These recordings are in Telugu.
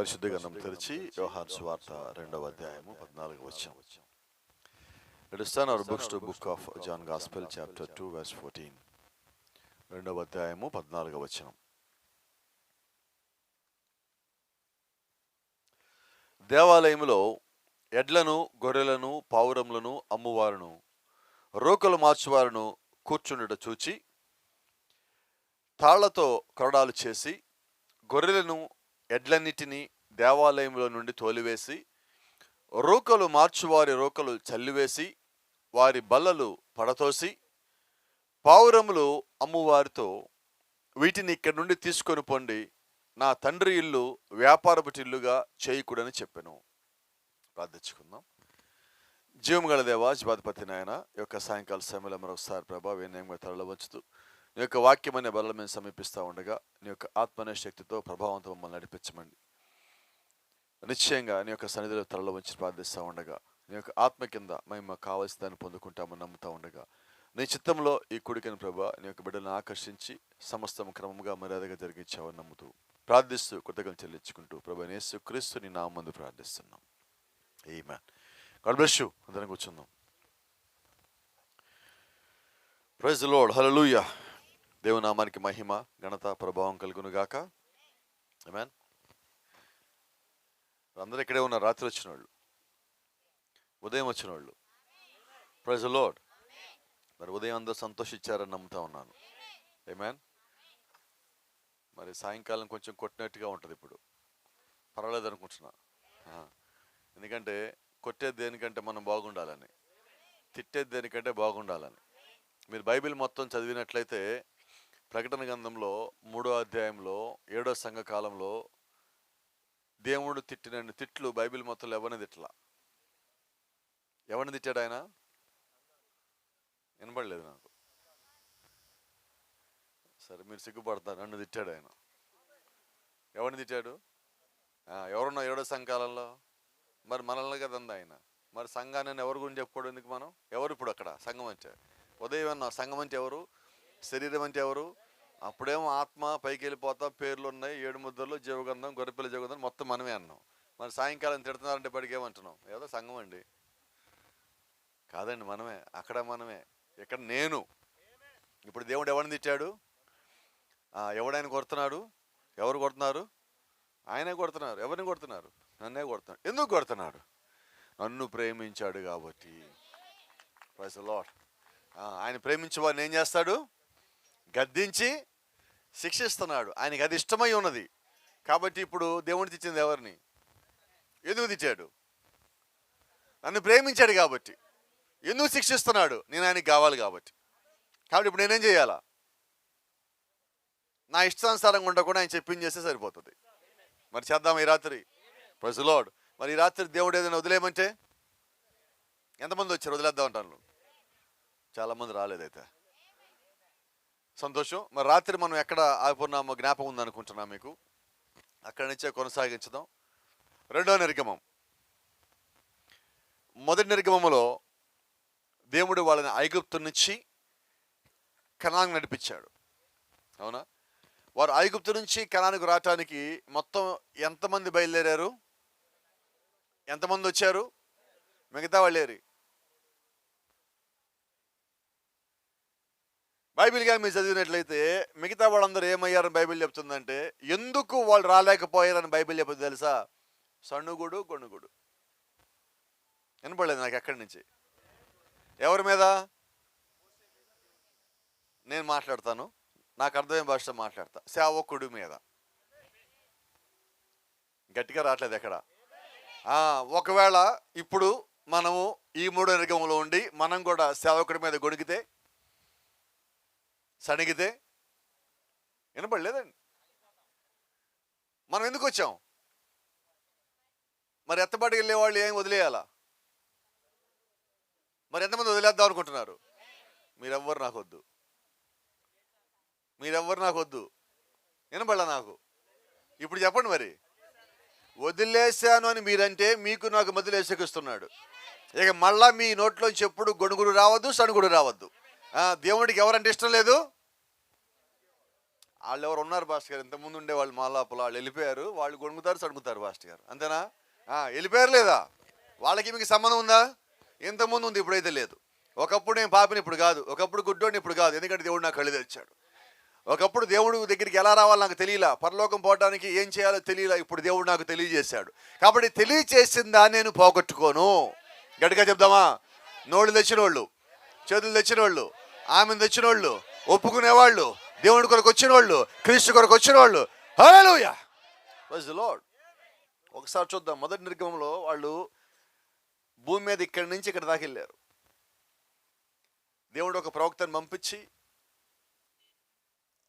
పరిశుద్ధ గ్రంథం తెరిచి యోహాను సువార్త 2వ అధ్యాయము 14వ వచనం. Let us turn our books to book of John Gospel chapter 2 verse 14. 2వ అధ్యాయము 14వ వచనం. దేవాలయములో ఎడ్లను, గొర్రెలను, పావురములను అమ్మువారును, రోకలు మార్చువారును కూర్చుండుట చూచి తాళ్లతో కొరడాలు చేసి గొర్రెలను, ఎడ్లన్నిటినీ దేవాలయంలో నుండి తోలివేసి రోకలు మార్చువారి రోకలు చల్లివేసి వారి బల్లలు పడతోసి పావురములు అమ్మువారితో, వీటిని ఇక్కడి నుండి తీసుకొని పొండి, నా తండ్రి ఇల్లు వ్యాపారపు ఇల్లుగా చేయకూడని చెప్పాను. ప్రార్థించుకుందాం. జీవం గల దేవా, జీవాధిపతి నాయన, యొక్క సాయంకాల సమయంలో మరొకసారి ప్రభా వినయంగా తరలివచ్చుతూ నీ యొక్క వాక్యమైన బల్ల మేము సమీపిస్తూ ఉండగా నీ యొక్క ఆత్మనే శక్తితో ప్రభావంతో మమ్మల్ని నడిపించమండి. నిశ్చయంగా నీ యొక్క సన్నిధిలో తరలో వంచి ప్రార్థిస్తూ ఉండగా నీ యొక్క ఆత్మ కింద మేము కావాల్సిన దాన్ని పొందుకుంటామని నమ్ముతూ ఉండగా నీ చిత్తంలో ఈ కుడికని ప్రభా నీ యొక్క బిడ్డలను ఆకర్షించి సమస్తం క్రమంగా మర్యాదగా జరిగించావని నమ్ముతూ ప్రార్థిస్తూ కృతజ్ఞతలు చెల్లించుకుంటూ ప్రభు యేసుక్రీస్తు నీ నామమున ప్రార్థిస్తున్నాం. ఆమేన్. God bless you. అందరం కూర్చుందాం. Praise the Lord. హల్లెలూయా. దేవుని నామానికి మహిమ, ఘనత, ప్రభావం కలుగును గాక. ఆమేన్. అందరూ ఇక్కడే ఉన్నారు. రాత్రి వచ్చిన వాళ్ళు, ఉదయం వచ్చిన వాళ్ళు. Praise the Lord. మరి ఉదయం అందరూ సంతోషించారని నమ్ముతా ఉన్నాను. ఆమేన్. మరి సాయంకాలం కొంచెం కొట్టినట్టుగా ఉంటుంది. ఇప్పుడు పర్వాలేదు అనుకుంటున్నా. ఎందుకంటే కొట్టేది దేనికంటే మనం బాగుండాలని, తిట్టేది దేనికంటే బాగుండాలని. మీరు బైబిల్ మొత్తం చదివినట్లయితే ప్రకటన గ్రంథంలో 3వ అధ్యాయంలో 7వ సంఘకాలంలో దేవుడు తిట్టిన తిట్లు బైబిల్ మొత్తంలో ఎవరిని తిట్టలా. ఎవరిని తిట్టాడు ఆయన? వినబడలేదు నాకు. సరే, మీరు సిగ్గుపడతారు. నన్ను తిట్టాడు ఆయన. ఎవరిని తిట్టాడు? ఎవరున్నా 7వ సంఘకాలంలో? మరి మనల్ని కదండి ఆయన. మరి సంఘాన్ని ఎవరి గురించి చెప్పుకోవడం ఎందుకు మనం? ఎవరు ఇప్పుడు అక్కడ సంఘం అంటే? ఉదయం అన్న సంఘం అంటే ఎవరు? శరీరం అంటే ఎవరు? అప్పుడేమో ఆత్మ పైకి వెళ్ళిపోతా, పేర్లు ఉన్నాయి, 7 ముద్రలు, జీవగంధం, గొర్రెపిల్ల జీవగంధం, మొత్తం మనమే అన్నాం. మరి సాయంకాలం తిడుతున్నారంటే బడికి ఏమంటున్నాం? ఏదో సంఘం అండి. కాదండి, మనమే. అక్కడ మనమే, ఇక్కడ నేను. ఇప్పుడు దేవుడు ఎవరిని తిట్టాడు? ఎవడైనా కొడుతున్నాడు? ఎవరు కొడుతున్నారు? ఆయనే కొడుతున్నారు. ఎవరిని కొడుతున్నారు? నన్నే కొడుతున్నాడు. ఎందుకు కొడుతున్నాడు? నన్ను ప్రేమించాడు కాబట్టి. Praise the Lord. ఆయన ప్రేమించే వారిని ఏం చేస్తాడు? గద్దించి శిక్షిస్తున్నాడు. ఆయనకి అది ఇష్టమై ఉన్నది కాబట్టి. ఇప్పుడు దేవుని తిట్టింది ఎవరిని? ఎందుకు తిట్టాడు? నన్ను ప్రేమించాడు కాబట్టి. ఎందుకు శిక్షిస్తున్నాడు? నేను ఆయనకి కావాలి కాబట్టి. కాబట్టి ఇప్పుడు నేనేం చేయాలా? నా ఇష్టానుసారంగా ఉండకుండా ఆయన చెప్పింది చేస్తే సరిపోతుంది. మరి చేద్దాం ఈ రాత్రి. Praise the Lord. మరి ఈ రాత్రి దేవుడు ఏదైనా వదిలేయమంటే ఎంతమంది వచ్చారు? వదిలేద్దాం అంటాను. చాలామంది రాలేదైతే సంతోషం. మరి రాత్రి మనం ఎక్కడ ఆగిపోయినామో జ్ఞాపకం ఉందనుకుంటున్నా మీకు. అక్కడి నుంచే కొనసాగించుదాం. 2వ నిర్గమం. మొదటి నిర్గమములో దేవుడు వాళ్ళని ఐగుప్తు నుంచి కనానుకు నడిపించాడు. అవునా? వారు ఐగుప్తు నుంచి కనానుకు రావటానికి మొత్తం ఎంతమంది బయలుదేరారు? ఎంతమంది వచ్చారు? మిగతా వాళ్ళేరి. బైబిల్ కానీ మీరు చదివినట్లయితే మిగతా వాళ్ళందరూ ఏమయ్యారని బైబిల్ చెప్తుందంటే, ఎందుకు వాళ్ళు రాలేకపోయారని బైబిల్ చెప్తుంది తెలుసా? సణుగుడు, గొణుగుడు. వినపడలేదు నాకు ఎక్కడి నుంచి. ఎవరి మీద? నేను మాట్లాడతాను, నాకు అర్థమైన భాష మాట్లాడతా. సేవకుడి మీద. గట్టిగా రావట్లేదు ఎక్కడ. ఒకవేళ ఇప్పుడు మనము ఈ 3వ నిర్గమంలో ఉండి మనం కూడా సేవకుడి మీద గొణిగితే, సణిగితే వినపడలేదండి. మనం ఎందుకు వచ్చాం? మరి ఎత్తబడికి వెళ్ళే వాళ్ళు ఏం వదిలేయాలా? మరి ఎంతమంది వదిలేద్దాం అనుకుంటున్నారు? మీరెవ్వరు నాకు వద్దు. మీరెవ్వరు నాకు వద్దు. వినపడలా నాకు. ఇప్పుడు చెప్పండి. మరి వదిలేశాను అని మీరంటే మీకు నాకు మధ్యలో వేసుకొస్తున్నాడు. ఇక మళ్ళా మీ నోట్లోంచి ఎప్పుడు గొణుగుడు రావద్దు, సణుగుడు రావద్దు. దేవుడికి ఎవరంటే ఇష్టం లేదు? వాళ్ళు ఎవరు ఉన్నారు పాస్టర్ గారు, ఇంతకుముందు ఉండే వాళ్ళు మా లోపల, వాళ్ళు వెళ్ళిపోయారు, వాళ్ళు గొణుగుతారు చడుగుతారు పాస్టర్ గారు, అంతేనా? వెళ్ళిపోయారు లేదా? వాళ్ళకి మీకు సంబంధం ఉందా? ఇంతకుముందు ఉంది, ఇప్పుడైతే లేదు. ఒకప్పుడు నేను పాపిని, ఇప్పుడు కాదు. ఒకప్పుడు గుడ్డోడిని, ఇప్పుడు కాదు. ఎందుకంటే దేవుడు నాకు కళ్ళు తెరిచాడు. ఒకప్పుడు దేవుడు దగ్గరికి ఎలా రావాలో నాకు తెలియలా, పరలోకం పోవడానికి ఏం చేయాలో తెలియలా, ఇప్పుడు దేవుడు నాకు తెలియజేశాడు. కాబట్టి తెలియచేసిందా నేను పోగొట్టుకోను. గట్టిగా చెప్దామా? నోళ్ళు తెచ్చిన వాళ్ళు, చేతులు తెచ్చిన వాళ్ళు, ఆమెను తెచ్చిన వాళ్ళు, ఒప్పుకునేవాళ్ళు, దేవుడి కొరకు వచ్చిన వాళ్ళు, క్రీస్తు కొరకు వచ్చిన వాళ్ళు, హల్లెలూయా, ప్రైజ్ ది లార్డ్. ఒకసారి చూద్దాం. మొదటి నిర్గమంలో వాళ్ళు భూమి మీద ఇక్కడి నుంచి ఇక్కడ దాకా వెళ్ళారు. దేవుడు ఒక ప్రవక్తను పంపించి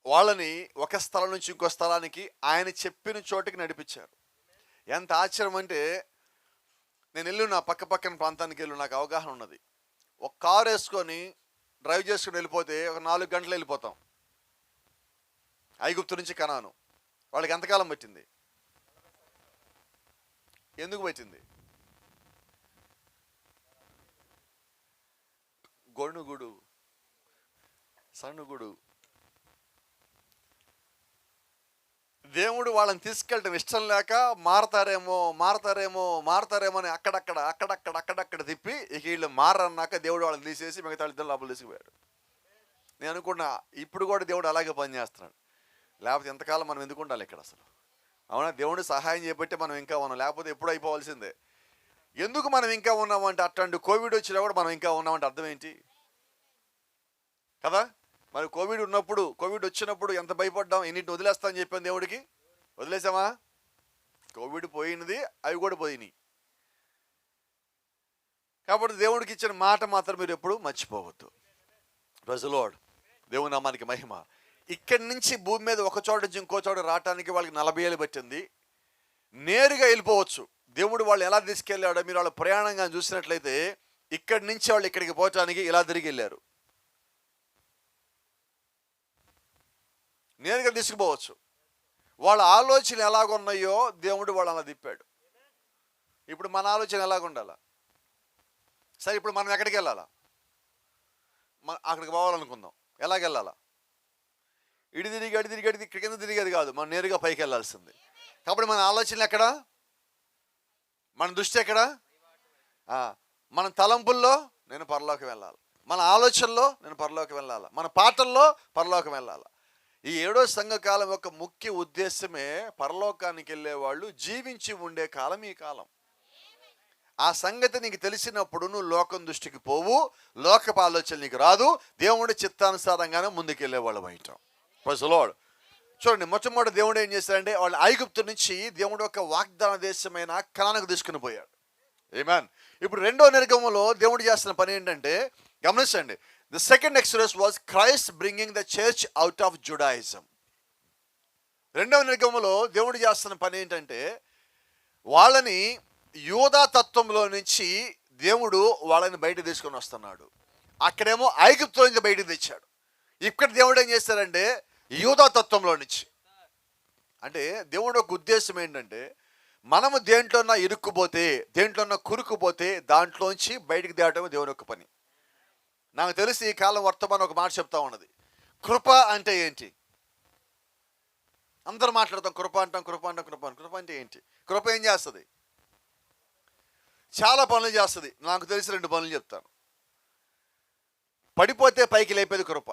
వాళ్ళని ఒక స్థలం నుంచి ఇంకో స్థలానికి ఆయన చెప్పిన చోటికి నడిపించారు. ఎంత ఆశ్చర్యం అంటే, నేను వెళ్ళు నా పక్కన ప్రాంతానికి వెళ్ళు, నాకు అవగాహన ఉన్నది. ఒక కారు వేసుకొని డ్రైవ్ చేసుకుని వెళ్ళిపోతే ఒక 4 గంటలు వెళ్ళిపోతాం. ఐగుప్తు నుంచి కనాను వాళ్ళకి ఎంతకాలం పట్టింది? ఎందుకు పట్టింది? గొణుగుడు, సణుగుడు. దేవుడు వాళ్ళని తీసుకెళ్ళటం ఇష్టం లేక మారతారేమో అని అక్కడక్కడ తిప్పి, ఇక వీళ్ళు మారన్నాక దేవుడు వాళ్ళని తీసేసి మిగతా ఇద్దరు లోపల తీసుకుపోయాడు. నేను అనుకున్నా ఇప్పుడు కూడా దేవుడు అలాగే పనిచేస్తున్నాడు. లేకపోతే ఎంతకాలం మనం ఎందుకు ఉండాలి ఇక్కడ అసలు? అవునా? దేవుడు సహాయం చేయబట్టి మనం ఇంకా ఉన్నాం, లేకపోతే ఎప్పుడు అయిపోవాల్సిందే. ఎందుకు మనం ఇంకా ఉన్నామంటే, అట్లాంటి కోవిడ్ వచ్చినా కూడా మనం ఇంకా ఉన్నామంటే అర్థం ఏంటి కదా? మరి కోవిడ్ వచ్చినప్పుడు ఎంత భయపడ్డాం, ఎన్నింటిని వదిలేస్తామని చెప్పాను దేవుడికి. వదిలేసామా? కోవిడ్ పోయినది, అవి కూడా పోయినాయి. కాబట్టి దేవుడికి ఇచ్చిన మాట మాత్రం మీరు ఎప్పుడు మర్చిపోవద్దు. Praise the Lord. దేవుని నామానికి మహిమ. ఇక్కడి నుంచి భూమి మీద ఒక చోట నుంచి ఇంకో చోట రావడానికి వాళ్ళకి 40 ఏళ్ళు పట్టింది. నేరుగా వెళ్ళిపోవచ్చు. దేవుడు వాళ్ళు ఎలా తీసుకెళ్ళాడో మీరు వాళ్ళ ప్రయాణంగా చూసినట్లయితే, ఇక్కడి నుంచి వాళ్ళు ఇక్కడికి పోవటానికి ఇలా తిరిగి వెళ్ళారు. నేరుగా తీసుకుపోవచ్చు. వాళ్ళ ఆలోచనలు ఎలాగున్నాయో దేవుడు వాళ్ళు అలా తిప్పాడు. ఇప్పుడు మన ఆలోచన ఎలాగుండాలా? సరే, ఇప్పుడు మనం ఎక్కడికి వెళ్ళాలా? అక్కడికి పోవాలనుకుందాం. ఎలాగెళ్ళాలా? ఇడి తిరిగి అడి తిరిగి కింద తిరిగేది కాదు, మనం నేరుగా పైకి వెళ్ళాల్సింది. కాబట్టి మన ఆలోచనలు ఎక్కడ? మన దృష్టి ఎక్కడ? మన తలంపుల్లో నేను పరలోకం వెళ్ళాలి, మన ఆలోచనలో నేను పరలోకం వెళ్ళాలి, మన పాటల్లో పరలోకం వెళ్ళాలి. ఈ 7వ సంఘకాలం యొక్క ముఖ్య ఉద్దేశమే పరలోకానికి వెళ్ళే వాళ్ళు జీవించి ఉండే కాలం ఈ కాలం. ఆ సంగతి నీకు తెలిసినప్పుడు నువ్వు లోకం దృష్టికి పోవు, లోకపు ఆలోచన నీకు రాదు, దేవుడి చిత్తానుసారంగానే ముందుకెళ్ళేవాళ్ళు బయట. Praise the Lord. చూడండి, మొట్టమొదటి దేవుడు ఏం చేశాడంటే, వాళ్ళు ఐగుప్తు నుంచి దేవుడు యొక్క వాగ్దాన దేశమైన కనానుకు తీసుకుని పోయాడు. ఆమేన్. ఇప్పుడు 2వ నిర్గమంలో దేవుడు చేస్తున్న పని ఏంటంటే, గమనించండి. The second Exodus was Christ bringing the church out of Judaism. 2వ నిర్గమంలో దేవుడు చేస్తున్న పని ఏంటంటే, వాళ్ళని యూదా తత్వంలో నుంచి దేవుడు వాళ్ళని బయట తీసుకొని వస్తున్నాడు. అక్కడేమో ఐగుప్తు నుంచి బయటకు తెచ్చాడు. ఇక్కడ దేవుడు ఏం చేస్తారంటే, యూదా తత్వంలో నుంచి. అంటే దేవుడు ఒక ఉద్దేశం ఏంటంటే, మనము దేంట్లోన్నా ఇరుక్కుపోతే, దేంట్లోన్నా కురుకుపోతే దాంట్లోంచి బయటికి తేవటం దేవుని యొక్క పని. నాకు తెలిసి ఈ కాలం వర్తమానం ఒక మాట చెప్తా ఉన్నది. కృప అంటే ఏంటి? అందరూ మాట్లాడతాం, కృప అంటే ఏంటి? కృప ఏం చేస్తుంది? చాలా పనులు చేస్తుంది. నాకు తెలిసి 2 పనులు చెప్తాను. పడిపోతే పైకి లేపేది కృప.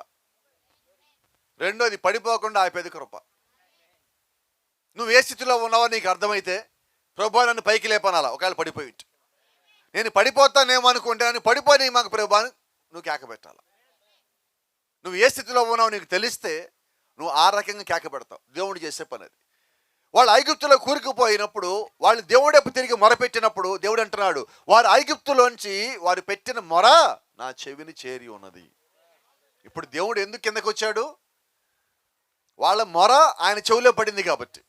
రెండోది పడిపోకుండా ఆపేది కృప. నువ్వు ఏ స్థితిలో ఉన్నావో నీకు అర్థమైతే, ప్రభువా నన్ను పైకి లేపనాలా. ఒకవేళ పడిపోయి నేను పడిపోతానేమో అనుకుంటే, అని పడిపోయి మాకు ప్రభువా నువ్వు కేక పెట్టాలా. నువ్వు ఏ స్థితిలో ఉన్నావో నీకు తెలిస్తే నువ్వు ఆ రకంగా కేక పెడతావు. దేవుడు చేసే పని అది. వాళ్ళు ఐగుప్తులో కూరుకుపోయినప్పుడు, వాళ్ళు దేవుడేపు తిరిగి మొరపెట్టినప్పుడు దేవుడు అంటున్నాడు, వారు ఐగుప్తులోంచి వారు పెట్టిన మొర నా చెవిని చేరి ఉన్నది. ఇప్పుడు దేవుడు ఎందుకు కిందకు వచ్చాడు? వాళ్ళ మొర ఆయన చెవిలో పడింది కాబట్టి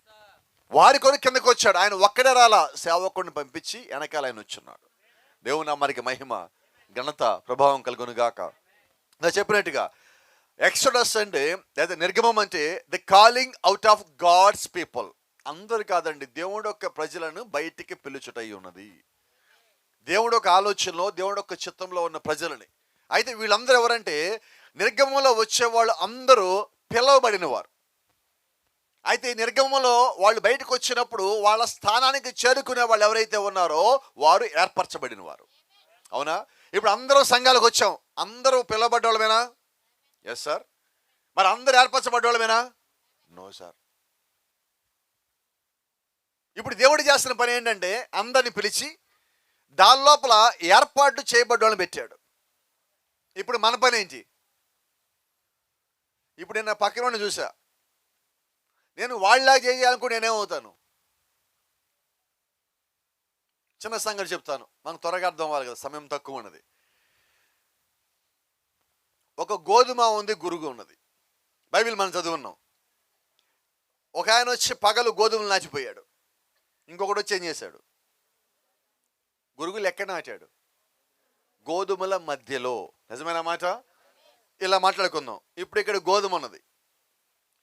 వారి కొరకు కిందకు వచ్చాడు. ఆయన ఒక్కడే రాలా, సేవకుడిని పంపించి వెనకాల ఆయన వచ్చున్నాడు. దేవుని నామానికి మహిమ, ఘనత, ప్రభావం కలుగును గాక. నేను చెప్పినట్టుగా ఎక్సోడస్ అంటే, లేదా నిర్గమం అంటే the calling out of God's people. అందరు కాదండి, దేవుడు యొక్క ప్రజలను బయటికి పిలుచుటై ఉన్నది. దేవుడు ఒక ఆలోచనలో, దేవుడు ఒక చిత్తంలో ఉన్న ప్రజలని. అయితే వీళ్ళందరూ ఎవరంటే, నిర్గమంలో వచ్చేవాళ్ళు అందరూ పిలవబడిన వారు. అయితే నిర్గమంలో వాళ్ళు బయటకు వచ్చినప్పుడు వాళ్ళ స్థానానికి చేరుకునే వాళ్ళు ఎవరైతే ఉన్నారో వారు ఏర్పరచబడిన వారు. అవునా? ఇప్పుడు అందరూ సంఘాలకు వచ్చాం, అందరూ పిలవబడ్డోళ్ళమేనా? Yes sir. మరి అందరూ ఏర్పరచబడ్డోళ్ళమేనా? No sir. ఇప్పుడు దేవుడు చేస్తున్న పని ఏంటంటే అందరిని పిలిచి దాని లోపల ఏర్పాటు చేయబడ్డోళ్ళని పెట్టాడు. ఇప్పుడు మన పని ఏంటి? ఇప్పుడు నేను పక్కన చూసా, నేను వాళ్ళలాగా చేయాలనుకుంటే నేనేమవుతాను? చిన్న సంగతి చెప్తాను, మనకు త్వరగా అర్థం అవ్వాలి కదా, సమయం తక్కువ ఉన్నది. ఒక గోధుమ ఉంది, గురుగు ఉన్నది. బైబిల్ మనం చదువున్నాం. ఒక ఆయన వచ్చి పగలు గోధుమలు నాచిపోయాడు, ఇంకొకటి వచ్చి ఏం చేశాడు? గురుగులు ఎక్కడ నాటాడు? గోధుమల మధ్యలో. నిజమైన మాట? ఇలా మాట్లాడుకుందాం. ఇప్పుడు ఇక్కడ గోధుమ ఉన్నది,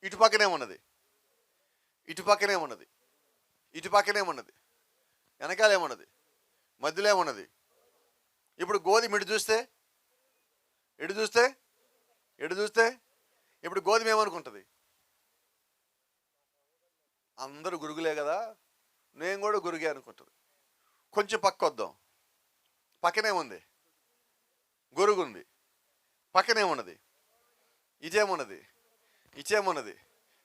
ఇటు పక్కనే ఉన్నది, ఇటు పక్కనే ఉన్నది, ఇటు పక్కనే ఉన్నది, వెనకాలేమున్నది, మధ్యలో ఏమున్నది. ఇప్పుడు గోధుమ ఇటు చూస్తే, ఇటు చూస్తే, ఇటు చూస్తే, ఇప్పుడు గోధుమ ఏమనుకుంటుంది? అందరూ గురుగులే కదా, నేను కూడా గురుగే అనుకుంటుంది. కొంచెం పక్క వద్దాం, పక్కనేముంది? గురుగు ఉంది, పక్కనేమున్నది? ఇదేమున్నది, ఇచ్చేమున్నది,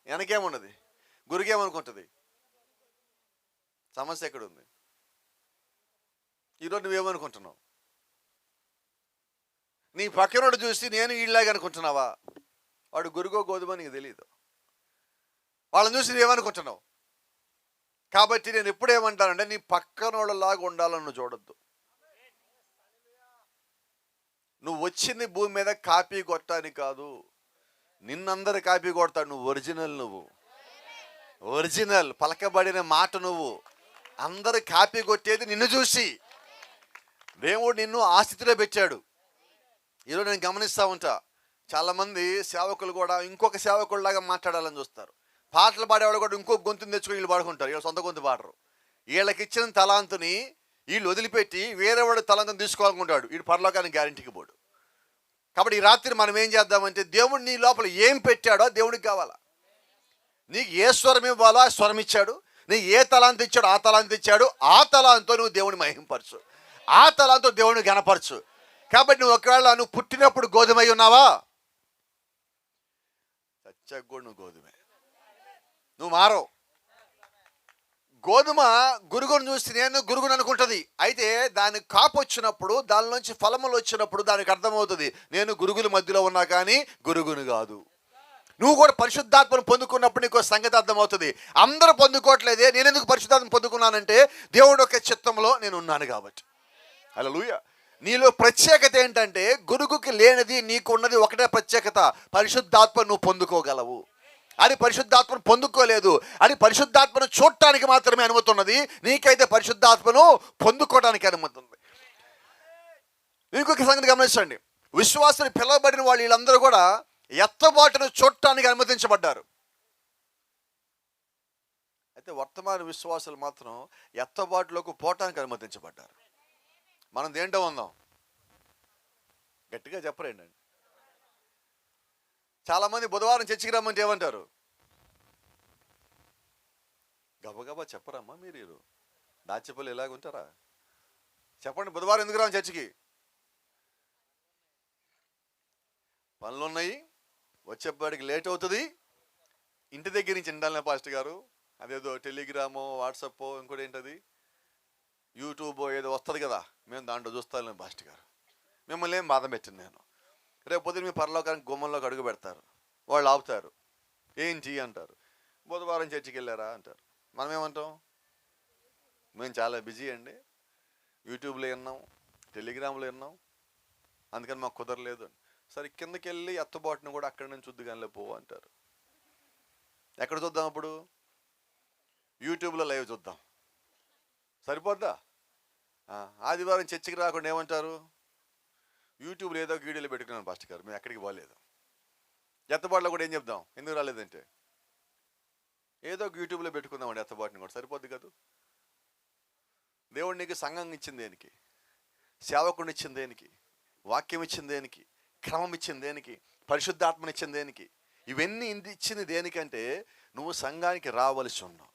వెనకేమున్నది, గురుగేమనుకుంటుంది? సమస్య ఎక్కడుంది? ఈరోజు నువ్వేమనుకుంటున్నావు? నీ పక్కనోడు చూసి నేను వీళ్ళలాగా అనుకుంటున్నావా? వాడు గురుగో గోధుమ నీకు తెలియదు. వాళ్ళని చూసి నువ్వేమనుకుంటున్నావు? కాబట్టి నేను ఎప్పుడు ఏమంటానంటే నీ పక్కనోళ్ళలాగా ఉండాలని నువ్వు చూడొద్దు. నువ్వు వచ్చింది భూమి మీద కాపీ కొట్టడానికి కాదు, నిన్నందరు కాపీ కొడతాడు. నువ్వు ఒరిజినల్, నువ్వు ఒరిజినల్, పలకబడిన మాట నువ్వు. అందరు కాపీ కొట్టేది నిన్ను చూసి. దేవుడు నిన్ను ఆ స్థితిలో పెట్టాడు. ఈరోజు నేను గమనిస్తూ ఉంటా, చాలామంది సేవకులు కూడా ఇంకొక సేవకుల్లాగా మాట్లాడాలని చూస్తారు. పాటలు పాడేవాడు కూడా ఇంకొక గొంతుని తెచ్చుకొని వీళ్ళు పాడుకుంటారు, వీళ్ళు సొంత గొంతు పాడరు. వీళ్ళకి ఇచ్చిన తలాంతుని వీళ్ళు వదిలిపెట్టి వేరే వాడు తలాంతుని తీసుకోవాలనుకుంటాడు. వీడు పరలోకానికి గ్యారెంటీకి పోడు. కాబట్టి ఈ రాత్రి మనం ఏం చేద్దామంటే దేవుడు నీ లోపల ఏం పెట్టాడో దేవుడికి కావాలా. నీకు ఏ స్వరం ఇవ్వాలో ఆ స్వరం ఇచ్చాడు. నీకు ఏ తలాంత ఇచ్చాడో ఆ తలాంత ఇచ్చాడు. ఆ తలాంతో నువ్వు దేవుని మహింపరచు, ఆ తలాంతో దేవుని గణపరచు. కాబట్టి నువ్వు ఒకవేళ నువ్వు పుట్టినప్పుడు గోధుమై ఉన్నావా? చచ్చగోడు నువ్వు గోధుమే, నువ్వు మారవు. గోధుమ గురుగును చూసి నేను గురుగును అనుకుంటుంది. అయితే దానికి కాపు వచ్చినప్పుడు, దానిలోంచి ఫలములు వచ్చినప్పుడు దానికి అర్థమవుతుంది నేను గురుగుల మధ్యలో ఉన్నా కానీ గురుగును కాదు. నువ్వు కూడా పరిశుద్ధాత్మను పొందుకున్నప్పుడు నీకు సంగతి అర్థమవుతుంది. అందరూ పొందుకోవట్లేదే, నేను ఎందుకు పరిశుద్ధాత్మను పొందుకున్నానంటే దేవుడు యొక్క చిత్తంలో నేను ఉన్నాను కాబట్టి. హల్లెలూయా. నీలో ప్రత్యేకత ఏంటంటే గురుగుకి లేనిది నీకు ఉన్నది ఒకటే ప్రత్యేకత, పరిశుద్ధాత్మ నువ్వు పొందుకోగలవు. అది పరిశుద్ధాత్మను పొందుకోలేదు, అది పరిశుద్ధాత్మను చూడటానికి మాత్రమే అనుమతి ఉన్నది. నీకైతే పరిశుద్ధాత్మను పొందుకోవడానికి అనుమతి ఉంది. ఇంకొక సంగతి గమనించండి, విశ్వాసులు పిలువబడిన వాళ్ళు వీళ్ళందరూ కూడా ఎత్తబాటును చూడటానికి అనుమతించబడ్డారు. అయితే వర్తమాన విశ్వాసులు మాత్రం ఎత్తబాటులోకి పోవటానికి అనుమతించబడ్డారు. మనం దేంటో ఉందాం? గట్టిగా చెప్పరేండి. చాలామంది బుధవారం చర్చికి రమ్మంటే ఏమంటారు? గబగబా చెప్పరమ్మా మీరు, దాచిపల్లి ఇలాగుంటారా? చెప్పండి, బుధవారం ఎందుకు రాము చర్చికి? పనులు ఉన్నాయి, వచ్చేప్పటికి లేట్ అవుతుంది, ఇంటి దగ్గర నుంచి ఉండాలనే పాస్టర్ గారు. అదేదో టెలిగ్రామో వాట్సాప్ ఇంకోటి ఏంటది యూట్యూబ్ ఏదో వస్తుంది కదా, మేము దాంట్లో చూస్తాను పాస్టర్ గారు. మిమ్మల్ని ఏం బాధ పెట్టింది నేను. రేపు పొద్దున మీ పరలోకానికి గుమ్మంలోకి అడుగు పెడతారు, వాళ్ళు ఆపుతారు, ఏంటి అంటారు, బుధవారం చర్చికి వెళ్ళారా అంటారు. మనం ఏమంటాం? మేము చాలా బిజీ అండి, యూట్యూబ్లో విన్నాం, టెలిగ్రామ్లో విన్నాం, అందుకని మాకు కుదరలేదు. సరే కిందకి వెళ్ళి ఎత్తబాటును కూడా అక్కడి నుంచి చూద్దు కానీ పో అంటారు. ఎక్కడ చూద్దాం అప్పుడు? యూట్యూబ్లో లైవ్ చూద్దాం, సరిపోద్దా? ఆదివారం చర్చికి రాకుండా ఏమంటారు? యూట్యూబ్లో ఏదో ఒక వీడియోలో పెట్టుకున్నాను పాస్టర్ గారు, మేము ఎక్కడికి పోలేదు. ఎత్తబాటులో కూడా ఏం చెప్దాం, ఎందుకు రాలేదంటే ఏదో ఒక యూట్యూబ్లో పెట్టుకుందామండి ఎత్తబాటుని కూడా, సరిపోద్ది కదా. దేవుడు నీకు సంఘం ఇచ్చింది దేనికి? సేవకుడిని ఇచ్చింది దేనికి? వాక్యం ఇచ్చింది దేనికి? క్రమం ఇచ్చింది దేనికి? పరిశుద్ధాత్మని ఇచ్చింది దేనికి? ఇవన్నీ ఇచ్చింది దేనికంటే నువ్వు సంఘానికి రావలసి ఉన్నావు.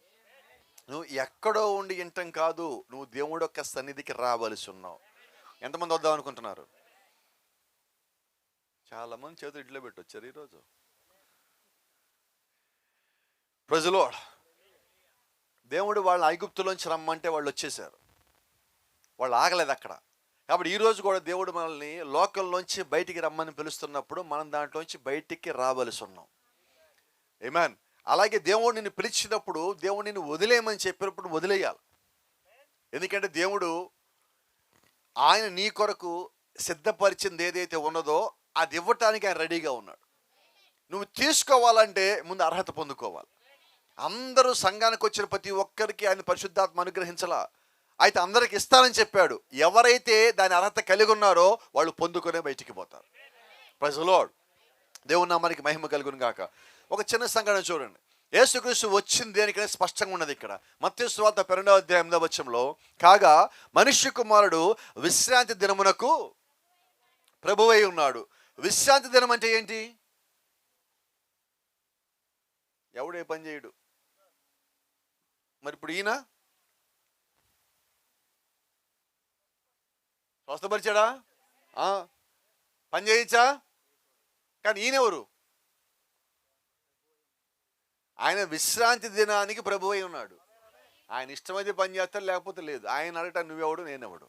నువ్వు ఎక్కడో ఉండి వింటం కాదు, నువ్వు దేవుడి యొక్క సన్నిధికి రావలసి ఉన్నావు. ఎంతమంది వద్దాం అనుకుంటున్నారు? చాలామంది చేతులు ఇడ్లో పెట్టి వచ్చారు ఈరోజు. ప్రజలో దేవుడు వాళ్ళ ఐగుప్తులోంచి రమ్మంటే వాళ్ళు వచ్చేసారు, వాళ్ళు ఆగలేదు అక్కడ. కాబట్టి ఈరోజు కూడా దేవుడు మనల్ని లోకల్లోంచి బయటికి రమ్మని పిలుస్తున్నప్పుడు మనం దాంట్లోంచి బయటికి రావలసి ఉన్నాం. ఆమేన్. అలాగే దేవుడు నిన్ను పిలిచినప్పుడు, దేవుడు నిన్ను వదిలేయమని చెప్పినప్పుడు వదిలేయాలి. ఎందుకంటే దేవుడు ఆయన నీ కొరకు సిద్ధపరిచింది ఏదైతే ఉన్నదో అది ఇవ్వటానికి ఆయన రెడీగా ఉన్నాడు. నువ్వు తీసుకోవాలంటే ముందు అర్హత పొందుకోవాలి. అందరూ సంఘానికి వచ్చిన ప్రతి ఒక్కరికి ఆయన పరిశుద్ధాత్మ అనుగ్రహించలా, అయితే అందరికి ఇస్తానని చెప్పాడు. ఎవరైతే దాని అర్హత కలిగి ఉన్నారో వాళ్ళు పొందుకునే బయటికి పోతారు. Praise the Lord. దేవుని నామానికి మహిమ కలుగును గాక. ఒక చిన్న సంఘటన చూడండి. యేసుక్రీస్తు వచ్చింది దేనికనే స్పష్టంగా ఉన్నది ఇక్కడ. మత్తయి సువార్త 12వ అధ్యాయం 8వ వచనంలో, కాగా మనుష్య కుమారుడు విశ్రాంతి దినమునకు ప్రభువై ఉన్నాడు. విశ్రాంతి దినం అంటే ఏంటి? ఎవడు ఏ పని చేయడు. మరి ఇప్పుడు ఈయన స్వస్థపరిచాడా? పని చేయొచ్చా? కానీ ఈయనెవరు? ఆయన విశ్రాంతి దినానికి ప్రభువై ఉన్నాడు. ఆయన ఇష్టమైతే పని చేస్తాడు, లేకపోతే లేదు. ఆయన అడగటం నువ్వెవడు, నేనెవడు.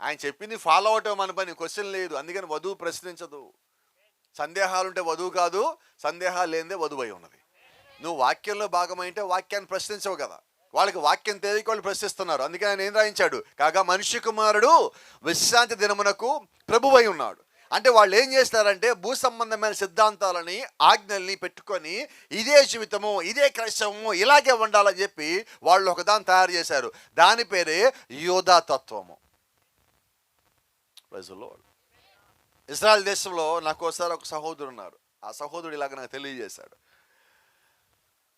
ఆయన చెప్పింది ఫాలో అవటం మన పని, క్వశ్చన్ లేదు. అందుకని వధువు ప్రశ్నించదు. సందేహాలుంటే వధువు కాదు, సందేహాలు లేనిదే వధువై ఉన్నది. నువ్వు వాక్యంలో భాగమైంటే వాక్యాన్ని ప్రశ్నించవు కదా. వాళ్ళకి వాక్యం తెలియక వాళ్ళు ప్రశ్నిస్తున్నారు. అందుకని ఆయన ఏం రాయించాడు? కాగా మనుష్య కుమారుడు విశ్రాంతి దినమునకు ప్రభువై ఉన్నాడు. అంటే వాళ్ళు ఏం చేస్తారంటే భూ సంబంధమైన సిద్ధాంతాలని, ఆజ్ఞల్ని పెట్టుకొని ఇదే జీవితము, ఇదే క్రైస్తవము, ఇలాగే ఉండాలని చెప్పి వాళ్ళు ఒకదాన్ని తయారు చేశారు. దాని పేరే యోధాతత్వము. Praise the Lord. ఇజ్రాయెల్ దేశంలో నాకు ఒకసారి ఒక సహోదరుడు ఉన్నారు. ఆ సహోదరుడు ఇలాగ నాకు తెలియజేశాడు.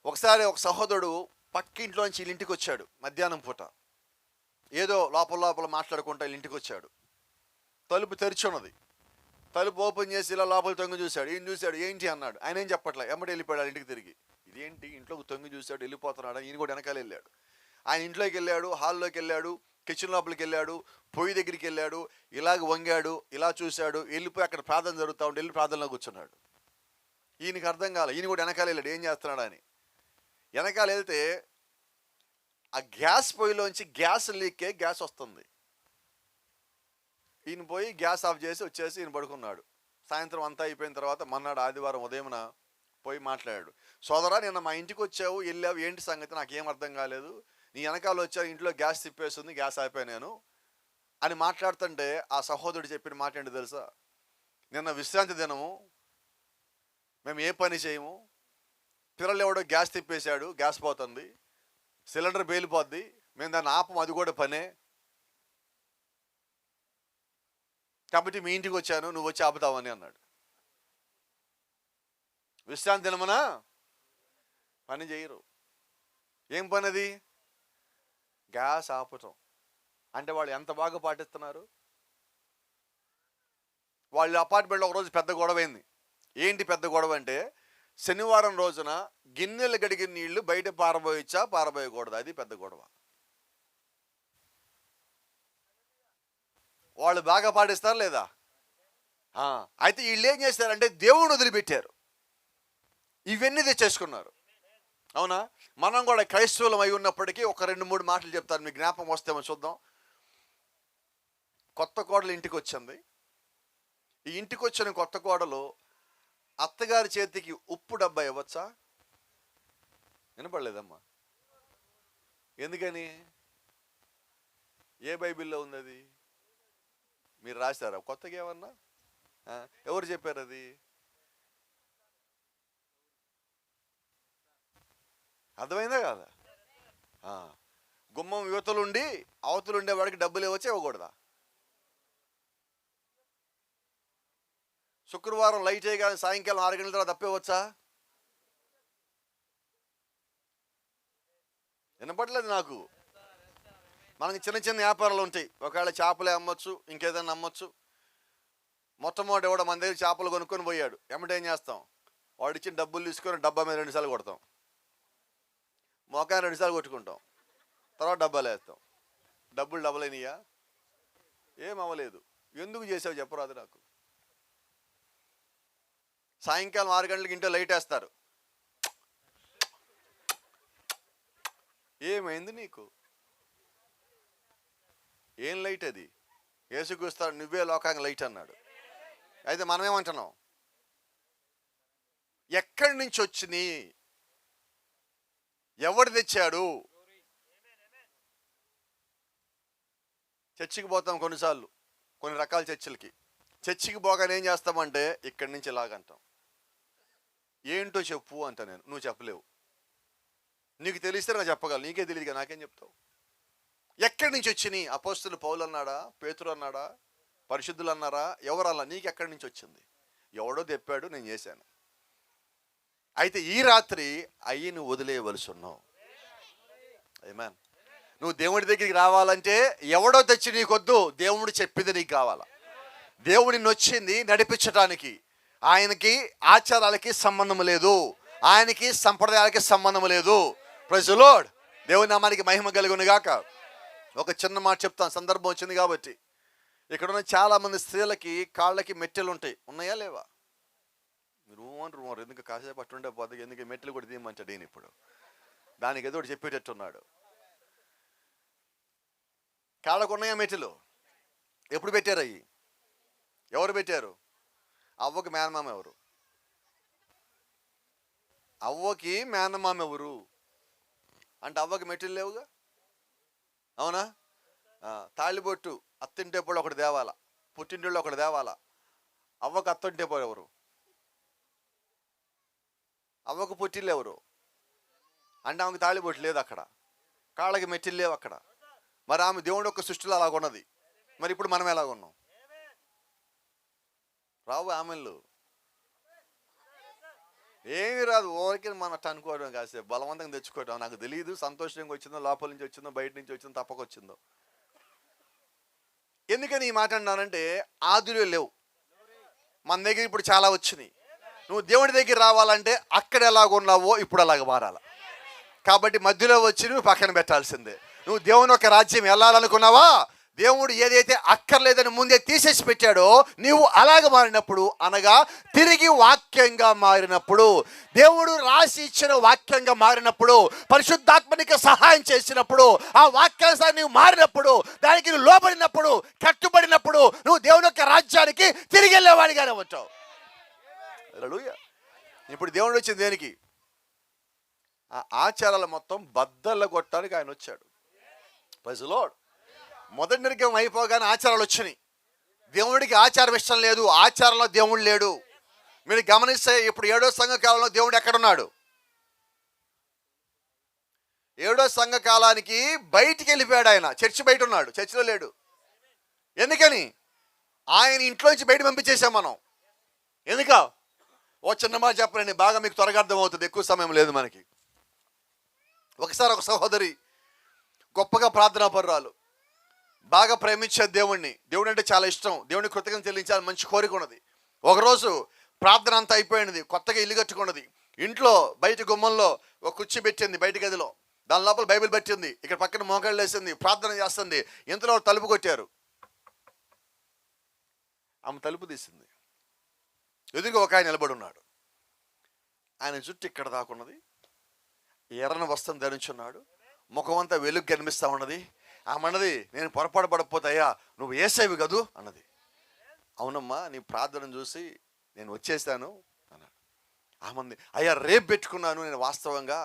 ఒకసారి ఒక సహోదరుడు పక్కింట్లోంచి వీళ్ళ ఇంటికి వచ్చాడు. మధ్యాహ్నం పూట ఏదో లోపల మాట్లాడుకుంటా వీళ్ళ ఇంటికి వచ్చాడు. తలుపు తెరిచి ఉన్నది. తలుపు ఓపెన్ చేసి ఇలా లోపల తొంగి చూశాడు. ఈయన చూశాడు. ఏంటి అన్నాడు. ఆయన ఏం చెప్పట్లే, ఎమ్మటి వెళ్ళిపోయాడు ఇంటికి తిరిగి. ఇదేంటి ఇంట్లోకి తొంగి చూశాడు, వెళ్ళిపోతున్నాడు. ఈయన కూడా వెనకాల వెళ్ళాడు. ఆయన ఇంట్లోకి వెళ్ళాడు, హాల్లోకి వెళ్ళాడు, కిచెన్ లోపలికి వెళ్ళాడు, పొయ్యి దగ్గరికి వెళ్ళాడు, ఇలాగ వంగాడు, ఇలా చూశాడు, వెళ్ళిపోయి అక్కడ ప్రార్థన జరుగుతూ ఉంటే వెళ్ళి ప్రార్థనలో కూర్చున్నాడు. ఈయనకి అర్థం కాలే. ఈయన కూడా వెనకాల వెళ్ళాడు, ఏం చేస్తున్నాడు అని. వెనకాల వెళ్తే ఆ గ్యాస్ పొయ్యిలోంచి గ్యాస్ లీక్ అయ్యి గ్యాస్ వస్తుంది. ఈయన పోయి గ్యాస్ ఆఫ్ చేసి వచ్చేసి ఈయన పడుకున్నాడు. సాయంత్రం అంతా అయిపోయిన తర్వాత మన్నాడు ఆదివారం ఉదయమున పోయి మాట్లాడాడు. సోదరా, నిన్న మా ఇంటికి వచ్చావు, వెళ్ళావు, ఏంటి సంగతి, నాకేం అర్థం కాలేదు. నీ వెనకాల వచ్చావు, ఇంట్లో గ్యాస్ తిప్పేస్తుంది, గ్యాస్ అయిపోయి నేను అని మాట్లాడుతుంటే ఆ సహోదరుడు చెప్పిన మాట ఏంటి తెలుసా? నిన్న విశ్రాంతి దినము, మేము ఏ పని చేయము, పిల్లలు ఎవడో గ్యాస్ తిప్పేశాడు, గ్యాస్ పోతుంది, సిలిండర్ పేలిపోద్ది, మేము దాన్ని ఆపం, అది కూడా పనే, కాబట్టి మీ ఇంటికి వచ్చాను, నువ్వు వచ్చి ఆపుతావని అన్నాడు. విశ్రాంతి దినమున పని చేయరు. ఏం పని అది? గ్యాస్ ఆపటం. అంటే వాళ్ళు ఎంత బాగా పాటిస్తున్నారు. వాళ్ళ అపార్ట్మెంట్లో ఒకరోజు పెద్ద గొడవ అయింది. ఏంటి పెద్ద గొడవ అంటే, శనివారం రోజున గిన్నెలు గడిగిన నీళ్లు బయట పారబోయొచ్చా, పారబోయకూడదు, అది పెద్ద గొడవ. వాళ్ళు బాగా పాటిస్తారు లేదా? అయితే వీళ్ళు ఏం చేస్తారంటే దేవుని వదిలిపెట్టారు, ఇవన్నీ తెచ్చేసుకున్నారు. అవునా? మనం కూడా క్రైస్తవులం అయి ఉన్నప్పటికీ ఒక 2-3 మాటలు చెప్తాను, మీకు జ్ఞాపకం వస్తేమో చూద్దాం. కొత్త కోడలు ఇంటికి వచ్చింది. ఈ ఇంటికి వచ్చిన కొత్త కోడలు అత్తగారి చేతికి ఉప్పు డబ్బా ఇవ్వచ్చా? వినపడలేదమ్మా. ఎందుకని? ఏ బైబిల్లో ఉంది అది? మీరు రాశారా కొత్తగా ఏమన్నా? ఎవరు చెప్పారు అది? అర్థమైందా కాదా? గుమ్మం యువతలుండి అవతలు ఉండేవాడికి డబ్బులు ఇవ్వచ్చా, ఇవ్వకూడదా? శుక్రవారం లైట్ అయ్యగానే సాయంకాలం 6 గంటల తర్వాత తప్పివ్వచ్చా? వినపడలేదు నాకు. మనకి చిన్న చిన్న వ్యాపారాలు ఉంటాయి. ఒకవేళ చేపలే అమ్మొచ్చు, ఇంకేదైనా అమ్మొచ్చు. మొట్టమొదటి ఎవడో మన దగ్గర చేపలు కొనుక్కొని పోయాడు, ఏమంటే ఏం చేస్తాం? వాడు ఇచ్చిన డబ్బులు తీసుకొని డబ్బా మీద 2 సార్లు కొడతాం. మోకాన్ని 2 సార్లు కొట్టుకుంటాం, తర్వాత డబ్బాలు వేస్తాం. డబ్బులు డబ్బులైనయా? ఏం అవ్వలేదు. ఎందుకు చేసావు చెప్పరాదు నాకు. సాయంకాలం 6 గంటలకి ఇంట్లో లైట్ వేస్తారు. ఏమైంది నీకు? ఏం లైట్ అది? యేసుక్రీస్తు నువ్వే లోకానికి లైట్ అన్నాడు. అయితే మనమేమంటున్నాం? ఎక్కడి నుంచి వచ్చింది? ఎవడు తెచ్చాడు? చర్చికి పోతాం కొన్నిసార్లు, కొన్ని రకాల చర్చిలకి. చర్చికి పోగానే ఏం చేస్తామంటే ఇక్కడి నుంచి ఇలాగంటాం. ఏంటో చెప్పు అంట. నేను, నువ్వు చెప్పలేవు. నీకు తెలిస్తే నాకు చెప్పగలను, నీకే తెలియదుగా నాకేం చెప్తావు? ఎక్కడి నుంచి వచ్చినాయి? అపోస్తలులు పౌలు అన్నాడా? పేతురు అన్నాడా? పరిశుద్ధులు అన్నారా? ఎవరన్నా? నీకు ఎక్కడి నుంచి వచ్చింది? ఎవడో తెప్పాడు, నేను చేశాను. అయితే ఈ రాత్రి అయ్యి నువ్వు వదిలేయవలసి ఉన్నావు. ఆమేన్. నువ్వు దేవుడి దగ్గరికి రావాలంటే ఎవడో తెచ్చి నీకొద్దు, దేవుడు చెప్పింది నీకు కావాలా. దేవుడు నిన్ను వచ్చింది నడిపించడానికి. ఆయనకి ఆచారాలకి సంబంధం లేదు, ఆయనకి సంప్రదాయాలకి సంబంధం లేదు. Praise the Lord. దేవుని నామానికి మహిమ కలుగును గాక. ఒక చిన్న మాట చెప్తాను, సందర్భం వచ్చింది కాబట్టి. ఇక్కడ ఉన్న చాలా మంది స్త్రీలకి కాళ్ళకి మెట్టెలు ఉంటాయి, ఉన్నాయా లేవా? రూమర్ ఎందుకు కాసేపు అట్టుండే పోతే ఎందుకు మెట్టెలు కూడా తీయమంటాడు ఈయన. ఇప్పుడు దానికి ఏదో ఒకటి చెప్పేటట్టున్నాడు. కాళ్ళకు ఉన్నాయా మెట్టెలు? ఎప్పుడు పెట్టారు అయ్యి? ఎవరు పెట్టారు? అవ్వకి మేనమామ ఎవరు? అవ్వకి మేనమామ ఎవరు? అంటే అవ్వకి మెట్టెలు లేవుగా, అవునా? తాళిబొట్టు అత్తింటేప్పుడు ఒకటి దేవాలా, పుట్టింటిలో ఒకటి దేవాలా. అవ్వకు అత్తంటేపోడు ఎవరు? అవ్వకు పుట్టిల్లు ఎవరు? అంటే ఆమెకు తాళిబొట్టు లేదు అక్కడ, కాళ్ళకి మెట్టిల్లు లేవు అక్కడ. మరి ఆమె దేవుడు యొక్క సృష్టిలో అలాగున్నది. మరి ఇప్పుడు మనం ఎలాగున్నాం? రావు ఆమెలు ఏమీ రాదు. ఓరికి మనం అట్ట అనుకోవడం, కాసేపు బలవంతంగా తెచ్చుకోవడం. నాకు తెలియదు సంతోషంగా వచ్చిందో, లోపల నుంచి వచ్చిందో, బయట నుంచి వచ్చిందో, తప్పకొచ్చిందో. ఎందుకని ఈ మాట అన్నానంటే ఆదిలో లేవు, మన దగ్గర ఇప్పుడు చాలా వచ్చినాయి. నువ్వు దేవుడి దగ్గర రావాలంటే అక్కడ ఎలాగున్నావో ఇప్పుడు అలాగ మారాల. కాబట్టి మధ్యలో వచ్చి నువ్వు పక్కన పెట్టాల్సిందే. నువ్వు దేవుని యొక్క రాజ్యం వెళ్ళాలనుకున్నావా? దేవుడు ఏదైతే అక్కర్లేదని ముందే తీసేసి పెట్టాడో నీవు అలాగ మారినప్పుడు, అనగా తిరిగి వాక్యంగా మారినప్పుడు, దేవుడు రాసి ఇచ్చిన వాక్యంగా మారినప్పుడు, పరిశుద్ధాత్మనికి సహాయం చేసినప్పుడు, ఆ వాక్యానుసారం నువ్వు మారినప్పుడు, దానికి నువ్వు లోబడినప్పుడు, కట్టుబడినప్పుడు, నువ్వు దేవుని యొక్క రాజ్యానికి తిరిగి వెళ్ళేవాడిగానే ఉంటావు. హల్లెలూయా. ఇప్పుడు దేవుడు వచ్చింది దేనికి? ఆ ఆచారాలు మొత్తం బద్దలు కొట్టడానికి ఆయన వచ్చాడు. Praise the lord. మొదటి నిర్గమం అయిపోగానే ఆచారాలు వచ్చినాయి. దేవుడికి ఆచారం ఇష్టం లేదు, ఆచారంలో దేవుడు లేడు. మీరు గమనిస్తే ఇప్పుడు 7వ సంఘ కాలంలో దేవుడు ఎక్కడున్నాడు? 7వ సంఘ కాలానికి బయటికి వెళ్ళిపోయాడు ఆయన. చర్చి బయట ఉన్నాడు, చర్చిలో లేడు. ఎందుకని? ఆయన ఇంట్లోంచి బయట పంపించేసాం మనం. ఎందుక? ఓ చిన్న మాట చెప్పండి, బాగా మీకు త్వరగా అర్థమవుతుంది, ఎక్కువ సమయం లేదు మనకి. ఒకసారి ఒక సహోదరి గొప్పగా ప్రార్థనా పరురాలు, బాగా ప్రేమించే దేవుణ్ణి, దేవుడు అంటే చాలా ఇష్టం, దేవుడిని కృతజ్ఞత చెల్లించాలని మంచి కోరిక ఉన్నది. ఒకరోజు ప్రార్థన అంతా అయిపోయినది, కొత్తగా ఇల్లు కట్టుకున్నది. ఇంట్లో బయట గుమ్మంలో ఒక కుర్చీ పెట్టింది, బయట గదిలో. దాని లోపల బైబిల్ పెట్టింది, ఇక్కడ పక్కన మోకాళ్ళు వేసింది, ప్రార్థన చేస్తుంది. ఇంతలో తలుపు కొట్టారు. ఆమె తలుపు తీసింది. ఎదురుగా ఒక ఆయన నిలబడి ఉన్నాడు. ఆయన జుట్టు ఇక్కడ దాకున్నది, ఎర్రని వస్త్రం ధరించున్నాడు, ముఖం అంతా వెలుగు కనిపిస్తూ ఉన్నది. ఆమె అన్నది, నేను పొరపాటు పడకపోతే అయ్యా నువ్వు యేసేవి కదూ అన్నది. అవునమ్మా, నీ ప్రార్థన చూసి నేను వచ్చేసాను అన్నాడు. ఆమంది, అయ్యా రేపు పెట్టుకున్నాను నేను వాస్తవంగా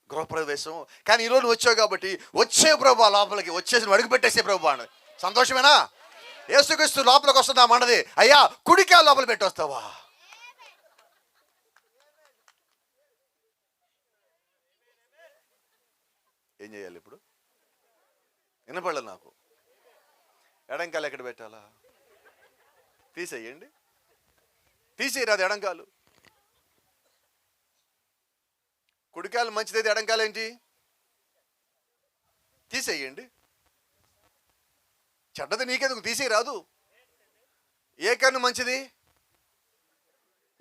గృహప్రవేశం, కానీ ఈరోజు నువ్వు వచ్చావు కాబట్టి వచ్చే ప్రభు లోపలికి వచ్చేసి నువ్వు అడుగు పెట్టేసే ప్రభు అన్నది. సంతోషమేనా? యేసుక్రీస్తు లోపలికి వస్తుందా అన్నది, అయ్యా కుడికా లోపల పెట్టొస్తావా? ఏం చేయాలి ఇప్పుడు? వినపడలేదు నాకు. ఎడంకాలు ఎక్కడ పెట్టాలా? తీసేయండి, తీసేయరాదు ఎడంకాలు. కుడికాలు మంచిదైతే ఎడంకాలు ఏంటి? తీసేయండి. చెడ్డది నీకెందుకు? తీసేయరాదు. ఏ కన్ను మంచిది?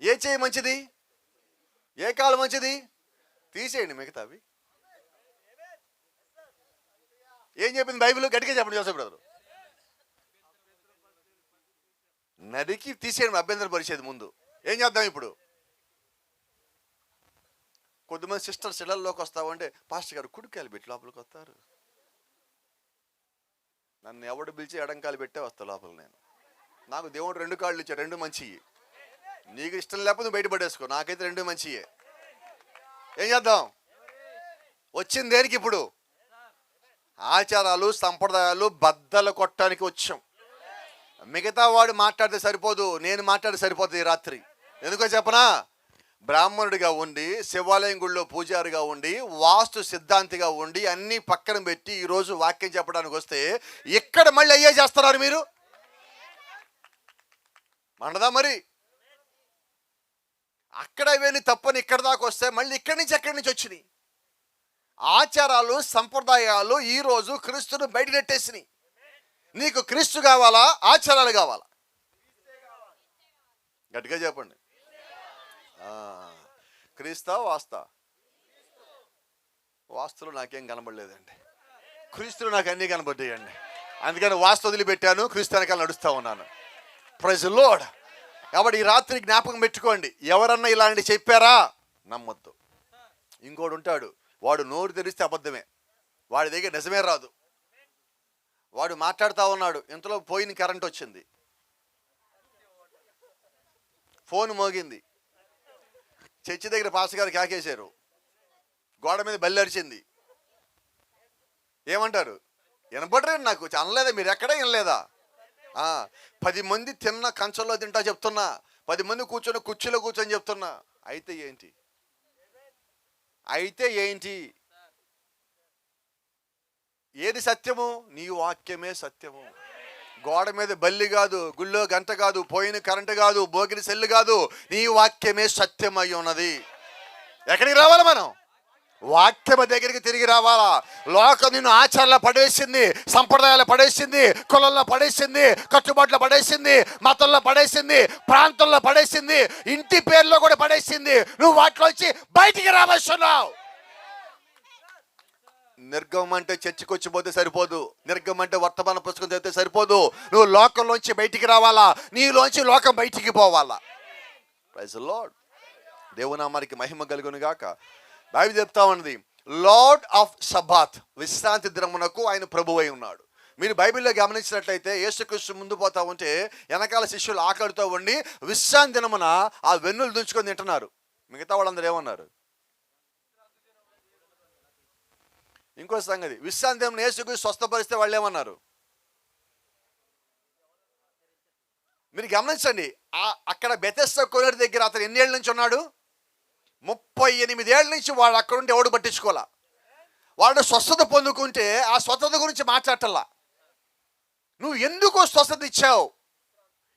ఏ చేయి మంచిది? ఏ కాలు మంచిది? తీసేయండి మిగతావి. ఏం చెప్పింది బైబిల్? గట్టిగా చెప్పండి జోసెఫ్ బ్రదరు. నరికి తీసేయండి, అభ్యంతరం పరిచేది ముందు. ఏం చేద్దాం ఇప్పుడు? కొద్దిమంది సిస్టర్స్ ఇళ్లలోకి వస్తామంటే పాస్టర్ గారు కుడికాయలు పెట్టి లోపలికి వస్తారు. నన్ను ఎవడు పిలిచి ఎడంకాలు పెట్టే వస్తా లోపల. నాకు దేవుడు 2 కాళ్ళు ఇచ్చాడు, 2 మంచివి. నీకు ఇష్టం లేకపోతే నువ్వు బయటపడేసుకో, నాకైతే 2 మంచియే. ఏం చేద్దాం? వచ్చింది దేనికి ఇప్పుడు? ఆచారాలు సంప్రదాయాలు బద్దలు కొట్టడానికి వచ్చాం. మిగతా వాడు మాట్లాడితే సరిపోదు, నేను మాట్లాడితే సరిపోతుంది ఈ రాత్రి. ఎందుకో చెప్పనా? బ్రాహ్మణుడిగా ఉండి, శివాలయం గుళ్ళో పూజారిగా ఉండి, వాస్తు సిద్ధాంతిగా ఉండి, అన్నీ పక్కన పెట్టి ఈరోజు వాక్యం చెప్పడానికి వస్తే ఇక్కడ మళ్ళీ అయ్యే చేస్తున్నారు మీరు. మండదా మరి? అక్కడ ఇవన్నీ తప్పని ఇక్కడ దాకా వస్తే మళ్ళీ ఇక్కడి నుంచి ఎక్కడి నుంచి వచ్చినాయి? ఆచారాలు సంప్రదాయాలు ఈరోజు క్రీస్తును బయట నెట్టేసినాయి. నీకు క్రీస్తు కావాలా, ఆచారాలు కావాలా? గట్టిగా చెప్పండి. క్రీస్తా వాస్తా? వాస్తులు నాకేం కనబడలేదండి, క్రీస్తులు నాకు అన్నీ కనబడ్డాయండి. అందుకని వాస్తు వదిలిపెట్టాను, క్రీస్తు వెనకాల నడుస్తూ ఉన్నాను. Praise the lord. కాబట్టి ఈ రాత్రి జ్ఞాపకం పెట్టుకోండి, ఎవరన్నా ఇలాంటి చెప్పారా నమ్మొద్దు. ఇంకోడు ఉంటాడు, వాడు నోరు తెరిస్తే అబద్ధమే, వాడి దగ్గర నిజమే రాదు. వాడు మాట్లాడుతూ ఉన్నాడు, ఇంతలో పోయిన కరెంట్ వచ్చింది, ఫోన్ మోగింది, చర్చి దగ్గర పాస్టర్ గారు కాకేశారు, గోడ మీద బల్లి అరిచింది. ఏమంటారు? వినపడరేండి, నాకు అనలేదా? మీరు ఎక్కడా వినలేదా? 10 మంది తిన్న కంచంలో తింటా చెప్తున్నా, 10 మంది కూర్చొని కుర్చీలో కూర్చొని చెప్తున్నా. అయితే ఏంటి? అయితే ఏంటి? ఏది సత్యము? నీ వాక్యమే సత్యము. గోడ మీద బల్లి కాదు, గుళ్ళో గంట కాదు, పోయిన కరెంటు కాదు, బోగిన సెల్లు కాదు, నీ వాక్యమే సత్యం అయి ఉన్నది. ఎక్కడికి రావాలి మనం? వాక్యము దగ్గరికి తిరిగి రావాలా? లోకం నిన్ను ఆచారాల్లో పడేసింది, సంప్రదాయాలు పడేసింది, కులంలో పడేసింది, కట్టుబాట్లు పడేసింది, మతంలో పడేసింది, ప్రాంతంలో పడేసింది, ఇంటి పేర్లో కూడా పడేసింది. నువ్వు వాటిలోంచి బయటికి రావస్తున్నావు. నిర్గమం అంటే చర్చికి వచ్చిపోతే సరిపోదు, నిర్గమం అంటే వర్తమాన పుస్తకం చదివితే సరిపోదు. నువ్వు లోకంలోంచి బయటికి రావాలా, నీలోంచి లోకం బయటికి పోవాలా. Praise the Lord. దేవునామానికి మహిమ కలుగును గాక. బైబిల్ చెప్తా ఉన్నది, లార్డ్ ఆఫ్ సబాత్, విశ్రాంతి దినమునకు ఆయన ప్రభువై ఉన్నాడు. మీరు బైబిల్లో గమనించినట్లయితే యేసుక్రీస్తు ముందు పోతా ఉంటే వెనకాల శిష్యులు ఆకలితో ఉండి విశ్రాంతి దినమున ఆ వెన్నులు దుంచుకొని తింటున్నారు. మిగతా వాళ్ళందరూ ఏమన్నారు? ఇంకో సంగతి, విశ్రాంతి దినం యేసుక్రీస్తు స్వస్థపరిస్తే వాళ్ళు ఏమన్నారు? మీరు గమనించండి, అక్కడ బెతెస్దా కొనేరు దగ్గర అతను ఎన్ని ఏళ్ళ నుంచి ఉన్నాడు? 38 ఏళ్ళ నుంచి వాడు అక్కడ ఉంటే ఎవడు పట్టించుకోవాలా. వాడు స్వస్థత పొందుకుంటే ఆ స్వస్థత గురించి మాట్లాడటల్లా. నువ్వు ఎందుకు స్వస్థత ఇచ్చావు,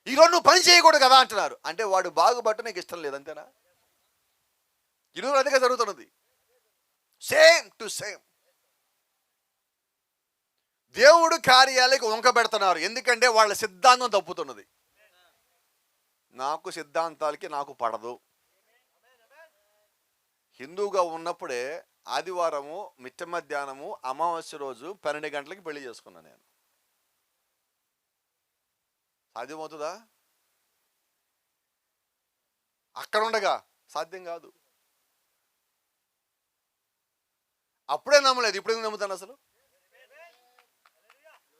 ఈరోజు నువ్వు పని చేయకూడదు కదా అంటున్నారు. అంటే వాడు బాగుపట్ట నీకు ఇష్టం లేదు, అంతేనా? ఈరోజు అదిగా జరుగుతున్నది. Same to same. దేవుడు కార్యాలకు వంక పెడుతున్నారు, ఎందుకంటే వాళ్ళ సిద్ధాంతం తప్పుతున్నది. నాకు సిద్ధాంతాలకి నాకు పడదు. హిందూగా ఉన్నప్పుడే ఆదివారము మిట్ట మధ్యాహ్నము అమావాస్య రోజు 12 గంటలకి పెళ్లి చేసుకున్నాను నేను. సాధ్యమవుతుందా? అక్కడ ఉండగా సాధ్యం కాదు. అప్పుడే నమ్మలేదు, ఇప్పుడు ఎందుకు నమ్ముతాను?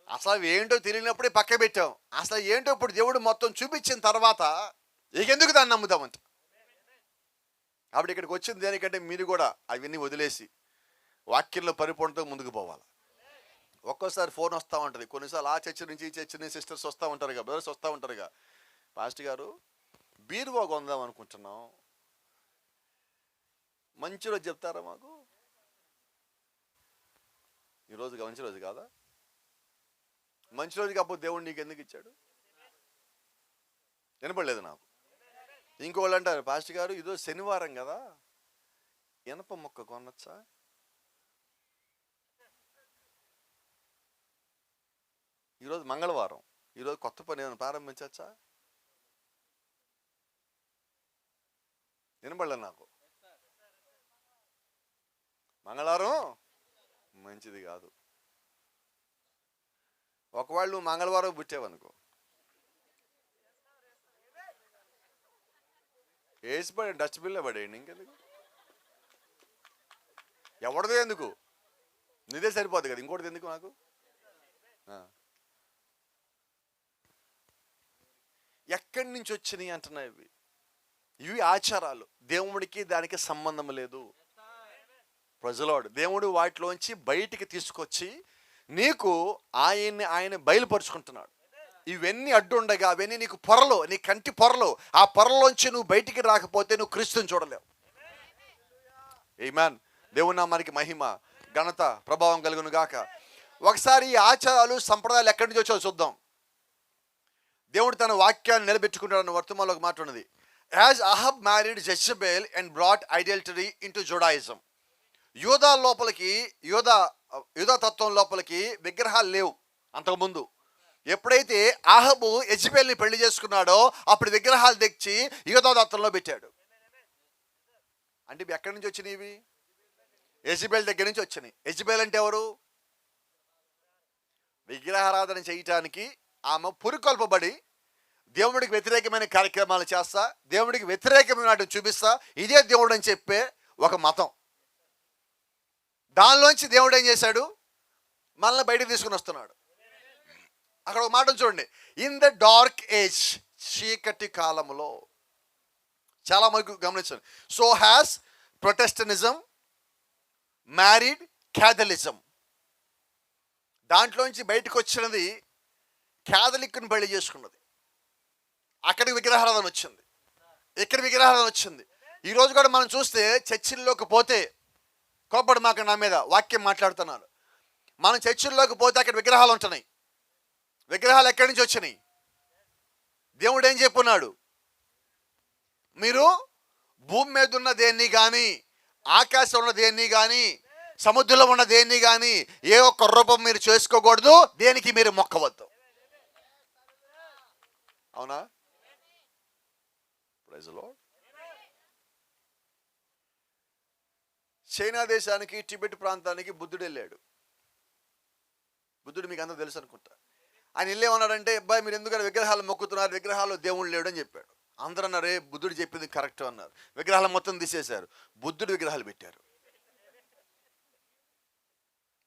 అసలు ఏంటో తెలియనప్పుడే పక్క పెట్టాం. అసలు ఏంటో ఇప్పుడు దేవుడు మొత్తం చూపించిన తర్వాత ఎందుకు దాన్ని నమ్ముతామంట. కాబట్టి ఇక్కడికి వచ్చింది దేనికంటే మీరు కూడా అవన్నీ వదిలేసి వాక్యంలో పరిపూర్ణతో ముందుకు పోవాలి. ఒక్కోసారి ఫోన్ వస్తూ ఉంటుంది, కొన్నిసార్లు ఆ చర్చ నుంచి ఈ చర్చ నుంచి సిస్టర్స్ వస్తూ ఉంటారుగా, బ్రదర్స్ వస్తూ ఉంటారుగా, పాస్టర్ గారు బీరువా కొందాం అనుకుంటున్నాం, మంచి రోజు చెప్తారా మాకు? ఈరోజుగా మంచి రోజు కాదా? మంచి రోజు కాకపోతే దేవుడు నీకు ఎందుకు ఇచ్చాడు? వినపడలేదు నాకు. ఇంకోళ్ళు అంటారు, పాస్టర్ గారు ఇదో శనివారం కదా, ఇనప మొక్క కొనొచ్చా? ఈరోజు మంగళవారం, ఈరోజు కొత్త పని ఏమైనా ప్రారంభించచ్చా? వినపడలేదు నాకు. మంగళవారం మంచిది కాదు. ఒకవేళ నువ్వు మంగళవారం పుట్టావనుకో, వేసి పడే డస్ట్బిన్లో పడేయండి. ఇంకెందుకు, ఎవరిదే ఎందుకు, నీదే సరిపోద్ది కదా, ఇంకోటిది ఎందుకు నాకు. ఎక్కడి నుంచి వచ్చినాయి అంటున్నాయి ఇవి. ఇవి ఆచారాలు, దేవుడికి దానికి సంబంధం లేదు. ప్రజలోడు దేవుడు వాటిలోంచి బయటికి తీసుకొచ్చి నీకు ఆయన బయలుపరుచుకుంటున్నాడు. ఇవన్నీ అడ్డుండగా అవన్నీ నీకు పొరలు, నీ కంటి పొరలు. ఆ పొరలోంచి నువ్వు బయటికి రాకపోతే నువ్వు క్రీస్తుని చూడలేవు. ఆమేన్. దేవుని నామానికి మహిమ, ఘనత, ప్రభావం కలుగును గాక. ఒకసారి ఈ ఆచారాలు సంప్రదాయాలు ఎక్కడి నుంచి వచ్చాయో చూద్దాం. దేవుడు తన వాక్యాన్ని నిలబెట్టుకుంటాడన్న వర్తమానంలో ఒక మాట ఉన్నది. As Ahab married Jezebel and brought idolatry into Judaism. యూదా లోపలికి, యూదా తత్వం లోపలికి విగ్రహాలు లేవు అంతకుముందు. ఎప్పుడైతే అహబు యెజబెల్ని పెళ్లి చేసుకున్నాడో అప్పుడు విగ్రహాలు తెచ్చి యూదా తత్వంలో పెట్టాడు. అంటే ఇవి ఎక్కడి నుంచి వచ్చినాయి? ఇవి యెజబెల్ దగ్గర నుంచి వచ్చినాయి. యెజబెల్ అంటే ఎవరు? విగ్రహారాధన చేయటానికి ఆమె పురికొల్పబడి దేవుడికి వ్యతిరేకమైన కార్యక్రమాలు చేస్తా, దేవుడికి వ్యతిరేకమైన వాటిని చూపిస్తా, ఇదే దేవుడు అని చెప్పే ఒక మతం. దానిలోంచి దేవుడు ఏం చేశాడు? మనల్ని బయటకు తీసుకుని వస్తున్నాడు. అక్కడ ఒక మాట చూడండి. ఇన్ ద డార్క్ ఏజ్, చీకటి కాలంలో. చాలా మంది గమనించండి. So has Protestantism married Catholicism. దాంట్లోంచి బయటకు వచ్చినది క్యాథలిక్ని పెళ్లి చేసుకున్నది. అక్కడికి విగ్రహారాధన వచ్చింది, ఇక్కడ విగ్రహారాధన వచ్చింది. ఈరోజు కూడా మనం చూస్తే చర్చిల్లోకి పోతే, కోపడి మాకు నా మీద వాక్యం మాట్లాడుతున్నాను, మనం చర్చిల్లోకి పోతే అక్కడ విగ్రహాలు ఉంటున్నాయి. విగ్రహాలు ఎక్కడి నుంచి వచ్చినాయి? దేవుడు ఏం చెప్పున్నాడు? మీరు భూమి మీద ఉన్న దేన్ని కానీ, ఆకాశం ఉన్న దేన్ని కానీ, సముద్రంలో ఉన్న దేన్ని కానీ ఏ ఒక్క రూపం మీరు చేసుకోకూడదు, దేనికి మీరు మొక్కవద్దు. అవునా? Praise the Lord. చైనా దేశానికి, టిబెట్ ప్రాంతానికి బుద్ధుడు వెళ్ళాడు. బుద్ధుడు మీకు అందరూ తెలుసు అనుకుంటా. ఆయన వెళ్ళేమన్నాడంటే, అబ్బాయి మీరు ఎందుకంటే విగ్రహాలు మొక్కుతున్నారు, విగ్రహాలు దేవుడు లేడు అని చెప్పాడు. అందరూ అన్నారు, బుద్ధుడు చెప్పింది కరెక్ట్ అన్నారు. విగ్రహాలు మొత్తం తీసేశారు, బుద్ధుడు విగ్రహాలు పెట్టారు.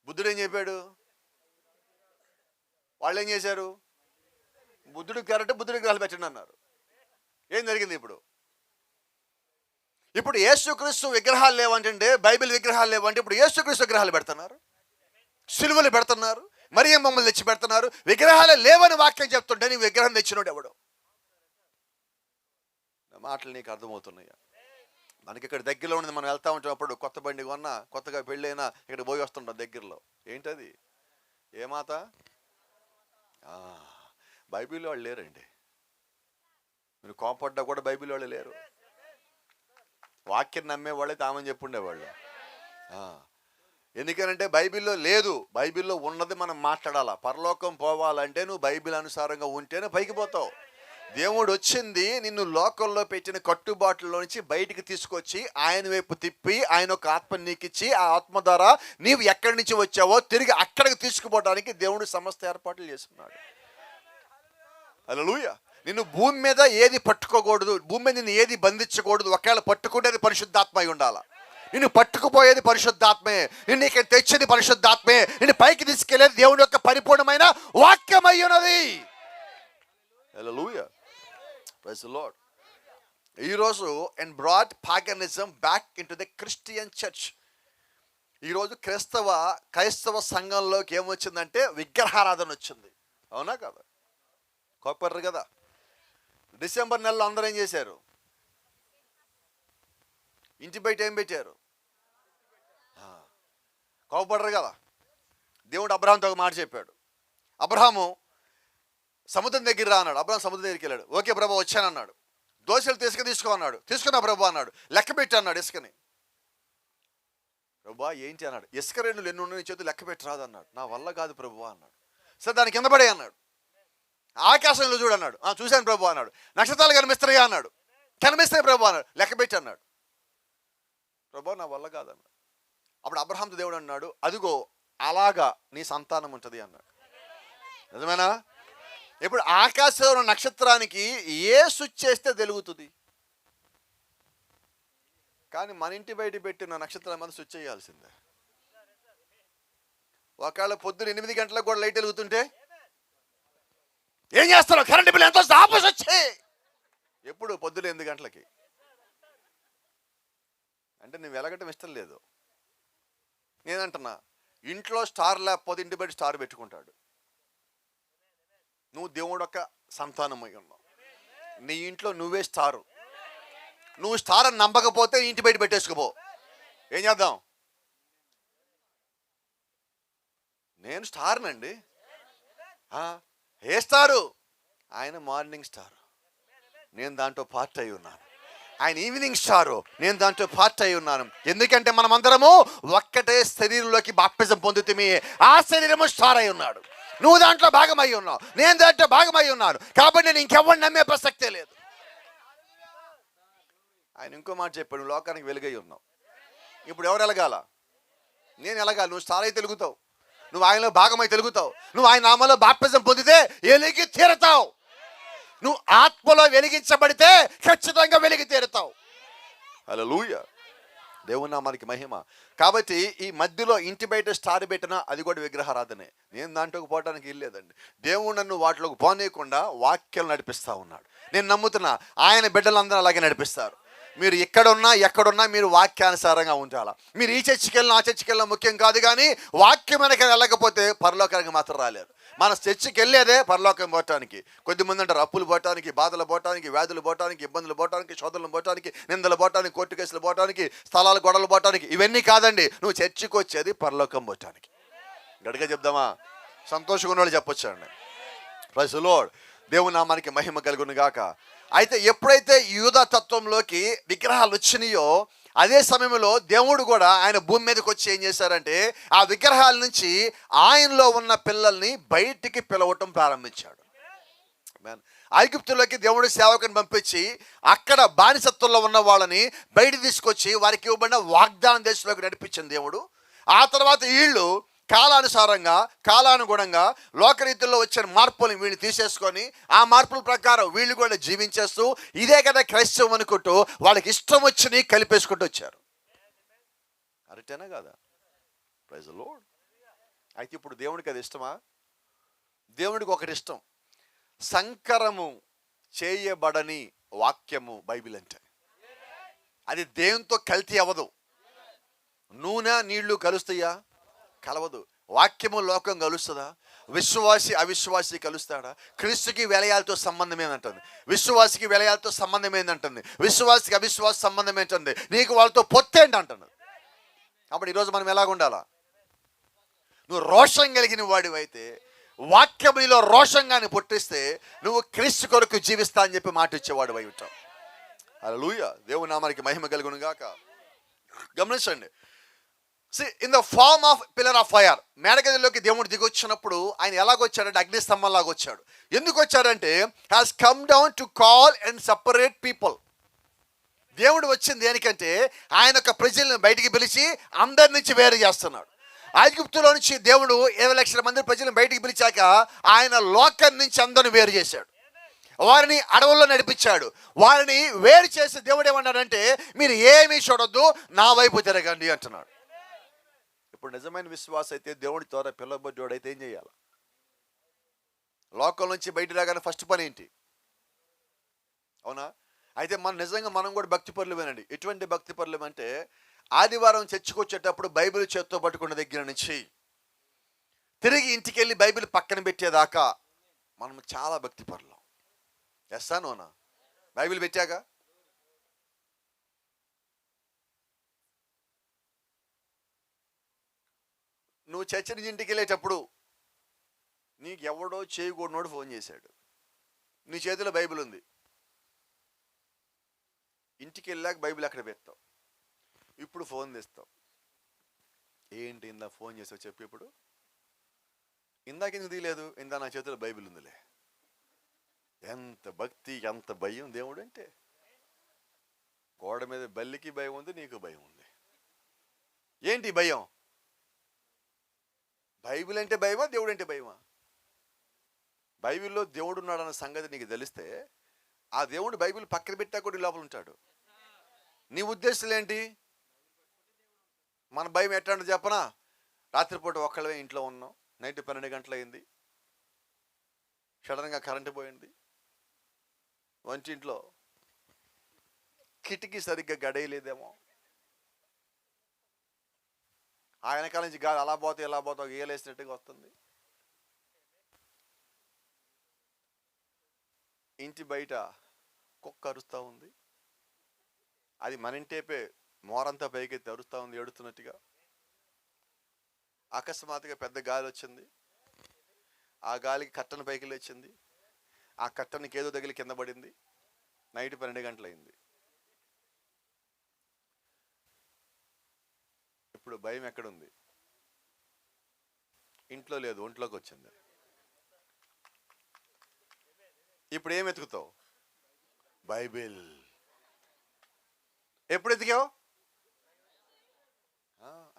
బుద్ధుడు ఏం చెప్పాడు? వాళ్ళు ఏం చేశారు? బుద్ధుడు కరెక్ట్, బుద్ధుడు విగ్రహాలు పెట్టండి అన్నారు. ఏం జరిగింది ఇప్పుడు? ఇప్పుడు యేసుక్రీస్తు విగ్రహాలు లేవంటే, బైబిల్ విగ్రహాలు లేవంటే ఇప్పుడు యేసుక్రీస్తు విగ్రహాలు పెడుతున్నారు, సిలువలు పెడుతున్నారు, మరియమ్మ బొమ్మలు తెచ్చి పెడుతున్నారు. విగ్రహాలే లేవని వాక్యం చెప్తుంటే నీకు విగ్రహం తెచ్చినోడు ఎవడు? నా మాటలు నీకు అర్థమవుతున్నాయా? మనకి ఇక్కడ దగ్గరలో ఉన్నది, మనం వెళ్తా ఉంటాం. అప్పుడు కొత్త బండి కొన్నా, కొత్తగా పెళ్ళైనా ఇక్కడ పోయి వస్తుంటాం దగ్గరలో. ఏంటది? ఏ మాత? బైబిల్ వాళ్ళు లేరండి. మీరు కోపడ్డా కూడా బైబిల్ వాళ్ళు లేరు. వాక్యం నమ్మేవాళ్ళే తామని చెప్పుండేవాళ్ళు. ఎందుకనంటే బైబిల్లో లేదు. బైబిల్లో ఉన్నది మనం మాట్లాడాలా. పరలోకం పోవాలంటే నువ్వు బైబిల్ అనుసారంగా ఉంటేనే పైకి పోతావు. దేవుడు వచ్చింది నిన్ను లోకంలో పెట్టిన కట్టుబాట్ల నుంచి బయటికి తీసుకొచ్చి ఆయన వైపు తిప్పి ఆయన ఒక ఆత్మ నీకిచ్చి ఆ ఆత్మ ద్వారా నీవు ఎక్కడి నుంచి వచ్చావో తిరిగి అక్కడికి తీసుకుపోవడానికి దేవుడు సమస్త ఏర్పాట్లు చేసుకున్నాడు. హల్లెలూయా. నిన్ను భూమి మీద ఏది పట్టుకోకూడదు, భూమి మీద నిన్ను ఏది బంధించకూడదు. ఒకవేళ పట్టుకునేది పరిశుద్ధాత్మ అయి ఉండాలి. నిన్ను పట్టుకుపోయేది పరిశుద్ధాత్మే, నిన్ను ఇక్కడ తెచ్చేది పరిశుద్ధాత్మే, నిన్ను పైకి తీసుకెళ్లేది దేవుని యొక్క పరిపూర్ణమైన వాక్యం అయి ఉన్నది. హల్లెలూయా. Praise the Lord. ఈరోజు and brought paganism back in to the Christian church. ఈరోజు క్రైస్తవ సంఘంలోకి ఏమొచ్చిందంటే విగ్రహారాధన వచ్చింది. అవునా కదా? కోపర్రు కదా. డిసెంబర్ నెలలో అందరూ ఏం చేశారు? ఇంటి బయట ఏం పెట్టారు? కోపడ్డరు కదా. దేవుడు అబ్రహాంతో ఒక మాట చెప్పాడు. అబ్రహాము సముద్రం దగ్గర రా అన్నాడు. అబ్రహాం సముద్రం దగ్గరికి వెళ్ళాడు. ఓకే ప్రభు వచ్చానన్నాడు. దోశలు తీసుకో అన్నాడు. తీసుకున్నా ప్రభు అన్నాడు. లెక్క పెట్టి అన్నాడు ఇసుకని. ప్రభు ఏంటి అన్నాడు. ఇసుక రెండు ఎన్ని ఉన్నాయి చేతులు లెక్క పెట్టి రాదు అన్నాడు. నా వల్ల కాదు ప్రభు అన్నాడు. సరే దాని కింద పడే అన్నాడు. ఆకాశంలో చూడు అన్నాడు. చూశాను ప్రభు అన్నాడు. నక్షత్రాలు కనిపిస్తాయా అన్నాడు. కనిపిస్తాయి ప్రభు అన్నాడు. లెక్క పెట్టి అన్నాడు. ప్రభు నా వల్ల కాదన్నాడు. అప్పుడు అబ్రహాంతో దేవుడు అన్నాడు, అదిగో అలాగా నీ సంతానం ఉంటుంది అన్నాడు. నిజమేనా? ఇప్పుడు ఆకాశంలో ఉన్న నక్షత్రానికి ఏ స్విచ్ చేస్తే వెలుగుతుంది? కానీ మన ఇంటి బయట పెట్టిన నక్షత్రం మీద స్విచ్ చేయాల్సిందే. ఒకవేళ పొద్దున 8 గంటలకు కూడా లైట్ వెలుగుతుంటే ఏం చేస్తావు? కరెంట్ బిల్ ఎంతో ఆపస్ వచ్చే. ఎప్పుడు? పొద్దున 8 గంటలకి. అంటే నువ్వు వెలగటం ఇష్టం లేదు. నేనంటున్నా, ఇంట్లో స్టార్ లేకపోతే ఇంటి బయట స్టార్ పెట్టుకుంటాడు. నువ్వు దేవుడు యొక్క సంతానమై ఉన్నావు. నీ ఇంట్లో నువ్వే స్టారు. నువ్వు స్టార్ అని నమ్మకపోతే ఇంటి బయట పెట్టేసుకోపో. ఏం చేద్దాం? నేను స్టార్నండి. ఏ స్టారు? ఆయన మార్నింగ్ స్టార్, నేను దాంట్లో పార్ట్ అయి ఉన్నాను. ఆయన ఈవినింగ్ స్టారు, నేను దాంట్లో పార్ట్ అయి ఉన్నాను. ఎందుకంటే మనమందరము ఒక్కటే శరీరంలోకి బాప్తిజం పొందుతమే. ఆ శరీరము స్టార్ అయి ఉన్నాడు. నువ్వు దాంట్లో భాగమై ఉన్నావు, నేను దాంట్లో భాగమై ఉన్నాను. కాబట్టి నేను ఇంకెవరిని నమ్మే ప్రసక్తే లేదు. ఆయన ఇంకో మాట చెప్పాడు, నువ్వు లోకానికి వెలుగై ఉన్నావు. ఇప్పుడు ఎవరు ఎలగాల? నేను ఎలగాలి. నువ్వు స్టార్ అయి తెలుగుతావు, నువ్వు ఆయనలో భాగమై తెలుగుతావు. నువ్వు ఆయన నామలో బాప్తిజం పొందితే వెలిగి తీరుతావు. నువ్వు ఆత్మలో వెలిగించబడితే ఖచ్చితంగా వెలిగి తీరుతావు. హల్లెలూయా, దేవుని నామానికి మహిమ. కాబట్టి ఈ మధ్యలో ఇంటి బయట స్టార్ పెట్టినా అది కూడా విగ్రహారాధనే. నేను దాంట్లోకి పోవడానికి వెళ్ళలేదండి. దేవుడు నన్ను వాటిలోకి పోనీయకుండా వాక్యాలు నడిపిస్తూ ఉన్నాడు. నేను నమ్ముతున్నా ఆయన బిడ్డలందరూ అలాగే నడిపిస్తారు. మీరు ఎక్కడున్నా మీరు వాక్యానుసారంగా ఉండాలా. మీరు ఈ చర్చికి వెళ్ళినా ఆ చర్చికి వెళ్ళినా ముఖ్యం కాదు, కానీ వాక్యం వెనక వెళ్ళకపోతే పరలోకానికి మాత్రం రాలేరు. మన చర్చికి వెళ్ళేదే పరలోకం పోవటానికి. కొద్దిమంది అంటారు అప్పులు పోవటానికి, బాధలు పోవటానికి, వ్యాధులు పోవటానికి, ఇబ్బందులు పోవటానికి, శోధనలు పోవటానికి, నిందలు పోవటానికి, కోర్టు కేసులు పోవటానికి, స్థలాలు గొడవలు పోవటానికి. ఇవన్నీ కాదండి. నువ్వు చర్చికి వచ్చేది పరలోకం పోవటానికి. గట్టిగా చెప్దామా? సంతోషంగా ఉన్న వాళ్ళు చెప్పొచ్చండి. Praise the Lord. దేవుని నామానికి మహిమ కలుగును గాక. అయితే ఎప్పుడైతే యూదా తత్వంలోకి విగ్రహాలు వచ్చినాయో అదే సమయంలో దేవుడు కూడా ఆయన భూమి మీదకి వచ్చి ఏం చేశారంటే ఆ విగ్రహాల నుంచి ఆయనలో ఉన్న పిల్లల్ని బయటికి పిలవటం ప్రారంభించాడు. ఐగుప్తులోకి దేవుడు సేవకుని పంపించి అక్కడ బానిసత్వంలో ఉన్న వాళ్ళని బయట తీసుకొచ్చి వారికి ఇవ్వబడిన వాగ్దాన దేశంలోకి నడిపించిన దేవుడు. ఆ తర్వాత వీళ్ళు కాలానుసారంగా కాలానుగుణంగా లోకరీతుల్లో వచ్చిన మార్పులను వీళ్ళు తీసేసుకొని ఆ మార్పుల ప్రకారం వీళ్ళు కూడా జీవించేస్తూ ఇదే కదా క్రైస్తవం అనుకుంటూ వాళ్ళకి ఇష్టం వచ్చి కలిపేసుకుంటూ వచ్చారు. అరటేనా కాదా? Praise the Lord. అయితే ఇప్పుడు దేవుడికి అది ఇష్టమా? దేవుడికి ఒకటి ఇష్టం, సంకరము చేయబడని వాక్యము బైబిల్ అంటే. అది దేవునితో కల్తీ అవ్వదు. నూనె నీళ్లు కలుస్తాయా? కలవదు. వాక్యము లోకం కలుస్తుందా? విశ్వాసి అవిశ్వాసి కలుస్తాడా? క్రీస్తుకి విలయాలతో సంబంధం ఏందంటుంది, విశ్వాసికి విలయాలతో సంబంధం ఏందంటుంది, విశ్వాసికి అవిశ్వాస సంబంధం ఏంటంది, నీకు వాళ్ళతో పొత్తేంటి అంటున్నది. అప్పుడు ఈరోజు మనం ఎలాగ ఉండాలా? నువ్వు రోషం కలిగిన వాడివైతే వాక్యం నీలో రోషంగాని పుట్టిస్తే నువ్వు క్రీస్తు కొరకు జీవిస్తా అని చెప్పి మాట ఇచ్చేవాడు అయి ఉంటావు. హల్లెలూయా, దేవుని నామానికి మహిమ కలుగును గాక. గమనించండి, in the form of pillar of fire. మేడగదిలోకి దేవుడు దిగొచ్చినప్పుడు ఆయన ఎలాగొచ్చాడంటే అగ్ని స్తంభంలాగా వచ్చాడు. ఎందుకు వచ్చాడంటే has come down to call and separate people. దేవుడు వచ్చింది దేనికంటే ఆయన యొక్క ప్రజలను బయటికి పిలిచి అందరి నుంచి వేరు చేస్తున్నాడు. ఐగుప్తులో నుంచి దేవుడు 20 లక్షల మంది ప్రజలను బయటికి పిలిచాక ఆయన లోకం నుంచి అందరిని వేరు చేశాడు. వారిని అడవుల్లో నడిపించాడు. వారిని వేరు చేసి దేవుడు ఏమన్నాడంటే మీరు ఏమీ చూడొద్దు, నా వైపు తిరగండి అంటున్నాడు. ఇప్పుడు నిజమైన విశ్వాసం అయితే దేవుడి ద్వారా పిల్లబడ్డోడు అయితే ఏం చేయాలి? లోకం నుంచి బయట రాగానే ఫస్ట్ పని ఏంటి? అవునా? అయితే మనం కూడా భక్తి పరులమేనండి. ఎటువంటి భక్తి పరులం అంటే ఆదివారం చర్చికి వచ్చేటప్పుడు బైబిల్ చేత్తో పట్టుకున్న దగ్గర నుంచి తిరిగి ఇంటికి వెళ్ళి బైబిల్ పక్కన పెట్టేదాకా మనం చాలా భక్తి పరులం. ఎస్సా నోనా? బైబిల్ పెట్టాక నువ్వు చర్చి నుంచి ఇంటికి వెళ్ళేటప్పుడు నీకు ఎవడో చేయకూడనోడు ఫోన్ చేశాడు, నీ చేతిలో బైబిల్ ఉంది, ఇంటికి వెళ్ళాక బైబిల్ అక్కడ పెడతావు, ఇప్పుడు ఫోన్ తెస్తావు. ఏంటి ఇందా ఫోన్ చేసావు చెప్పి? ఇప్పుడు ఇందాక ఎందుకు తీయలేదు? ఇందా నా చేతిలో బైబిల్ ఉందిలే. ఎంత భక్తి, ఎంత భయం దేవుడు అంటే. గోడ మీద బల్లికి భయం ఉంది, నీకు భయం ఉంది. ఏంటి భయం? బైబిల్ అంటే భయమా, దేవుడు అంటే భయమా? బైబిల్లో దేవుడు ఉన్నాడన్న సంగతి నీకు తెలిస్తే ఆ దేవుడు బైబిల్ పక్కన పెట్టా కూడా లోపల ఉంటాడు. నీ ఉద్దేశాలు ఏంటి? మన భయం ఎట్లాంటి చెప్పనా? రాత్రిపూట ఒక్కళ్ళమే ఇంట్లో ఉన్నాం, నైట్ 12 గంటలు అయింది, సడన్గా కరెంటు పోయింది, వంటింట్లో కిటికీ సరిగ్గా గడేయలేదేమో, ఆ వెనకాల నుంచి గాలి అలా పోతే ఎలా పోతా ఏలేసినట్టుగా వస్తుంది, ఇంటి బయట కుక్క అరుస్తూ ఉంది, అది మన ఇంటేపే మోరంతా పైకెత్తి అరుస్తూ ఉంది ఏడుతున్నట్టుగా. అకస్మాత్తుగా పెద్ద గాలి వచ్చింది, ఆ గాలికి కట్టన పైకి లేచింది, ఆ కట్టనికి ఏదో తగిలి కింద పడింది, నైట్ 12 గంటలు అయింది. ఇప్పుడు భయం ఎక్కడుంది? ఇంట్లో లేదు, ఒంట్లోకి వచ్చింది. ఇప్పుడు ఏం వెతుకుతావు? బైబిల్. ఎప్పుడు ఎతికావు?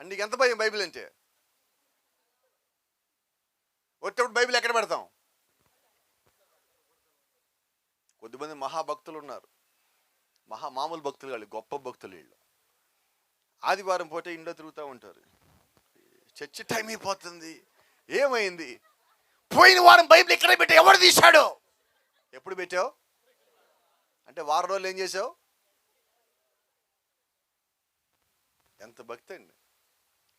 నీకు ఎంత భయం బైబిల్ అంటే? వచ్చేప్పుడు బైబిల్ ఎక్కడ పెడతాం? కొద్దిమంది మహాభక్తులు ఉన్నారు, మామూలు భక్తులు కాదు, గొప్ప భక్తులు వీళ్ళు. ఆదివారం పోతే ఇంట్లో తిరుగుతూ ఉంటారు, చర్చి టైం అయిపోతుంది, ఏమైంది? పోయిన వారం బైబిల్ ఎక్కడ పెట్టా, ఎవరు తీశాడు? ఎప్పుడు పెట్టావు అంటే వారం రోజులు ఏం చేసావు? ఎంత భక్తి అండి!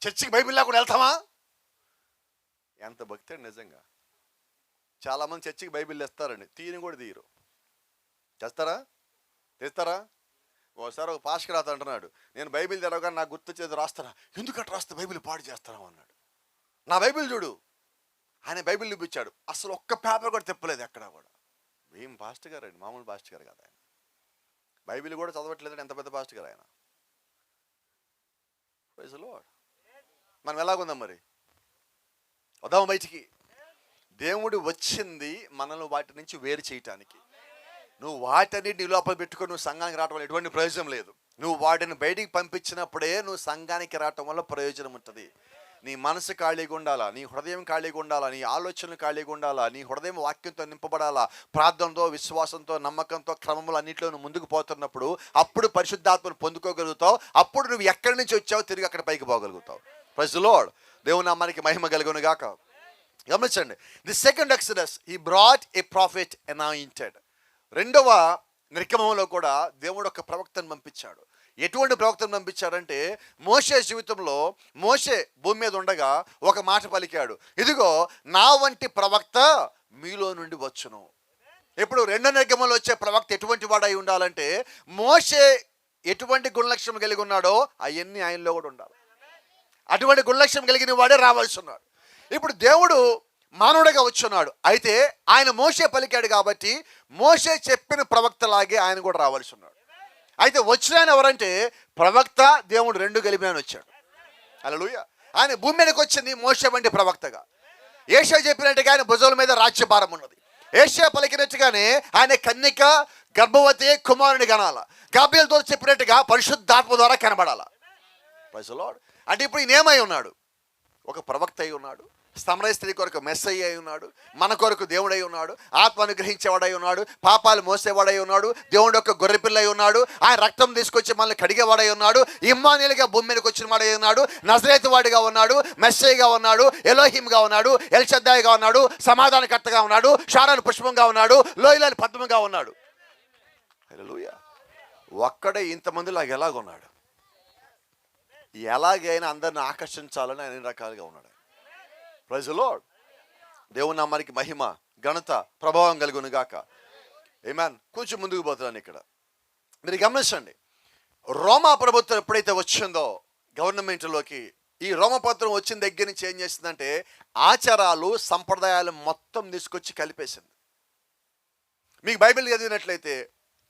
చర్చికి బైబిల్ లేకుండా వెళ్తామా? ఎంత భక్తి అండి నిజంగా. చాలామంది చర్చికి బైబిల్ తెస్తారండి, తీయని కూడా తీయరు. తెస్తారా? ఒకసారి ఒక పాస్టర్ రాత అంటున్నాడు, నేను బైబిల్ తెరవగానే నాకు గుర్తొచ్చేది రాస్తానా, ఎందుకంటే రాస్తే బైబిల్ పాడు చేస్తాను అన్నాడు. నా బైబిల్ చూడు, ఆయన బైబిల్ చూపించాడు, అసలు ఒక్క పేపర్ కూడా తిప్పలేదు ఎక్కడా కూడా. ఏం పాస్టర్ గారు అండి, మామూలు పాస్టర్ గారు కదా ఆయన, బైబిల్ కూడా చదవట్లేదండి, ఎంత పెద్ద పాస్టర్ గారు ఆయన. Praise the Lord. మనం ఎలాగుందాం మరి? వద్దాం బయటికి. దేవుడు వచ్చింది మనల్ని వాటి నుంచి వేరు చేయటానికి. నువ్వు వాటిని నీ లోపల పెట్టుకొని నువ్వు సంఘానికి రావడం వల్ల ఎటువంటి ప్రయోజనం లేదు. నువ్వు వాటిని బయటికి పంపించినప్పుడే నువ్వు సంఘానికి రావటం వల్ల ప్రయోజనం ఉంటుంది. నీ మనసు ఖాళీగా ఉండాలా, నీ హృదయం ఖాళీగా ఉండాలా, నీ ఆలోచనలు ఖాళీగా ఉండాలా, నీ హృదయం వాక్యంతో నింపబడాలా, ప్రార్థనతో, విశ్వాసంతో, నమ్మకంతో, క్రమంలో అన్నింటిలో నువ్వు ముందుకు పోతున్నప్పుడు అప్పుడు పరిశుద్ధాత్మను పొందుకోగలుగుతావు. అప్పుడు నువ్వు ఎక్కడి నుంచి వచ్చావో తిరిగి అక్కడ పైకి పోగలుగుతావు. Praise the Lord. దేవుని నామానికి మహిమ కలుగును గాక. గమనించండి, the second Exodus he brought A profit anointed. రెండవ నిర్గమంలో కూడా దేవుడు ఒక ప్రవక్తను పంపించాడు. ఎటువంటి ప్రవక్తను పంపించాడంటే, మోషే జీవితంలో మోషే భూమి మీద ఉండగా ఒక మాట పలికాడు, ఇదిగో నా వంటి ప్రవక్త మీలో నుండి వచ్చును. ఇప్పుడు రెండో నిర్గమంలో వచ్చే ప్రవక్త ఎటువంటి వాడై ఉండాలంటే, మోషే ఎటువంటి గుణలక్షణం కలిగి ఉన్నాడో అవన్నీ ఆయనలో కూడా ఉండాలి. అటువంటి గుణలక్షణం కలిగిన వాడే రావాల్సి ఉన్నాడు. ఇప్పుడు దేవుడు మానవుడిగా వచ్చున్నాడు, అయితే ఆయన మోషే పలికాడు కాబట్టి మోషే చెప్పిన ప్రవక్తలాగే ఆయన కూడా రావాల్సి ఉన్నాడు. అయితే వచ్చిన ఆయన ఎవరంటే ప్రవక్త, దేవుడు రెండు కలిపి ఆయన వచ్చాడు. హల్లెలూయా. ఆయన భూమి మీదకి వచ్చింది మోషే వంటి ప్రవక్తగా. యేషయా చెప్పినట్టుగా ఆయన భుజాల మీద రాజ్యభారం ఉన్నది. యేషయా పలికినట్టుగానే ఆయన కన్యక గర్భవతి కుమారుని కనాల. గాబ్రియల్ దూత చెప్పినట్టుగా పరిశుద్ధాత్మ ద్వారా కనబడాల. Praise the lord. అంటే ఇప్పుడు ఈయన ఏమై ఉన్నాడు? ఒక ప్రవక్త అయి ఉన్నాడు, సమరయ స్త్రీ కొరకు మెస్సయ్య అయి ఉన్నాడు, మన కొరకు దేవుడై ఉన్నాడు, ఆత్మ అనుగ్రహించేవాడై ఉన్నాడు, పాపాలు మోసేవాడై ఉన్నాడు, దేవుడి యొక్క గొర్రెపిల్ల అయి ఉన్నాడు, ఆయన రక్తం తీసుకొచ్చి మనల్ని కడిగేవాడై ఉన్నాడు, ఇమ్మానుయేలుగా భూమి మీదకి వచ్చిన వాడై ఉన్నాడు, నజరేతు వాడిగా ఉన్నాడు, మెస్సయ్యగా ఉన్నాడు, ఎలోహింగా ఉన్నాడు, ఎల్షద్దాయిగా ఉన్నాడు, సమాధానకర్తగా ఉన్నాడు, షారాను పుష్పంగా ఉన్నాడు, లోయలోని పద్మంగా ఉన్నాడు. హల్లెలూయా. ఒక్కడే ఇంతమందిలాగా ఎలాగున్నాడు? ఎలాగైనా అందరిని ఆకర్షించాలని అన్ని రకాలుగా ఉన్నాడు. Praise the Lord. దేవుని నామానికి మహిమ, ఘనత, ప్రభావం కలుగును గాక. ఆమేన్. కొంచెం ముందుకు పోతున్నాను. ఇక్కడ మీరు గమనించండి, రోమా ప్రభుత్వం ఎప్పుడైతే వచ్చిందో గవర్నమెంట్లోకి, ఈ రోమపత్రం వచ్చిన దగ్గర నుంచి ఏం చేసిందంటే ఆచారాలు, సంప్రదాయాలు మొత్తం తీసుకొచ్చి కలిపేసింది. మీకు బైబిల్ చదివినట్లయితే,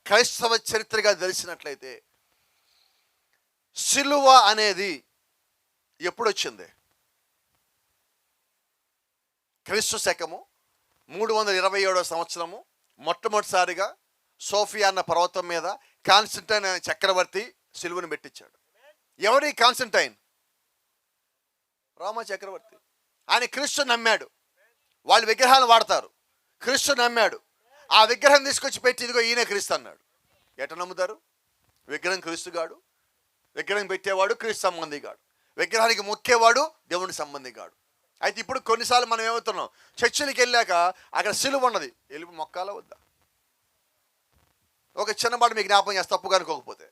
క్రైస్తవ చరిత్రగా తెలిసినట్లయితే, సిలువ అనేది ఎప్పుడు వచ్చింది? క్రీస్తు శకము 327వ సంవత్సరము మొట్టమొదటిసారిగా సోఫియా అన్న పర్వతం మీద కాన్స్టంటైన్ అనే చక్రవర్తి సిలువను పెట్టించాడు. ఎవరి కాన్స్టంటైన్? రోమా చక్రవర్తి. ఆయన క్రీస్తు నమ్మాడు. వాళ్ళు విగ్రహాలు వాడతారు, క్రీస్తు నమ్మాడు. ఆ విగ్రహం తీసుకొచ్చి పెట్టి ఇదిగో ఈయన క్రీస్తు అన్నాడు. ఎట్లా నమ్ముతారు? విగ్రహం క్రీస్తు గాడు, విగ్రహం పెట్టేవాడు క్రీస్తు సంబంధి గాడు, విగ్రహానికి మొక్కేవాడు దేవుని సంబంధి గాడు. అయితే ఇప్పుడు కొన్నిసార్లు మనం ఏమవుతున్నాం, చర్చిలకు వెళ్ళాక అక్కడ సిలువ ఉన్నది, వెళ్ళి మొక్కాలా వద్దా? ఒక చిన్న మాట మీకు జ్ఞాపకం చేస్తా, తప్పుగా అనుకోకపోతే.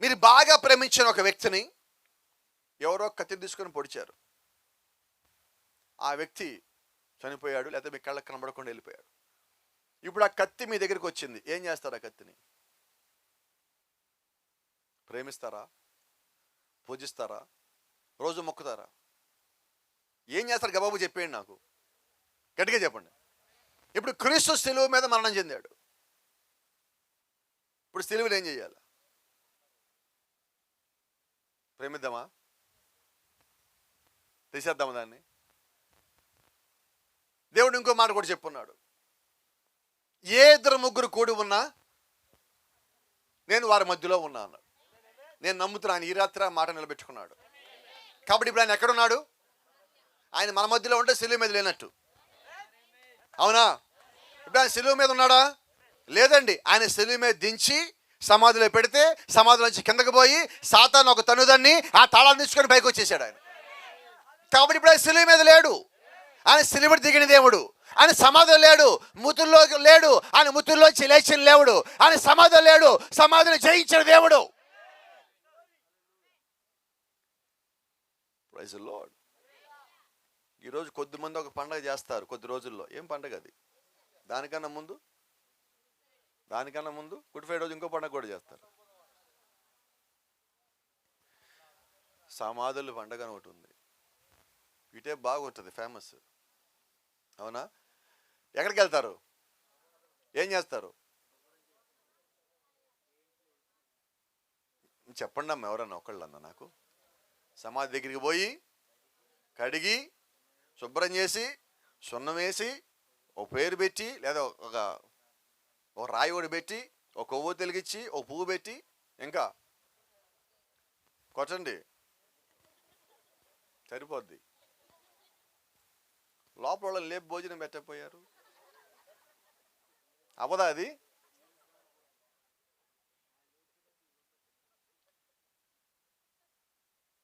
మీరు బాగా ప్రేమించిన ఒక వ్యక్తిని ఎవరో కత్తి తీసుకొని పొడిచారు. ఆ వ్యక్తి చనిపోయాడు, లేకపోతే మీ కళ్ళకు కనబడకుండా వెళ్ళిపోయాడు. ఇప్పుడు ఆ కత్తి మీ దగ్గరికి వచ్చింది, ఏం చేస్తారు? ఆ కత్తిని ప్రేమిస్తారా? పూజిస్తారా? రోజు మొక్కుతారా? ఏం చేస్తారు? గబాబు చెప్పేయండి, నాకు గట్టిగా చెప్పండి. ఇప్పుడు క్రీస్తు సిలువ మీద మరణం చెందాడు. ఇప్పుడు సిలువలు ఏం చేయాలి? ప్రేమిద్దామా? తీసేద్దామా దాన్ని? దేవుడు ఇంకో మాట కూడా చెప్పున్నాడు, ఏ ఇద్దరు ముగ్గురు కూడి ఉన్నా నేను వారి మధ్యలో ఉన్నా అన్నాడు. నేను నమ్ముతున్నాను, ఈ రాత్రి ఆ మాట నిలబెట్టుకున్నాడు. కాబట్టి ఇప్పుడు ఆయన ఎక్కడున్నాడు? ఆయన మన మధ్యలో ఉంటే సిలువ మీద లేనట్టు, అవునా? ఇప్పుడు ఆయన సిలువ మీద ఉన్నాడా? లేదండి. ఆయన సిలువ మీద దించి సమాధిలో పెడితే సమాధిలో నుంచి కిందకు పోయి సాతాను ఒక తనుదాన్ని ఆ తాళాన్ని తీసుకొని పైకి వచ్చేసాడు ఆయన. కాబట్టి ఇప్పుడు ఆయన సిలువ మీద లేడు, ఆయన సిలువ దిగిన దేవుడు. ఆయన సమాధిలో లేడు, ముతుల్లో లేడు, ఆయన ముతుల్లోంచి లేచిన లేవుడు. ఆయన సమాధిలో లేడు, సమాధిని జయించిన దేవుడు. Praise the Lord. ఈరోజు కొద్దిమంది ఒక పండగ చేస్తారు కొద్ది రోజుల్లో. ఏం పండగ అది? దానికన్నా ముందు గుడ్ ఫ్రైడే రోజు ఇంకో పండగ కూడా చేస్తారు. సమాధుల పండగ అని ఒకటి ఉంది, ఇటే బాగుంటుంది, ఫేమస్, అవునా? ఎక్కడికి వెళ్తారు? ఏం చేస్తారు? చెప్పండి అమ్మ, ఎవరన్నా ఒకళ్ళన్నా నాకు. సమాధి దగ్గరికి పోయి కడిగి శుభ్రం చేసి సున్నం వేసి ఒక పేరు పెట్టి, లేదా ఒక రాయి ఒకటి పెట్టి, ఒక కొవ్వు వెలిగించి, ఒక పువ్వు పెట్టి, ఇంకా కొట్టండి, సరిపోద్ది. లోపల లేపు భోజనం పెట్టకపోయారు, అవదా అది?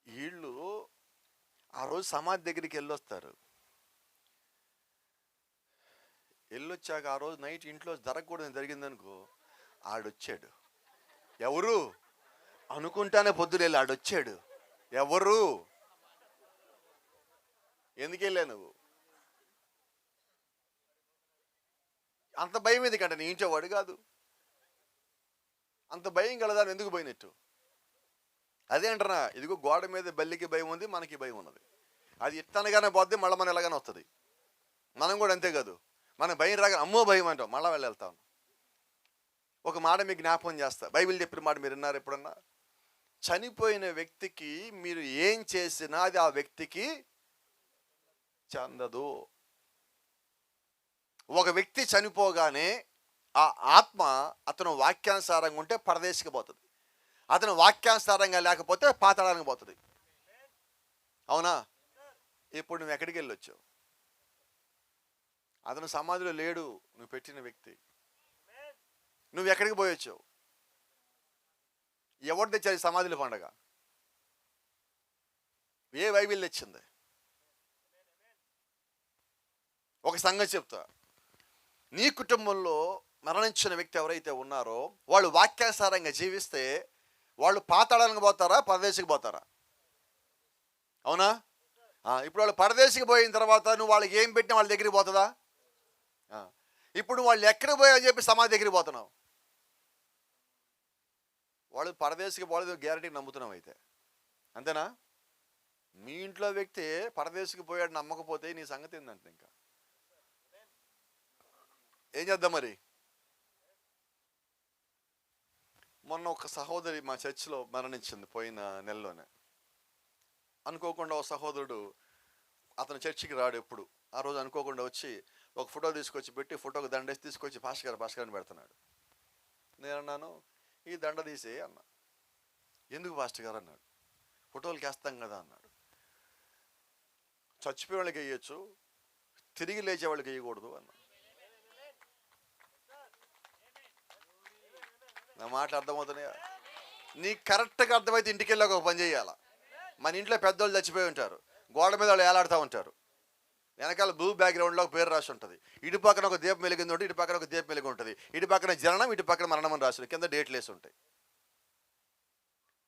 వీళ్ళు ఆ రోజు సమాధి దగ్గరికి వెళ్ళొస్తారు. వెళ్ళొచ్చాక ఆ రోజు నైట్ ఇంట్లో జరగకూడదు జరిగిందనుకో, ఆడొచ్చాడు. ఎవరు అనుకుంటానే పొద్దున వెళ్ళి ఆడొచ్చాడు. ఎవరు? ఎందుకు వెళ్ళా నువ్వు? అంత భయం ఎందుకంటే నీ ఇంట్లో వాడు కాదు. అంత భయం కలదాని ఎందుకు పోయినట్టు? అదే అంటారా, ఇదిగో గోడ మీద బల్లికి భయం ఉంది, మనకి భయం ఉన్నది. అది ఇట్టనగానే పోద్ది, మళ్ళీ మనం ఎలాగానే వస్తుంది. మనం కూడా అంతే కాదు, మన భయం రాగా అమ్మో భయం అంటాం, మళ్ళీ వెళ్తాం. ఒక మాట మీకు జ్ఞాపకం చేస్తా, బైబిల్ చెప్పిన మాట మీరు విన్నారు ఎప్పుడన్నా? చనిపోయిన వ్యక్తికి మీరు ఏం చేసినా అది ఆ వ్యక్తికి చెందదు. ఒక వ్యక్తి చనిపోగానే ఆ ఆత్మ అతను వాక్యానుసారంగా ఉంటే పరదేశికి పోతుంది, అతను వాక్యానుసారంగా లేకపోతే పాతాళానికి పోతుంది, అవునా? ఇప్పుడు నువ్వు ఎక్కడికి వెళ్ళొచ్చావు? అతను సమాధిలో లేడు, నువ్వు పెట్టిన వ్యక్తి. నువ్వు ఎక్కడికి పోయొచ్చావు? ఎవరు తెచ్చారు సమాధుల పండగ? ఏ బైబిల్ తెచ్చింది? ఒక సంగతి చెప్తా, నీ కుటుంబంలో మరణించిన వ్యక్తి ఎవరైతే ఉన్నారో వాళ్ళు వాక్యానుసారంగా జీవిస్తే వాళ్ళు పాతాళానికి పోతారా, పరదేశికి పోతారా? అవునా? ఇప్పుడు వాళ్ళు పరదేశికి పోయిన తర్వాత నువ్వు వాళ్ళకి ఏం పెట్టినా వాళ్ళ దగ్గరికి పోతుందా? ఇప్పుడు వాళ్ళు ఎక్కడికి పోయావని చెప్పి సమాధి దగ్గరికి పోతున్నావు. వాళ్ళు పరదేశికి పోలేదు గ్యారెంటీ నమ్ముతున్నావు అయితే, అంతేనా? మీ ఇంట్లో వ్యక్తి పరదేశికి పోయాడు నమ్మకపోతే నీ సంగతి ఏంటంటే ఇంకా ఏం చేద్దాం మరి? మొన్న ఒక సహోదరి మా చర్చిలో మరణించింది, పోయిన నెలలోనే. అనుకోకుండా ఒక సహోదరుడు, అతను చర్చికి రాడు ఎప్పుడు, ఆ రోజు అనుకోకుండా వచ్చి ఒక ఫోటో తీసుకొచ్చి పెట్టి, ఫోటోకి దండేసి తీసుకొచ్చి భాస్కర్ అని పెడుతున్నాడు. నేను అన్నాను, ఈ దండ తీసే అన్నా. ఎందుకు పాస్టర్ గారు అన్నాడు. ఫోటోలకి వేస్తాం కదా అన్నాడు. చచ్చిపోయే వాళ్ళకి వేయచ్చు, తిరిగి లేచే వాళ్ళకి వేయకూడదు అన్నాడు. నా మాటలు అర్థమవుతున్నాయా? నీకు కరెక్ట్గా అర్థమైతే ఇంటికి వెళ్ళాక ఒక పని చేయాలా. మన ఇంట్లో పెద్దోళ్ళు చచ్చిపోయి ఉంటారు, గోడ మీద వాళ్ళు ఏలాడుతూ ఉంటారు, వెనకాల బ్లూ బ్యాక్గ్రౌండ్లో ఒక పేరు రాసి ఉంటుంది, ఇటు పక్కన ఒక దీపం వెలిగింది ఉంటుంది, ఇటు పక్కన ఒక దీపం వెలిగి ఉంటుంది, ఇటు పక్కన జననం, ఇటు పక్కన మరణం అని రాసి కింద డేట్లు వేసి ఉంటాయి.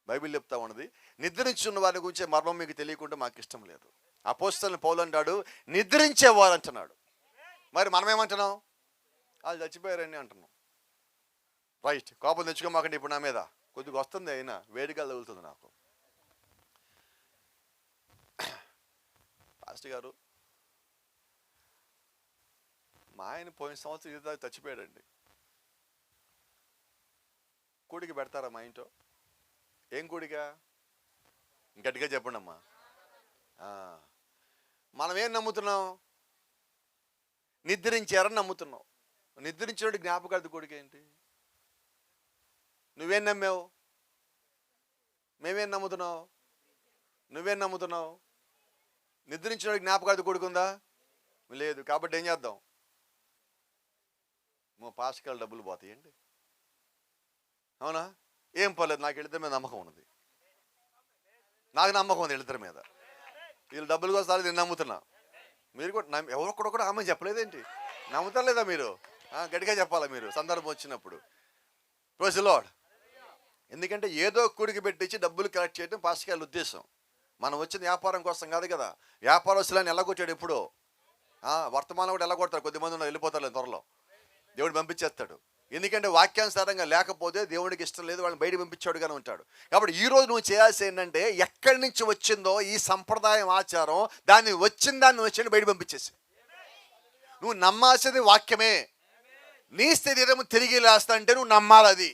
బైబిల్ చెప్తా ఉన్నది, నిద్రించున్న వారి గురించే మర్మం మీకు తెలియకుండా మాకు ఇష్టం లేదు. అపోస్తలుని పౌలు అంటాడు నిద్రించేవారు అంటున్నాడు. మరి మనం ఏమంటున్నాం? వాళ్ళు చచ్చిపోయారని అంటున్నాం. రైట్, కోపం తెచ్చుకోమాకండి ఇప్పుడు నా మీద, కొద్దిగా వస్తుంది, అయినా వేడిగా తగులుతుంది నాకు. పాస్టర్ గారు, మా ఆయన పోయిన సంవత్సరం ఇది చచ్చిపోయాడండి, కూడికి పెడతారా మా ఇంట్లో? ఏం కూడిక? గట్టిగా చెప్పండి అమ్మా. మనం ఏం నమ్ముతున్నాం? నిద్రించారని నమ్ముతున్నాం. నిద్రించినోడి జ్ఞాపకార్థ కూడిక ఏంటి? నువ్వేం నమ్మావు? మేమేం నమ్ముతున్నావు? నువ్వేం నమ్ముతున్నావు? నిద్రించినోడి జ్ఞాపకార్థ కూడుకుందా? లేదు. కాబట్టి ఏం చేద్దాం? మా పాస్కాల డబ్బులు పోతాయండి. అవునా? ఏం పర్లేదు, నాకు వీళ్ళిద్దరి మీద నమ్మకం ఉన్నది. నాకు నమ్మకం ఉంది వీళ్ళిద్దరి మీద. వీళ్ళు డబ్బులు కోసం నేను నమ్ముతున్నా. మీరు కూడా ఎవరొక్కడో కూడా ఆమె చెప్పలేదేంటి? నమ్ముతారు లేదా మీరు? గట్టిగా చెప్పాలా మీరు సందర్భం వచ్చినప్పుడు. Praise the Lord. ఎందుకంటే ఏదో కూడికి పెట్టించి డబ్బులు కలెక్ట్ చేయడం పాస్కాల ఉద్దేశం. మనం వచ్చిన వ్యాపారం కోసం కాదు కదా. వ్యాపారస్తులని ఎల్లగొట్టాడు ఎప్పుడో. వర్తమానం కూడా ఎల్లగొడతారు. కొద్దిమంది ఉన్నారు, వెళ్ళిపోతారు త్వరలో. దేవుడు పంపించేస్తాడు. ఎందుకంటే వాక్యానుసారంగా లేకపోతే దేవుడికి ఇష్టం లేదు, వాళ్ళని బయట పంపించాడుగానే ఉంటాడు. కాబట్టి ఈరోజు నువ్వు చేయాల్సి ఏంటంటే, ఎక్కడి నుంచి వచ్చిందో ఈ సంప్రదాయం ఆచారం, దాన్ని వచ్చి బయట పంపించేసి, నువ్వు నమ్మాల్సింది వాక్యమే. నీ శరీరం తిరిగి లేస్తా అంటే నువ్వు నమ్మాలి అది.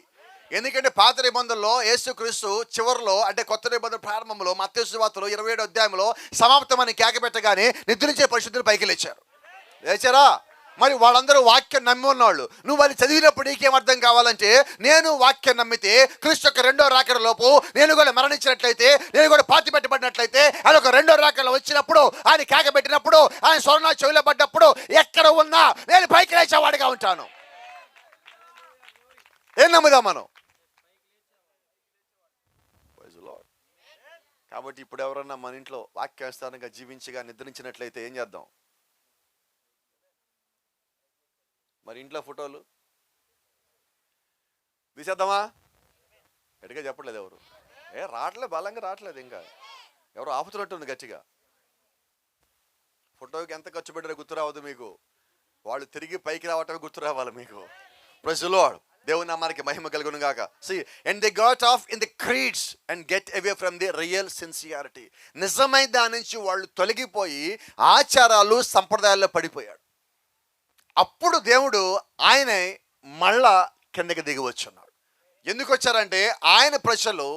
ఎందుకంటే పాత నిబంధనలో యేసుక్రీస్తు చివరిలో, అంటే కొత్త నిబంధన ప్రారంభంలో మత్తయి సువార్తలో 27వ అధ్యాయంలో సమాప్తమని కేకపెట్టగానే నిద్రించే పరిశుద్ధులు పైకి లేచారా? మరి వాళ్ళందరూ వాక్యం నమ్మి ఉన్నవాళ్ళు. నువ్వు అది చదివినప్పుడు నీకేం అర్థం కావాలంటే, నేను వాక్యం నమ్మితే క్రీస్తు యొక్క రెండో రాకడ లోపు నేను కూడా మరణించినట్లయితే, నేను కూడా పాతి పెట్టబడినట్లయితే, అది ఒక రెండో రాకడలో వచ్చినప్పుడు, ఆయన కేకబెట్టినప్పుడు, ఆయన స్వర్ణ చెవిలో పడ్డప్పుడు ఎక్కడ ఉన్నా నేను పైకి లేచేవాడిగా ఉంటాను. ఏం నమ్ముదాం మనం? కాబట్టి ఇప్పుడు ఎవరన్నా మన ఇంట్లో వాక్యానుసారంగా జీవించగా నిద్రించినట్లయితే ఏం చేద్దాం? మరి ఇంట్లో ఫోటోలు తీసేద్దామా? గట్టిగా చెప్పట్లేదు ఎవరు. రావట్లేదు, బలంగా రావట్లేదు. ఇంకా ఎవరు ఆపుతున్నట్టుంది గట్టిగా. ఫోటోకి ఎంత ఖర్చు పెట్టారో గుర్తు రావద్దు మీకు. వాళ్ళు తిరిగి పైకి రావటమే గుర్తు రావాలి మీకు. Praise the Lord. దేవుని నామానికి మహిమ కలుగును గాక. See, and they got off in the creeds and get away from the real sincerity. నిజమైన దాని నుంచి వాళ్ళు తొలగిపోయి ఆచారాలు సంప్రదాయాల్లో పడిపోయాడు. అప్పుడు దేవుడు ఆయన మళ్ళా కిందకి దిగి వచ్చున్నాడు. ఎందుకు వచ్చారంటే, ఆయన ప్రజలు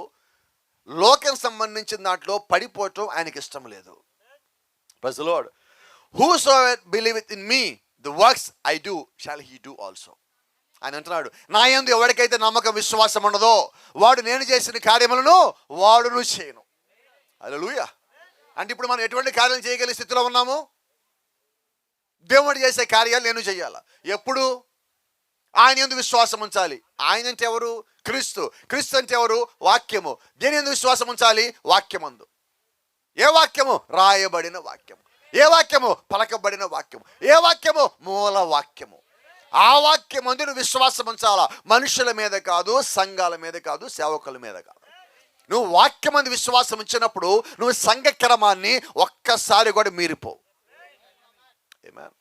లోకం సంబంధించిన దాంట్లో పడిపోవటం ఆయనకి ఇష్టం లేదు. Praise the Lord. Whosoever believeth in me, the works I do shall he do also. ఆయన అంటున్నాడు, నా యందు ఎవరికైతే నమ్మకం విశ్వాసం ఉన్నదో వాడు నేను చేసిన కార్యములను వాడును చేయను. హల్లెలూయా. అంటే ఇప్పుడు మనం ఎటువంటి కార్యాలు చేయగలిగే స్థితిలో ఉన్నాము? దేవుడు చేసే కార్యాలు నేను చేయాలా. ఎప్పుడు? ఆయన యందు విశ్వాసం ఉంచాలి. ఆయన అంటే ఎవరు? క్రీస్తు. క్రీస్తు అంటే ఎవరు? వాక్యము. దేని యందు విశ్వాసం ఉంచాలి? వాక్యమందు. ఏ వాక్యము? రాయబడిన వాక్యము. ఏ వాక్యము? పలకబడిన వాక్యము. ఏ వాక్యము? మూల వాక్యము. ఆ వాక్యం అందు నువ్వు విశ్వాసం ఉంచాలా. మనుషుల మీద కాదు, సంఘాల మీద కాదు, సేవకుల మీద కాదు. నువ్వు వాక్యం అందు విశ్వాసం ఉంచినప్పుడు నువ్వు సంఘ క్రమాన్ని ఒక్కసారి కూడా మీరిపోవు. ఆమేన్.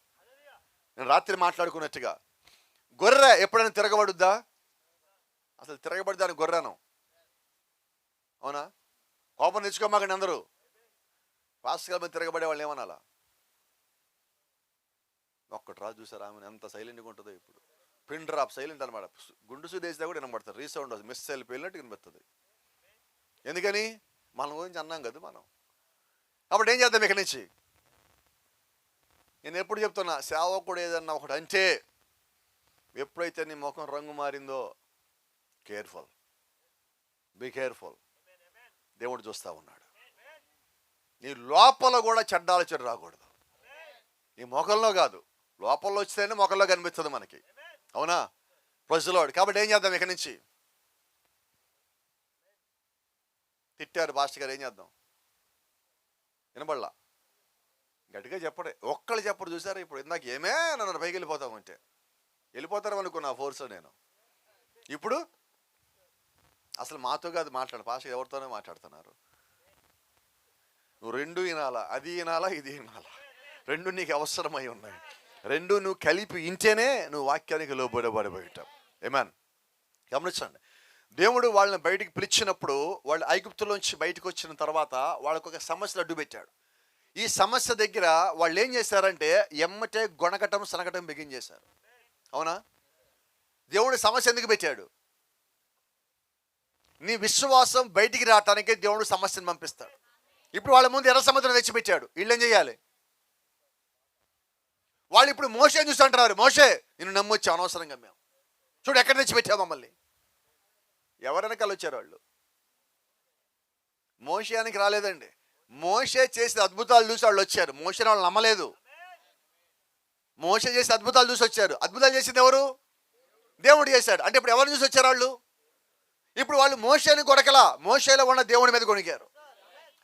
నేను రాత్రి మాట్లాడుకున్నట్టుగా, గొర్రె ఎప్పుడైనా తిరగబడుద్దా? అసలు తిరగబడిదాని గొర్రెను. అవునా? కోపం తెచ్చుకోమాకండి అందరూ. పాస్టర్ మీద తిరగబడే వాళ్ళు ఏమనాలా? ఒక్కటి రాజు చూసారా ఆమె ఎంత సైలెంట్గా ఉంటుందో. ఇప్పుడు పిన్ డ్రాప్ సైలెంట్ అనమాట. గుండు సూదేసినా కూడా వినబడుతుంది. రీసౌండ్ వస్తుంది, మిస్ వెళ్ళిపోయినట్టు వినబడుతుంది. ఎందుకని? మన గురించి అన్నాం కదా మనం. కాబట్టి ఏం చేద్దాం ఇక్కడి నుంచి? నేను ఎప్పుడు చెప్తున్నా, సేవకుడు ఏదన్నా ఒకటి అంటే, ఎప్పుడైతే నీ ముఖం రంగు మారిందో కేర్ఫుల్, బీ కేర్ఫుల్. దేవుడు చూస్తూ ఉన్నాడు. నీ లోపల కూడా చెడ్డ ఆలోచన రాకూడదు. నీ ముఖంలో కాదు, లోపల వచ్చితేనే ముఖంలో కనిపిస్తుంది మనకి. అవునా? ప్రజలోడు. కాబట్టి ఏం చేద్దాం ఇక్కడి నుంచి? తిట్టారు పాస్టర్ గారు, ఏం చేద్దాం? వినబడలా, గట్టిగా చెప్పడే. ఒక్కళ్ళు చెప్పడు. చూసారా ఇప్పుడు? ఇందాక ఏమే నన్ను పైకి వెళ్ళిపోతామంటే వెళ్ళిపోతారు అనుకున్నా ఫోర్స్. నేను ఇప్పుడు అసలు మాతో కాదు మాట్లాడు, పాస్టర్ ఎవరితోనే మాట్లాడుతున్నారు. నువ్వు రెండు వినాలా, అది వినాలా, ఇది వినాలా. రెండు నీకు అవసరమై ఉన్నాయి. రెండు నువ్వు కలిపి ఇంటేనే నువ్వు వాక్యానికి లోబడబడబోయటం. ఏమన్ గమనించండి. దేవుడు వాళ్ళని బయటికి పిలిచినప్పుడు, వాళ్ళు ఐగుప్తులోంచి బయటకు వచ్చిన తర్వాత వాళ్ళకు ఒక సమస్యలు అడ్డు పెట్టాడు. ఈ సమస్య దగ్గర వాళ్ళు ఏం చేశారంటే ఎమ్మటే గొణగటం సనగటం బిగించేశారు. అవునా? దేవుడు సమస్య ఎందుకు పెట్టాడు? నీ విశ్వాసం బయటికి రావటానికి దేవుడు సమస్యను పంపిస్తాడు. ఇప్పుడు వాళ్ళ ముందు ఎర్ర సముద్రం తెచ్చిపెట్టాడు. వీళ్ళు ఏం చేయాలి? వాళ్ళు ఇప్పుడు మోషేని చూసి అంటున్నారు, మోషే నిన్ను నమ్మొచ్చి అనవసరంగా మేము చూడు ఎక్కడ తెచ్చిపెట్టావు మమ్మల్ని. ఎవరెనకాల వచ్చారు వాళ్ళు? మోషేనికి రాలేదండి. మోషే చేసిన అద్భుతాలు చూసి వాళ్ళు వచ్చారు. మోషేని వాళ్ళు నమ్మలేదు. మోషే చేసిన అద్భుతాలు చూసి వచ్చారు. అద్భుతాలు చేసింది ఎవరు? దేవుడు చేశాడు. అంటే ఇప్పుడు ఎవరిని చూసి వచ్చారు వాళ్ళు? ఇప్పుడు వాళ్ళు మోషేని కొరకలా, మోషేలో ఉన్న దేవుడి మీద కొనికారు.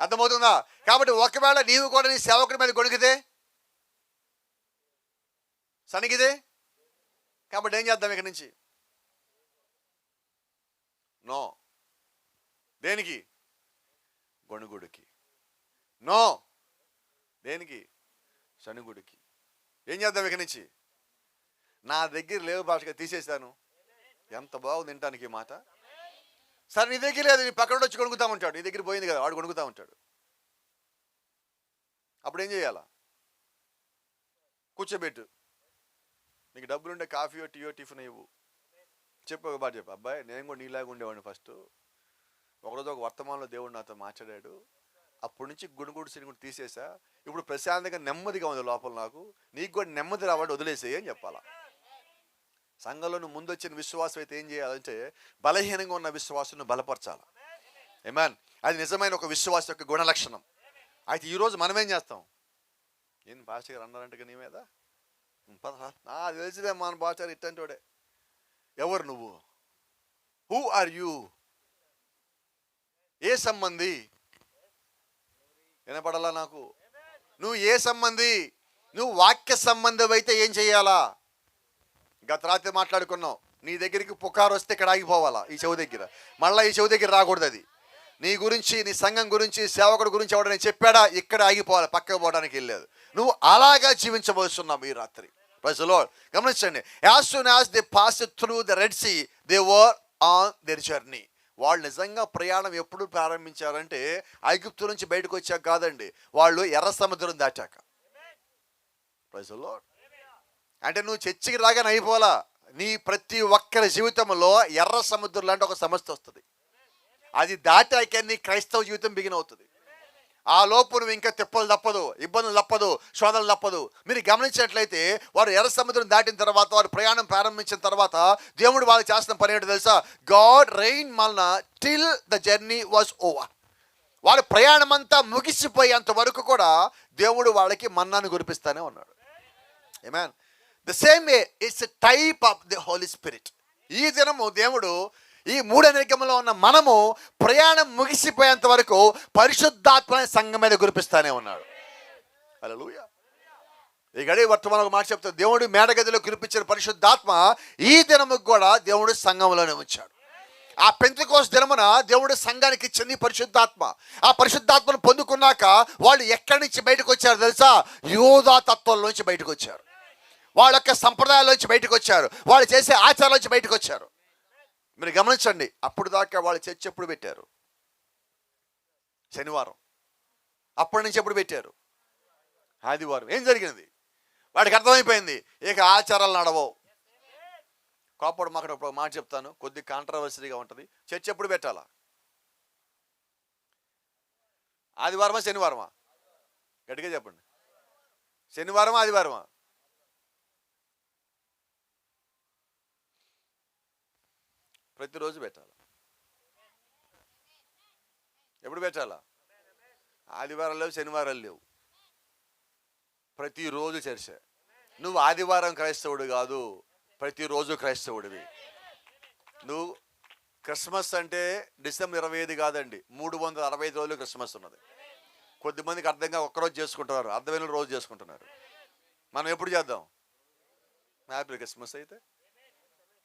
అర్థమవుతుందా? కాబట్టి ఒకవేళ నీవు కూడా నీ సేవకుడి మీద కొనికితే, సనిగిదే. కాబట్టి ఏం చేద్దాం ఇక్కడి నుంచి? నో. దేనికి? గొణుగుడికి. నో. దేనికి? శనుగుడికి. ఏం చేద్దాం ఇక్కడి నుంచి? నా దగ్గర లేవు భాషగా తీసేశాను. ఎంత బాగుంది వినటానికి ఈ మాట. సరే నీ దగ్గర లేదు, నీ పక్కన వచ్చి కొనుక్కుతా ఉంటాడు. నీ దగ్గర పోయింది కదా, వాడు కొనుక్కుతా ఉంటాడు. అప్పుడు ఏం చేయాలా? కూర్చోబెట్టు. నీకు డబ్బులుంటే కాఫీయో టీయో టిఫిన్ ఇవ్వు. చెప్పు, ఒక బాట చెప్పు. అబ్బాయి నేను కూడా నీలాగా ఉండేవాడిని ఫస్ట్. ఒకరోజు ఒక వర్తమానంలో దేవుడు నాతో మాట్లాడాడు. అప్పటి నుంచి గుణగుడు సినిగుడు తీసేసా. ఇప్పుడు ప్రశాంతంగా నెమ్మదిగా ఉంది లోపల. నాకు నీకు కూడా నెమ్మది రావాడు, వదిలేసేయి అని చెప్పాలా. సంఘంలో నువ్వు ముందు వచ్చిన విశ్వాసం అయితే ఏం చేయాలంటే బలహీనంగా ఉన్న విశ్వాసం బలపరచాలి. ఏమన్? అది నిజమైన ఒక విశ్వాసం యొక్క గుణ లక్షణం. అయితే ఈరోజు మనం ఏం చేస్తాం? ఏం పాస్టర్ గారు అన్నారంటే నీ మీద తెలిసిదే మన పాస్టర్ ఇట్టంటోడే. ఎవరు నువ్వు? Who are you? ఏ సంబంధి? వినపడాలా నాకు? నువ్వు ఏ సంబంధి? నువ్వు వాక్య సంబంధం అయితే ఏం చేయాలా? గత రాత్రి మాట్లాడుకున్నావు. నీ దగ్గరికి పుకారు వస్తే ఇక్కడ ఆగిపోవాలా, ఈ చెవు దగ్గర. మళ్ళీ ఈ చెవు దగ్గర రాకూడదు. అది నీ గురించి, నీ సంఘం గురించి, సేవకుడి గురించి ఎవడని చెప్పాడా, ఇక్కడ ఆగిపోవాలి, పక్కకు పోవడానికి వెళ్ళలేదు. నువ్వు అలాగా జీవించవలసిన్నావు ఈ రాత్రి. Praise the Lord. గమనించండి. As soon as they passed through the Red Sea they were on their journey. వాళ్ళు నిజంగా ప్రయాణం ఎప్పుడు ప్రారంభించారంటే ఐగుప్తు నుంచి బయటకు వచ్చాక కాదండి, వాళ్ళు ఎర్ర సముద్రం దాటాక. Praise the lord. అంటే నువ్వు చర్చికి రాగానే అయిపోలా. నీ ప్రతి ఒక్కరి జీవితంలో ఎర్ర సముద్రం లాంటి ఒక సమస్య వస్తుంది. అది దాటాక నీ క్రైస్తవ జీవితం బిగిన్ అవుతుంది. ఆ లోపు నువ్వు ఇంకా తిప్పలు తప్పదు, ఇబ్బందులు తప్పదు, శోధనలు తప్పదు. మీరు గమనించినట్లయితే వారు ఎర్ర సముద్రం దాటిన తర్వాత, వారు ప్రయాణం ప్రారంభించిన తర్వాత దేవుడు వాళ్ళకి చేస్తున్న పని ఏంటో తెలుసా? God rain Manna till the journey was over. వాళ్ళ ప్రయాణం అంతా ముగిసిపోయేంత వరకు కూడా దేవుడు వాళ్ళకి మన్నాను కురిపిస్తానే ఉన్నాడు. ఆమేన్. The same way it's a type of the Holy Spirit. ఈ దినము దేవుడు ఈ మూఢనైక్యంలో ఉన్న మనము ప్రయాణం ముగిసిపోయేంత వరకు పరిశుద్ధాత్మని సంఘం మీద కురిపిస్తానే ఉన్నాడు. హల్లెలూయా. ఈ గడి వర్తమానం ఒక మాట చెప్తాడు. దేవుడు మేడగదిలో కురిపించిన పరిశుద్ధాత్మ ఈ దినముకు కూడా దేవుడు సంఘంలోనే ఉంచాడు. ఆ పెంతెకోస్తు దినమున దేవుడు సంఘానికి ఇచ్చింది పరిశుద్ధాత్మ. ఆ పరిశుద్ధాత్మను పొందుకున్నాక వాళ్ళు ఎక్కడి నుంచి బయటకు వచ్చారు తెలుసా? యూదా తత్వంలోంచి బయటకు వచ్చారు. వాళ్ళ యొక్క సంప్రదాయాల్లోంచి బయటకు వచ్చారు. వాళ్ళు చేసే ఆచారాల్లోంచి బయటకు వచ్చారు. మీరు గమనించండి. అప్పుడు దాకా వాళ్ళు చర్చ్ ఎప్పుడు పెట్టారు? శనివారం. అప్పటి నుంచి ఎప్పుడు పెట్టారు? ఆదివారం. ఏం జరిగినది? వాడికి అర్థమైపోయింది ఇక ఆచారాలు నడవవు. కోపడు మాకు ఒక మాట చెప్తాను, కొద్ది కాంట్రవర్సరీగా ఉంటుంది. చర్చ్ ఎప్పుడు పెట్టాలా? ఆదివారమా శనివారమా? గట్టిగా చెప్పండి. శనివారమా ఆదివారమా? ప్రతిరోజు పెట్టాలా? ఎప్పుడు పెట్టాలా? ఆదివారాలు లేవు, శనివారాలు లేవు, ప్రతిరోజు చర్చ. నువ్వు ఆదివారం క్రైస్తవుడు కాదు, ప్రతిరోజు క్రైస్తవుడివి. నువ్వు క్రిస్మస్ అంటే డిసెంబర్ 25 కాదండి, 365 రోజులు క్రిస్మస్ ఉన్నది. కొద్దిమందికి అర్థంగా ఒక్కరోజు చేసుకుంటున్నారు, అర్థమైన రోజు చేసుకుంటున్నారు. మనం ఎప్పుడు చేద్దాం? Happy Christmas. అయితే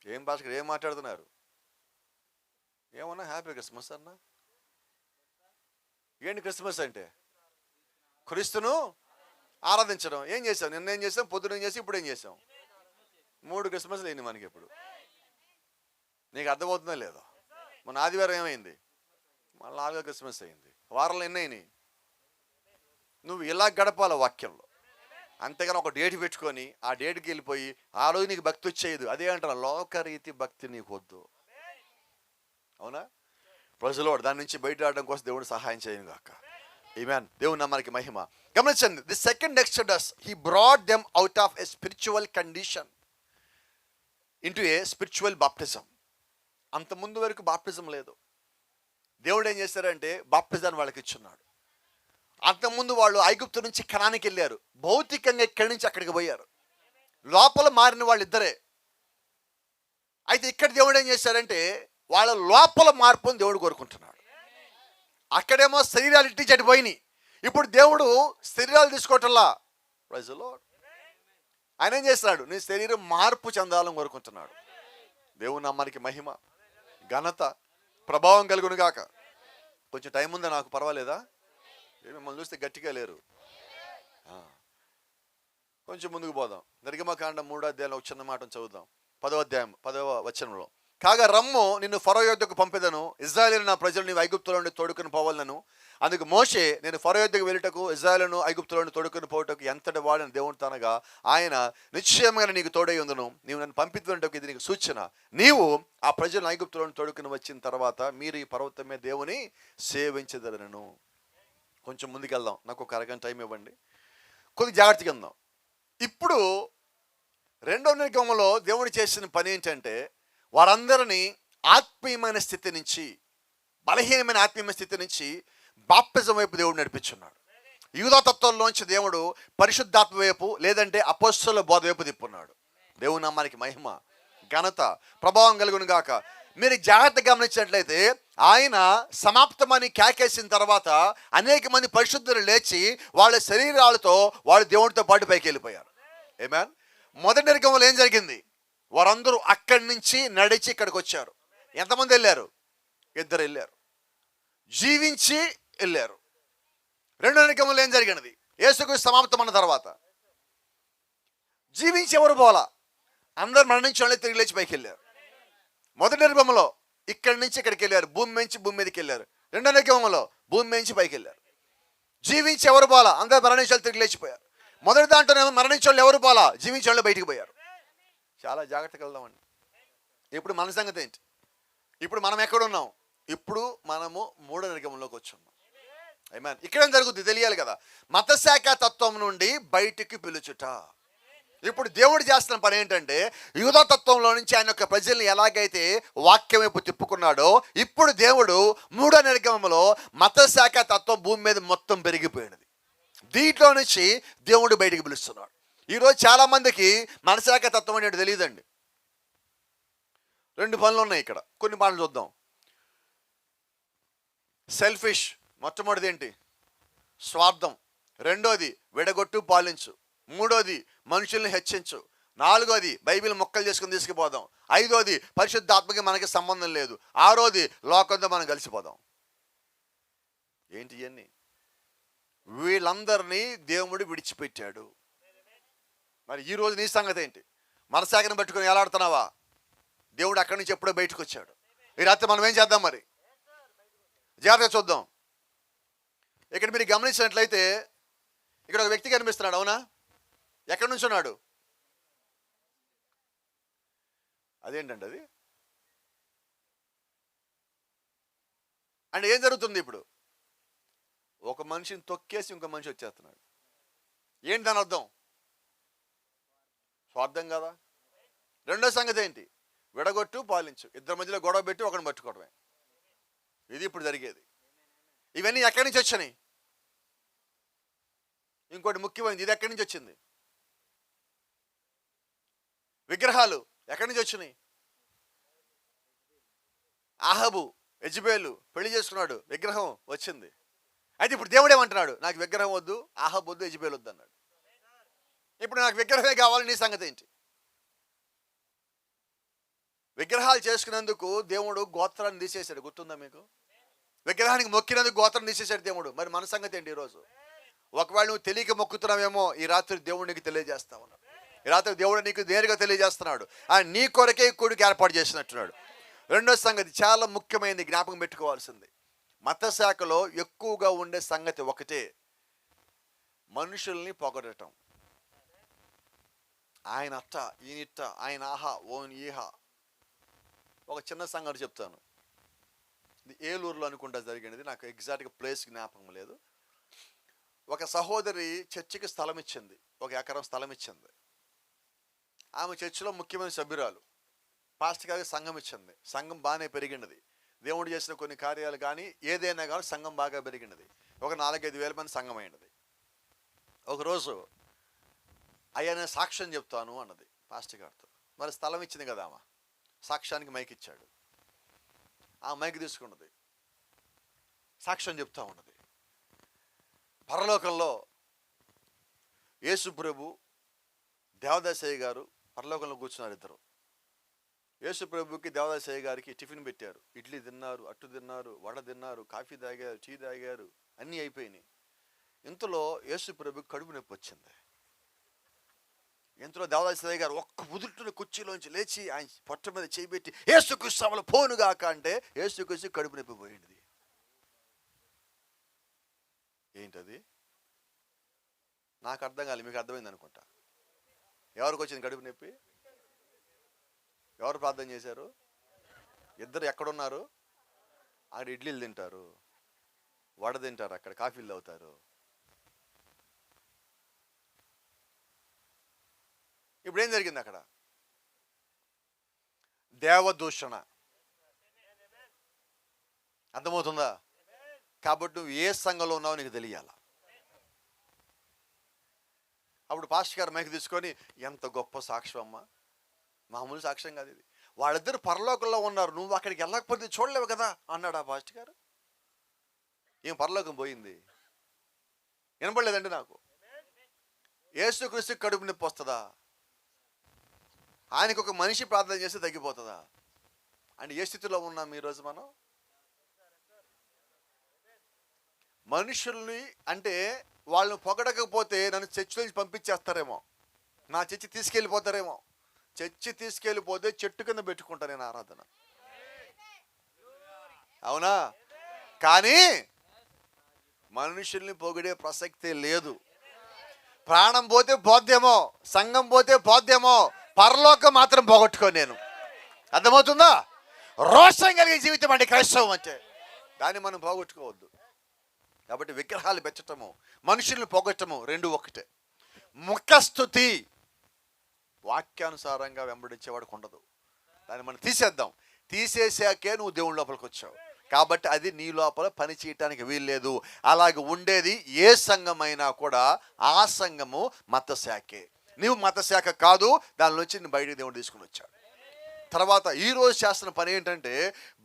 ఏం భాష ఏం మాట్లాడుతున్నారు? ఏమన్నా హ్యాపీ క్రిస్మస్ అన్నా? ఏంటి క్రిస్మస్ అంటే? క్రీస్తును ఆరాధించడం. ఏం చేసాం? నిన్న ఏం చేసాం? పొద్దున ఏం చేసి ఇప్పుడు ఏం చేసాం? 3 క్రిస్మస్లు అయింది మనకి ఇప్పుడు. నీకు అర్థమవుతుందా లేదో? మన ఆదివారం ఏమైంది? మళ్ళీ 4వ క్రిస్మస్ అయింది. వారాలు ఎన్ని అయినాయి? నువ్వు ఇలా గడపాల వాక్యంలో, అంతేగాని ఒక డేట్ పెట్టుకొని ఆ డేట్కి వెళ్ళిపోయి ఆ రోజు నీకు భక్తి వచ్చేది. అదే అంటారు, లోకరీతి భక్తి నీకు వద్దు. అవునా? ప్రజలు దాని నుంచి బయట రావడం కోసం దేవుడు సహాయం చేయను గాక. ఆమేన్. దేవుని నామానికి మహిమ. గమనించండి, the second exodus he brought them out of a spiritual condition into a spiritual baptism. అంత ముందు వరకు బాప్టిజం లేదు. దేవుడు ఏం చేశారంటే బాప్టిజాన్ని వాళ్ళకి ఇచ్చున్నాడు. అంతకుముందు వాళ్ళు ఐగుప్తు నుంచి కనానికి వెళ్ళారు, భౌతికంగా ఇక్కడి నుంచి అక్కడికి పోయారు. లోపల మారిన వాళ్ళు ఇద్దరే. అయితే ఇక్కడ దేవుడు ఏం చేశారంటే వాళ్ళ లోపల మార్పుని దేవుడు కోరుకుంటున్నాడు. అక్కడేమో శరీరాలు ఇట్టి చెడిపోయినాయి. ఇప్పుడు దేవుడు శరీరాలు తీసుకోవటంలా. Praise the Lord. ఆయన ఏం చేస్తున్నాడు? నీ శరీరం మార్పు చెందాలని కోరుకుంటున్నాడు. దేవుని నామానికి మహిమ, ఘనత, ప్రభావం కలుగును గాక. కొంచెం టైం ఉందా? నాకు పర్వాలేదా? మిమ్మల్ని చూస్తే గట్టిగా లేరు. కొంచెం ముందుకు పోదాం. నిర్గమకాండం 3వ అధ్యాయంలో ఒక చిన్న మాట చదువుదాం. 10వ అధ్యాయం 10వ వచనంలో, కాగా రమ్ము, నిన్ను ఫరో యొద్దకు పంపెదను, ఇశ్రాయేలు నా ప్రజలు నీవు ఐగుప్తులో నుండి తోడుకుని పోవాలను. అందుకు మోషే, నేను ఫరో యొద్దకు వెళ్ళుటకు ఇశ్రాయేలును ఐగుప్తులో నుండి తోడుకుని పోవటకు ఎంతటి వాడని దేవుడు తనగా, ఆయన నిశ్చయంగా నీకు తోడై ఉందును, నీవు నన్ను పంపితున్నటకు ఇది నీకు సూచన. నీవు ఆ ప్రజలను ఐగుప్తులో నుండి తోడుకుని వచ్చిన తర్వాత మీరు ఈ పర్వతం మీద దేవుని సేవించదరను. కొంచెం ముందుకెళ్దాం, నాకు ఒక అరగంట టైం ఇవ్వండి, కొద్దిగా జాగ్రత్తగా ఉందాం. ఇప్పుడు 2వ నిర్గమంలో దేవుడు చేసిన పని ఏంటంటే వారందరినీ ఆత్మీయమైన స్థితి నుంచి, బలహీనమైన ఆత్మీయమైన స్థితి నుంచి బాప్టిజం వైపు దేవుడు నడిపించున్నాడు. యూదాతత్వంలోంచి దేవుడు పరిశుద్ధాత్మ వైపు, లేదంటే అపోస్తలుల బోధ వైపు తిప్పున్నాడు. దేవుని నామానికి మహిమ, ఘనత, ప్రభావం కలుగును గాక. మీరు జాగ్రత్తగా గమనించినట్లయితే ఆయన సమాప్తమని కేకేసిన తర్వాత అనేక మంది పరిశుద్ధులు లేచి వాళ్ళ శరీరాలతో వాళ్ళు దేవుడితో పాటు పైకి వెళ్ళిపోయారు. ఆమేన్. మొదటి నిర్గమంలో ఏం జరిగింది? వారందరూ అక్కడి నుంచి నడిచి ఇక్కడికి వచ్చారు. ఎంతమంది వెళ్ళారు? 2 వెళ్ళారు, జీవించి వెళ్ళారు. 2వ నిర్గమంలో ఏం జరిగినది? యేసుక్రీస్తు సమాప్తం అన్న తర్వాత జీవించి ఎవరు పోలా, అందరు మరణించి వాళ్ళే తిరిగి లేచి పైకి వెళ్ళారు. మొదటి నిర్గమంలో ఇక్కడి నుంచి ఇక్కడికి వెళ్ళారు, భూమి నుంచి భూమి మీదకి వెళ్ళారు. 2వ నిర్గమంలో భూమి నుంచి పైకి వెళ్ళారు. జీవించి ఎవరు పోలా, అందరు మరణించి తిరిగి లేచిపోయారు. మొదటి దాంట్లోనేమో మరణించి వాళ్ళు ఎవరు పోలా, జీవించి వాళ్ళు బయటికి పోయారు. చాలా జాగ్రత్తగా వెళ్దామండి. ఇప్పుడు మన సంగతి ఏంటి? ఇప్పుడు మనం ఎక్కడున్నాం? ఇప్పుడు మనము 3వ నిర్గమంలోకి వచ్చున్నాం. ఆమేన్. ఇక్కడేం జరుగుతుంది తెలియాలి కదా. మతశాఖ తత్వం నుండి బయటికి పిలుచుట. ఇప్పుడు దేవుడు చేస్తున్న పని ఏంటంటే యూదాతత్వంలో నుంచి ఆయన యొక్క ప్రజల్ని ఎలాగైతే వాక్యం వైపు తిప్పుకున్నాడో, ఇప్పుడు దేవుడు 3వ నిర్గమంలో మతశాఖ తత్వం భూమి మీద మొత్తం పెరిగిపోయినది. దీంట్లో నుంచి దేవుడు బయటికి పిలుస్తున్నాడు. ఈరోజు చాలా మందికి మనశాఖ తత్వం అనేది తెలియదండి. 2 పనులు ఉన్నాయి ఇక్కడ, కొన్ని పనులు చూద్దాం. సెల్ఫిష్, మొట్టమొదటిది ఏంటి? స్వార్థం. 2వది విడగొట్టు పాలించు. 3వది మనుషుల్ని హెచ్చించు. 4వది బైబిల్ మొక్కలు చేసుకుని తీసుకుపోదాం. 5వది పరిశుద్ధాత్మకి మనకి సంబంధం లేదు. 6వది లోకంతో మనం కలిసిపోదాం. ఏంటి ఇవన్నీ? వీళ్ళందరినీ దేవుడు విడిచిపెట్టాడు. మరి ఈరోజు నీ సంగతి ఏంటి? మనశాఖను పట్టుకుని ఎలాడుతున్నావా? దేవుడు అక్కడి నుంచి ఎప్పుడో బయటకు వచ్చాడు. ఈ రాత్రి మనం ఏం చేద్దాం? మరి జాగ్రత్తగా చూద్దాం. ఇక్కడ మీరు గమనించినట్లయితే ఇక్కడ ఒక వ్యక్తి కనిపిస్తున్నాడు, అవునా? ఎక్కడి నుంచి ఉన్నాడు? అదేంటండి అది? అంటే ఏం జరుగుతుంది ఇప్పుడు? ఒక మనిషిని తొక్కేసి ఇంకో మనిషి వచ్చేస్తున్నాడు. ఏంటి దాని అర్థం? స్వార్థం కదా. 2వ సంగతి ఏంటి? విడగొట్టు పాలించు. 2 మధ్యలో గొడవ పెట్టి ఒకరిని పట్టుకోవడమే. ఇది ఇప్పుడు జరిగేది. ఇవన్నీ ఎక్కడి నుంచి వచ్చినాయి? ఇంకోటి ముఖ్యమైనది, ఇది ఎక్కడి నుంచి వచ్చింది? విగ్రహాలు ఎక్కడి నుంచి వచ్చినాయి? ఆహాబు యెజెబెలు పెళ్లి చేసుకున్నాడు, విగ్రహం వచ్చింది. అయితే ఇప్పుడు దేవుడు ఏమంటున్నాడు? నాకు విగ్రహం వద్దు, ఆహాబు వద్దు, యెజెబెలు వద్దు అన్నాడు. ఇప్పుడు నాకు విగ్రహమే కావాలి, నీ సంగతి ఏంటి? విగ్రహాలు చేసుకునేందుకు దేవుడు గోత్రాన్ని తీసేశాడు, గుర్తుందా మీకు? విగ్రహానికి మొక్కినందుకు గోత్రం తీసేశాడు దేవుడు. మరి మన సంగతి ఏంటి ఈరోజు? ఒకవేళ నువ్వు తెలియక మొక్కుతున్నావేమో, ఈ రాత్రి దేవుడు నీకు తెలియజేస్తా ఉన్నాడు. ఈ రాత్రి దేవుడు నీకు నేరుగా తెలియజేస్తున్నాడు, ఆయన నీ కొరకే కొడుకు ఏర్పాటు చేసినట్టున్నాడు. రెండో సంగతి చాలా ముఖ్యమైనది, జ్ఞాపకం పెట్టుకోవాల్సింది. మత శాఖలో ఎక్కువగా ఉండే సంగతి ఒకటే, మనుషుల్ని పొగడటం. ఆయన అట్ట, ఈయనిట్ట, ఆయన ఆహా ఓన్ ఈహా. ఒక చిన్న సంగతి చెప్తాను. ఇది ఏలూరులో అనుకుంటా జరిగినది, నాకు ఎగ్జాక్ట్గా ప్లేస్ జ్ఞాపకం లేదు. ఒక సహోదరి చర్చికి స్థలం ఇచ్చింది, 1 ఎకరం స్థలం ఇచ్చింది. ఆమె చర్చిలో ముఖ్యమైన సభ్యురాలు. పాస్టర్ గారికి సంఘం ఇచ్చింది. సంఘం బాగానే పెరిగినది. దేవుడు చేసిన కొన్ని కార్యాలు కానీ ఏదైనా కానీ సంఘం బాగా పెరిగినది. ఒక 4-5 వేల మంది సంఘం అయినది. ఒకరోజు అయ్యా నేను సాక్ష్యం చెప్తాను అన్నది పాస్టర్ గారితో. మరి స్థలం ఇచ్చింది కదా ఆమె, సాక్ష్యానికి మైక్ ఇచ్చాడు. ఆ మైక్ తీసుకున్నది, సాక్ష్యం చెప్తా ఉన్నది. పరలోకంలో యేసు ప్రభు, దేవదాసయ్య గారు పరలోకంలో కూర్చున్నారు ఇద్దరు. యేసు ప్రభుకి దేవదాసయ్య గారికి టిఫిన్ పెట్టారు. ఇడ్లీ తిన్నారు, అట్టు తిన్నారు, వడ తిన్నారు, కాఫీ తాగారు, టీ తాగారు, అన్నీ అయిపోయినాయి. ఇంతలో యేసు ప్రభుకి కడుపు నొప్పి వచ్చింది. ఇంతలో దేవదాసయ్య గారు ఒక్క ఉదురుతున్న కుర్చీలోంచి లేచి ఆయన పొట్ట మీద చేయిబెట్టి యేసుక్రీస్తు పోనుగాక అంటే యేసుక్రీస్తు కడుపు నొప్పి పోయింది. ఏంటది? నాకు అర్థం కాలేదు, మీకు అర్థమైంది అనుకుంటా. ఎవరికి వచ్చింది కడుపు నొప్పి? ఎవరు ప్రార్థన చేశారు? ఇద్దరు ఎక్కడున్నారు? అక్కడ ఇడ్లీలు తింటారు, వడ తింటారు, అక్కడ కాఫీలు తాగుతారు. ఇప్పుడు ఏం జరిగింది అక్కడ? దేవదూషణ. అర్థమవుతుందా? కాబట్టి నువ్వు ఏ సంఘంలో ఉన్నావో నీకు తెలియాల. అప్పుడు పాస్టర్ గారు మైక్ తీసుకొని, ఎంత గొప్ప సాక్ష్యం అమ్మా, మామూలు సాక్ష్యం కాదు ఇది, వాళ్ళిద్దరు పరలోకంలో ఉన్నారు, నువ్వు అక్కడికి వెళ్ళకపోతే చూడలేవు కదా అన్నాడు ఆ పాస్టర్ గారు. ఏం పరలోకం పోయింది? వినపడలేదండి నాకు. యేసుక్రీస్తు కడుపు నొప్పి వస్తుందా? ఆయనకు ఒక మనిషి ప్రార్థన చేస్తే తగ్గిపోతుందా? అంటే ఏ స్థితిలో ఉన్నాం ఈరోజు మనం? మనుషుల్ని అంటే వాళ్ళని పొగడకపోతే నన్ను చర్చి నుంచి పంపించేస్తారేమో, నా చర్చి తీసుకెళ్ళిపోతారేమో. చర్చి తీసుకెళ్ళిపోతే చెట్టు కింద పెట్టుకుంటా నేను ఆరాధన, అవునా? కానీ మనుషుల్ని పొగిడే ప్రసక్తే లేదు. ప్రాణం పోతే పోద్దేమో, సంఘం పోతే పోద్దేమో, పరలోకం మాత్రం పోగొట్టుకో నేను. అర్థమవుతుందా? రోషం కలిగే జీవితం అంటే క్రైస్తవం అంటే, దాన్ని మనం పోగొట్టుకోవద్దు. కాబట్టి విగ్రహాలు పెంచటము, మనుషుల్ని పోగొట్టము రెండు ఒకటే. ముఖస్థుతి వాక్యానుసారంగా వెంబడించేవాడికి ఉండదు. దాన్ని మనం తీసేద్దాం. తీసేసాకే నువ్వు దేవుని లోపలికి వచ్చావు. కాబట్టి అది నీ లోపల పని చేయటానికి వీల్లేదు. అలాగే ఉండేది ఏ సంఘమైనా కూడా ఆ సంఘము మత శాఖే. నువ్వు మత శాఖ కాదు, దాని నుంచి నేను బయటికి దేవుడు తీసుకుని వచ్చాడు. తర్వాత ఈరోజు చేస్తున్న పని ఏంటంటే,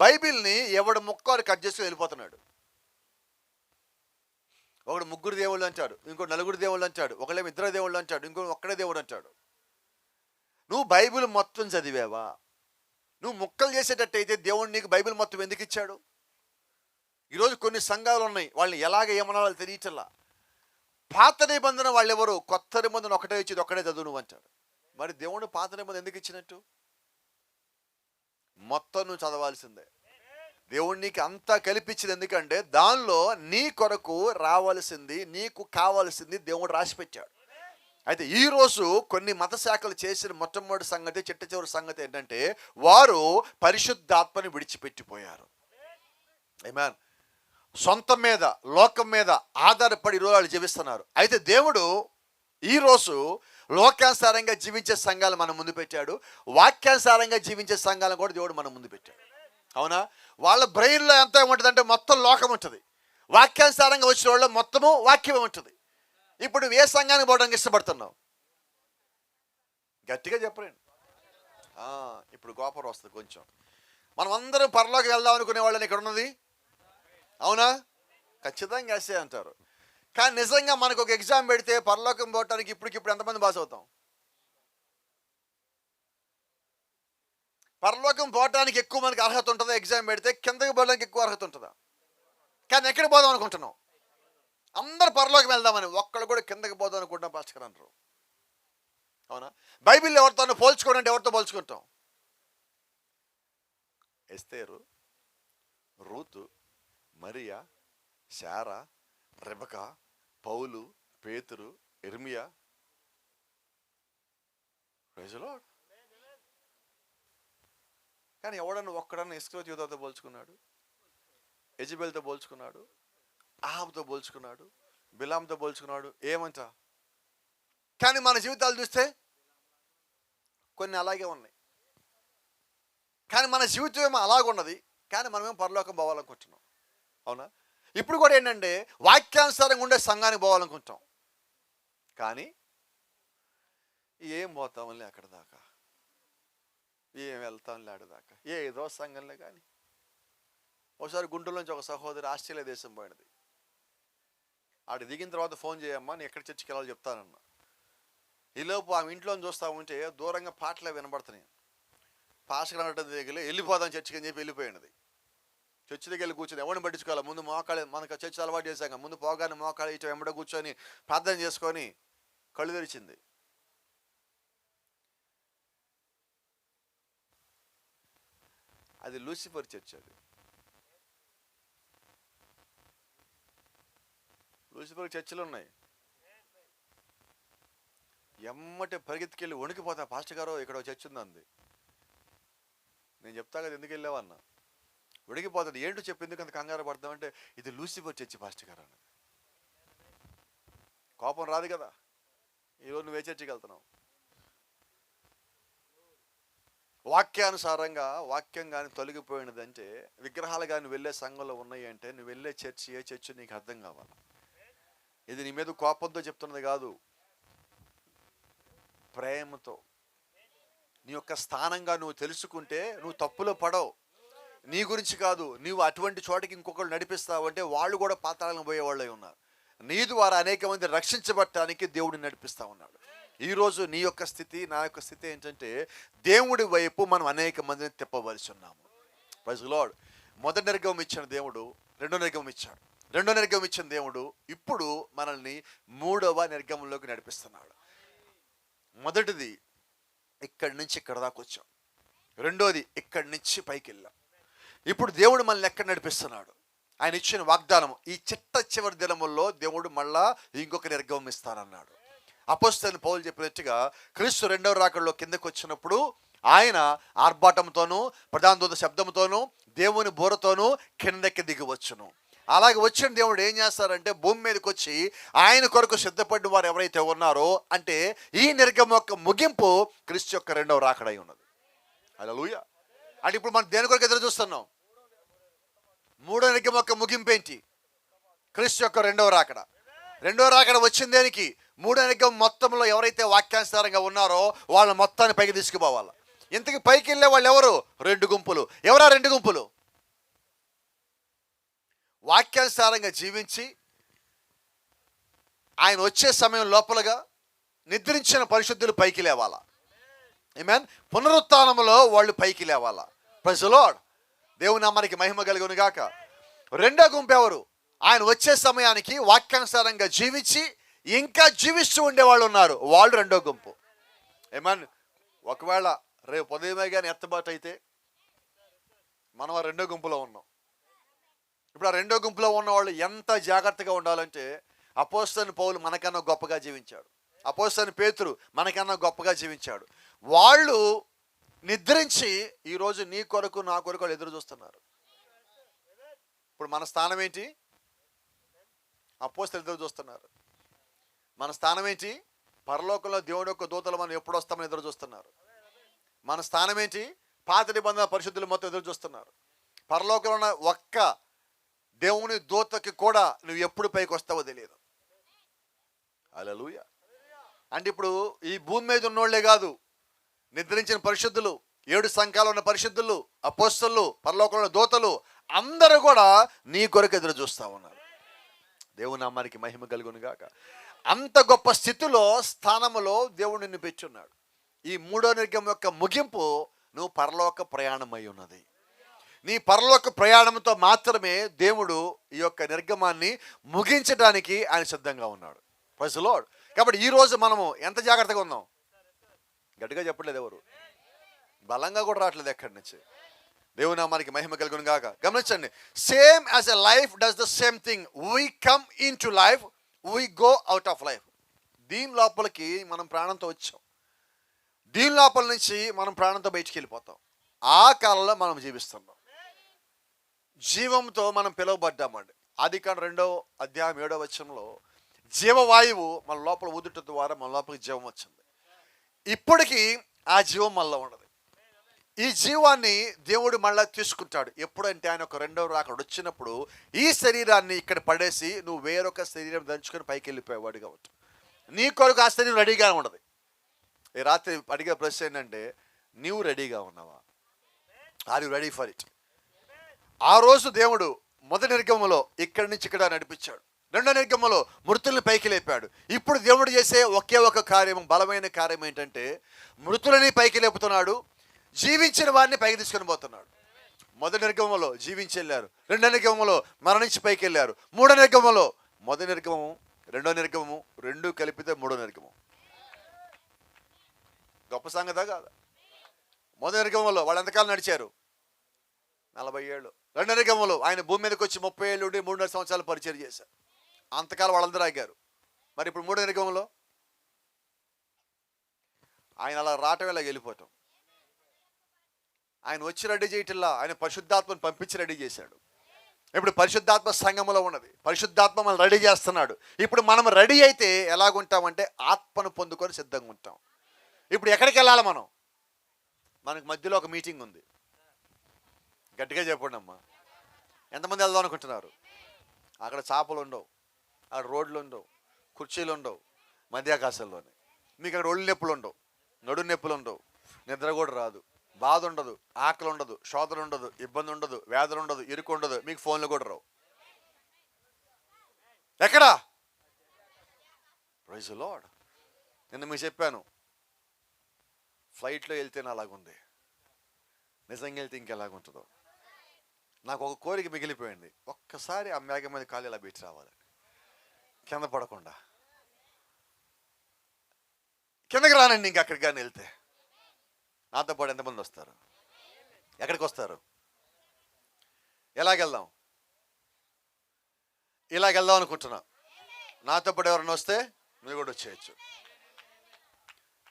బైబిల్ని ఎవడు ముక్కలు కట్ చేసుకుని వెళ్ళిపోతున్నాడు. ఒకడు 3 దేవుళ్ళు అంటాడు, ఇంకో 4 దేవుళ్ళు అంటాడు, ఒకళ్ళేమో 2 దేవుళ్ళు అంటాడు, ఇంకో ఒక్కడే దేవుడు అంటాడు. నువ్వు బైబిల్ మొత్తం చదివావా? నువ్వు ముక్కలు చేసేటట్టయితే దేవుడు నీకు బైబిల్ మొత్తం ఎందుకు ఇచ్చాడు? ఈరోజు కొన్ని సంఘాలు ఉన్నాయి, వాళ్ళని ఎలాగ ఏమన్నా వాళ్ళు తెలియటల్లా. పాత నిబంధన వాళ్ళు ఎవరు, కొత్త నిబంధన ఒకటే ఇచ్చేది, ఒక్కడే చదువు నువ్వు అంటాడు. మరి దేవుడు పాత నిబంధన ఎందుకు ఇచ్చినట్టు? మొత్తం నువ్వు చదవాల్సిందే. దేవుడు నీకు అంతా కల్పించింది ఎందుకంటే దానిలో నీ కొరకు రావాల్సింది, నీకు కావాల్సింది దేవుడు రాసిపెట్టాడు. అయితే ఈరోజు కొన్ని మత శాఖలు చేసిన మొట్టమొదటి సంగతి, చిట్ట చివరి సంగతి ఏంటంటే, వారు పరిశుద్ధాత్మని విడిచిపెట్టిపోయారు. ఆమేన్. సొంతం మీద, లోకం మీద ఆధారపడి ఈరోజు వాళ్ళు జీవిస్తున్నారు. అయితే దేవుడు ఈరోజు లోకానుసారంగా జీవించే సంఘాలు మన ముందు పెట్టాడు, వాక్యానుసారంగా జీవించే సంఘాలను కూడా దేవుడు మన ముందు పెట్టాడు. అవునా? వాళ్ళ బ్రెయిన్లో ఎంత ఉంటుందంటే మొత్తం లోకం ఉంటుంది. వాక్యానుసారంగా వచ్చిన వాళ్ళు మొత్తము వాక్యమే ఉంటుంది. ఇప్పుడు నువ్వు ఏ సంఘానికి పోవడానికి ఇష్టపడుతున్నావు? గట్టిగా చెప్పండి. ఇప్పుడు గోపరం వస్తుంది కొంచెం. మనం అందరం పరలోకి వెళ్దాం అనుకునే వాళ్ళని ఇక్కడ ఉన్నది, అవునా? ఖచ్చితంగా ఎస్ఏ అంటారు. కానీ నిజంగా మనకు ఒక ఎగ్జామ్ పెడితే పరలోకం పోవటానికి ఇప్పటికిప్పుడు ఎంతమంది పాస్ అవుతాం? పరలోకం పోవటానికి ఎక్కువ మనకి అర్హత ఉంటుందా? ఎగ్జామ్ పెడితే కిందకి పోవడానికి ఎక్కువ అర్హత ఉంటుందా? కానీ ఎక్కడ పోదాం అనుకుంటున్నాం? అందరు పరలోకి వెళ్దామని, ఒక్కళ్ళు కూడా కిందకి పోదాం అనుకుంటాం పాస్టర్ అంటారు, అవునా? బైబిల్ ఎవరితో పోల్చుకోవడం అంటే ఎవరితో పోల్చుకుంటాం? Esther, Ruth, Maria, Sarah, Rebekah, Paul, పేతురు, ఇర్మియా. Praise the lord. కానీ ఎవడన్నా ఒక్కడన్నా ఇస్కరియోతు యూదాతో పోల్చుకున్నాడు? యెజబెల్తో పోల్చుకున్నాడు, అహాబుతో పోల్చుకున్నాడు, బిలాంతో పోల్చుకున్నాడు, ఏమంట? కానీ మన జీవితాలు చూస్తే కొన్ని అలాగే ఉన్నాయి. కానీ మన జీవితం ఏమో అలాగున్నది, కానీ మనమేమో పరలోకం పోవాలనుకుంటున్నాం, అవునా? ఇప్పుడు కూడా ఏంటంటే వాక్యానుసారంగా ఉండే సంఘానికి పోవాలనుకుంటాం, కానీ ఏం పోతామని అక్కడ దాకా, ఏం వెళ్తాంలే ఆడదాకా, ఏదో సంఘంలో. కానీ ఒకసారి గుంటూరులోంచి ఒక సహోదరి ఆస్ట్రేలియా దేశం పోయినది. ఆడ దిగిన తర్వాత ఫోన్ చేయమ్మా, నేను ఎక్కడ చర్చికి వెళ్ళాలో చెప్తానన్నా. ఈలోపు ఆమె ఇంట్లో చూస్తూ ఉంటే దూరంగా పాటలే వినబడుతున్నాయి. పాస్టర్ అనటం దగ్గర వెళ్ళిపోదాం చర్చికి అని చెప్పి వెళ్ళిపోయినది. చర్చి దగ్గర వెళ్ళి కూర్చొని ఎవరిని పట్టించుకోవాలి, ముందు మోకాళ్ళు, మనకు చర్చి అలవాటు చేశాక ముందు పోగానే మోకాళ్ళు ఇటు వెంబడ కూర్చొని ప్రార్థన చేసుకొని కళ్ళు తెరిచింది. అది లూసిఫర్ చర్చ్. అది లూసిఫర్ చర్చిలు ఉన్నాయి. ఎమ్మటే పరిగెత్తుకెళ్ళి వణికిపోతా, పాస్టర్ గారు ఇక్కడ చర్చ్ ఉందంది. నేను చెప్తా కదా ఎందుకు వెళ్ళావన్నా. ఉడికిపోతుంది. ఏంటో చెప్పి ఎందుకు అంత కంగారు పడతామంటే ఇది లూసిఫర్ చర్చి పాస్టర్ గారు అన్నది. కోపం రాదు కదా, ఈరోజు నువ్వే చర్చికి వెళ్తున్నావు. వాక్యానుసారంగా వాక్యం కానీ తొలగిపోయినదంటే, విగ్రహాలు కానీ వెళ్ళే సంఘంలో ఉన్నాయి అంటే, నువ్వు వెళ్ళే చర్చి ఏ చర్చి నీకు అర్థం కావాలి. ఇది నీ మీద కోపంతో చెప్తున్నది కాదు, ప్రేమతో. నీ యొక్క స్థానంగా నువ్వు తెలుసుకుంటే నువ్వు తప్పులో పడవు. నీ గురించి కాదు, నీవు అటువంటి చోటకి ఇంకొకరు నడిపిస్తావు అంటే వాళ్ళు కూడా పాతాళాలకు పోయేవాళ్ళే ఉన్నారు. నీ ద్వారా అనేక మంది రక్షించబడటానికి దేవుడు నడిపిస్తా ఉన్నాడు. ఈరోజు నీ యొక్క స్థితి, నా యొక్క స్థితి ఏంటంటే దేవుడి వైపు మనం అనేక మందిని తిప్పవలసి ఉన్నాము. Praise the lord. మొదటి నిర్గమం ఇచ్చిన దేవుడు రెండో నిర్గమం ఇచ్చాడు. రెండో నిర్గమం ఇచ్చిన దేవుడు ఇప్పుడు మనల్ని మూడవ నిర్గమంలోకి నడిపిస్తున్నాడు. మొదటిది ఇక్కడి నుంచి ఇక్కడ దాకా వచ్చాం, రెండోది ఇక్కడి నుంచి పైకి వెళ్ళాం. ఇప్పుడు దేవుడు మనల్ని ఎక్కడ నడిపిస్తున్నాడు? ఆయన ఇచ్చిన వాగ్దానం, ఈ చిట్ట చివరి దినముల్లో దేవుడు మళ్ళా ఇంకొక నిర్గమం ఇస్తానన్నాడు. అపోస్తలుడైన పౌలు చెప్పినట్టుగా క్రీస్తు రెండవ రాకడలో కిందకు వచ్చినప్పుడు ఆయన ఆర్భాటంతోనూ ప్రధాన దూత శబ్దంతోనూ దేవుని బోరతోనూ కిందకి దిగి వచ్చును. అలాగే వచ్చిన దేవుడు ఏం చేస్తారంటే భూమి మీదకి వచ్చి ఆయన కొరకు సిద్ధపడిన వారు ఎవరైతే ఉన్నారో, అంటే ఈ నిర్గమం యొక్క ముగింపు క్రీస్తు యొక్క రెండవ రాకడై ఉన్నది. హల్లెలూయా. అంటే ఇప్పుడు మనం దేని కొరకు ఎదురు చూస్తున్నాం? మూడో నిర్గమం యొక్క ముగింపు ఏంటి? క్రీస్తు యొక్క రెండవ రాకడ. రెండవ రాకడ వచ్చిన దేనికి? మూడో నిర్గమం మొత్తంలో ఎవరైతే వాక్యానుసారంగా ఉన్నారో వాళ్ళ మొత్తాన్ని పైకి తీసుకుపోవాలి. ఇంతకీ పైకి వెళ్ళే వాళ్ళు ఎవరు? రెండు గుంపులు. ఎవరా రెండు గుంపులు? వాక్యానుసారంగా జీవించి ఆయన వచ్చే సమయం లోపలగా నిద్రించిన పరిశుద్ధులు పైకి లేవాలా. ఆమేన్. పునరుత్థానంలో వాళ్ళు పైకి లేవాలా. Praise the Lord. దేవుని నామానికి మహిమ కలుగును గాక. రెండో గుంపు ఎవరు? ఆయన వచ్చే సమయానికి వాక్యానుసారంగా జీవించి ఇంకా జీవిస్తూ ఉండేవాళ్ళు ఉన్నారు, వాళ్ళు రెండో గుంపు. ఆమేన్. ఒకవేళ రేపు ఉదయమే కానీ ఎత్తబాటు అయితే మనం ఆ రెండో గుంపులో ఉన్నాం. ఇప్పుడు ఆ రెండో గుంపులో ఉన్న వాళ్ళు ఎంత జాగ్రత్తగా ఉండాలంటే, అపోస్తలుడైన పౌలు మనకన్నా గొప్పగా జీవించాడు, అపోస్తలుడైన పేతురు మనకన్నా గొప్పగా జీవించాడు. వాళ్ళు నిద్రించి ఈరోజు నీ కొరకు నా కొరకు వాళ్ళు ఎదురు చూస్తున్నారు. ఇప్పుడు మన స్థానం ఏంటి? అపోస్తలులు ఎదురు చూస్తున్నారు. మన స్థానం ఏంటి? పరలోకంలో దేవుడి యొక్క దూతలు మనం ఎప్పుడు వస్తామని ఎదురు చూస్తున్నారు. మన స్థానం ఏంటి? పాత నిబంధన పరిశుద్ధులు మొత్తం ఎదురు చూస్తున్నారు. పరలోకంలో ఉన్న ఒక్క దేవుని దూతకి కూడా నువ్వు ఎప్పుడు పైకి వస్తావో తెలియదు. హల్లెలూయా. అంటే ఇప్పుడు ఈ భూమి మీద ఉన్నోళ్లే కాదు, నిద్రించిన పరిశుద్ధులు, 7 సంఘాలు ఉన్న పరిశుద్ధులు, అపోస్తలు, పరలోకంలో దూతలు అందరూ కూడా నీ కొరకు ఎదురు చూస్తా ఉన్నారు. దేవుని నామానికి మహిమ కలుగును గాక. అంత గొప్ప స్థితిలో, స్థానములో దేవుడు నిన్ను పెట్టున్నాడు. ఈ 3వ నిర్గం యొక్క ముగింపు నువ్వు పరలోక ప్రయాణమై ఉన్నది. నీ పరలోక ప్రయాణంతో మాత్రమే దేవుడు ఈ యొక్క నిర్గమాన్ని ముగించడానికి ఆయన సిద్ధంగా ఉన్నాడు. Praise the lord. కాబట్టి ఈరోజు మనము ఎంత జాగ్రత్తగా ఉన్నాం? గట్టిగా చెప్పట్లేదు ఎవరు, బలంగా కూడా రావట్లేదు ఎక్కడి నుంచి. దేవుని నామానికి మహిమ కలుగును గాక. గమనించండి, same as a life does the same thing, we come in to life, we go out of life. దీని లోపలికి మనం ప్రాణంతో వచ్చాం, దీని లోపల నుంచి మనం ప్రాణంతో బయటికి వెళ్ళిపోతాం. ఆ కాలంలో మనం జీవిస్తున్నాం, జీవంతో మనం పిలువబడ్డామండి. ఆదికాండం 2వ అధ్యాయం 7వ వచనంలో జీవవాయువు మన లోపల ఊదుట ద్వారా మన లోపలికి జీవం వచ్చింది. ఇప్పటికీ ఆ జీవం మనలో ఉన్నది. ఈ జీవాన్ని దేవుడు మళ్ళీ తీసుకుంటాడు. ఎప్పుడంటే ఆయన ఒక 2వ రాకడ వచ్చినప్పుడు ఈ శరీరాన్ని ఇక్కడ పడేసి నువ్వు వేరొక శరీరం దంచుకొని పైకి వెళ్ళిపోయేవాడిగా ఉంటావు. నీ కొరకు ఆ శరీరం రెడీగా ఉండదు. ఈ రాత్రి అడిగే ప్రశ్న ఏంటంటే, నీవు రెడీగా ఉన్నావా? Are you ready for it? ఆ రోజు దేవుడు మొదటి నిర్గమంలో ఇక్కడి నుంచి ఇక్కడ నడిపించాడు, 2వ నిర్గమంలో మృతుల్ని పైకి లేపాడు. ఇప్పుడు దేవుడు చేసే ఒకే ఒక కార్యం, బలమైన కార్యం ఏంటంటే మృతులని పైకి లేపుతున్నాడు, జీవించిన వారిని పైకి తీసుకొని పోతున్నాడు. మొదటి నిర్గమంలో జీవించి వెళ్ళారు, 2వ నిర్గమంలో మరణించి పైకి వెళ్ళారు, 3వ నిర్గమంలో మొదటి నిర్గమము 2వ నిర్గమము 2 కలిపితే 3వ నిర్గమం. గొప్ప సంగతా కాదా? మొదటి నిర్గమంలో వాళ్ళు ఎంతకాలం నడిచారు? 40 ఏళ్ళు. 2వ నిర్గమంలో ఆయన భూమి మీదకి వచ్చి 30 ఏళ్ళు ఉండి 3.5 సంవత్సరాలు పరిచయం చేశారు. అంతకాలం వాళ్ళందరూ ఆగారు. మరి ఇప్పుడు 3వ నిర్గమంలో ఆయన అలా రావటం, ఇలా వెళ్ళిపోవటం. ఆయన వచ్చి రెడీ చేయటంలా, ఆయన పరిశుద్ధాత్మను పంపించి రెడీ చేశాడు. ఇప్పుడు పరిశుద్ధాత్మ సంఘములో ఉన్నది, పరిశుద్ధాత్మ మనం రెడీ చేస్తున్నాడు. ఇప్పుడు మనం రెడీ అయితే ఎలాగుంటామంటే ఆత్మను పొందుకొని సిద్ధంగా ఉంటాం. ఇప్పుడు ఎక్కడికి వెళ్ళాలి మనం? మనకు మధ్యలో ఒక మీటింగ్ ఉంది. గట్టిగా చెప్పండి అమ్మా, ఎంతమంది వెళ్దాం అనుకుంటున్నారు? అక్కడ చేపలు ఉండవు, అక్కడ రోడ్లు ఉండవు, కుర్చీలు ఉండవు, మధ్యాకాశంలోనే. మీకు అక్కడ ఒళ్ళు నొప్పులు ఉండవు, నడు నొప్పులు ఉండవు, నిద్ర కూడా రాదు, బాధ ఉండదు, ఆకలి ఉండదు, శోధన ఉండదు, ఇబ్బంది ఉండదు, వ్యాధులు ఉండదు, ఇరుకు ఉండదు, మీకు ఫోన్లు కూడా రావు. ఎక్కడా? Praise the lord. నిన్న మీకు చెప్పాను, ఫ్లైట్లో వెళ్తేనే అలాగుంది, నిజంగా వెళ్తే ఇంకెలాగుంటుందో. నాకు ఒక కోరిక మిగిలిపోయింది, ఒక్కసారి ఆ మేఘం మీద కాలు ఇలా పెట్టి రావాలి, కింద పడకుండా. కిందకి రానండి ఇంక అక్కడికి కానీ వెళ్తే. నాతో పాటు ఎంతమంది వస్తారు? ఎక్కడికి వస్తారు? ఎలాగెళ్దాం? ఇలాగెళ్దాం అనుకుంటున్నా. నాతో పాటు ఎవరైనా వస్తే మీరు కూడా వచ్చేయచ్చు.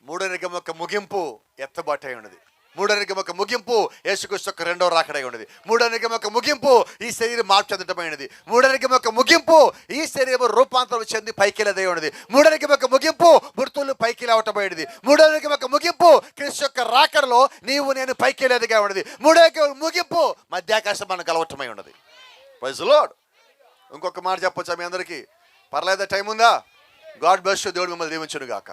3వ నిర్గమం యొక్క ముగింపు ఎత్తబాటు అయి ఉన్నది. 3వ నిర్గమం యొక్క ముగింపు యేసుక్రీస్తు యొక్క 2వ రాకడ అయి ఉన్నది. 3వ నిర్గమం యొక్క ముగింపు ఈ శరీరం మార్పు చెందటమైనది. 3వ నిర్గమం యొక్క ముగింపు ఈ శరీరం రూపాంతరం చెంది పైకి వెళ్ళదై ఉన్నది. 3వ నిర్గమం యొక్క ముగింపు మృతులు పైకి లేవటమైనది. 3వ నిర్గమం యొక్క ముగింపు క్రీస్తు యొక్క రాకడలో నీవు నేను పైకి వెళ్ళేదిగా ఉన్నది. 3వ ముగింపు మధ్యాకాశం మనం కలవటమై ఉన్నది. Praise the lord. ఇంకొక మాట చెప్పొచ్చా మీ అందరికీ? పర్లేదా? టైం ఉందా? God bless you. దేవుడు మిమ్మల్ని దీవించును గాక.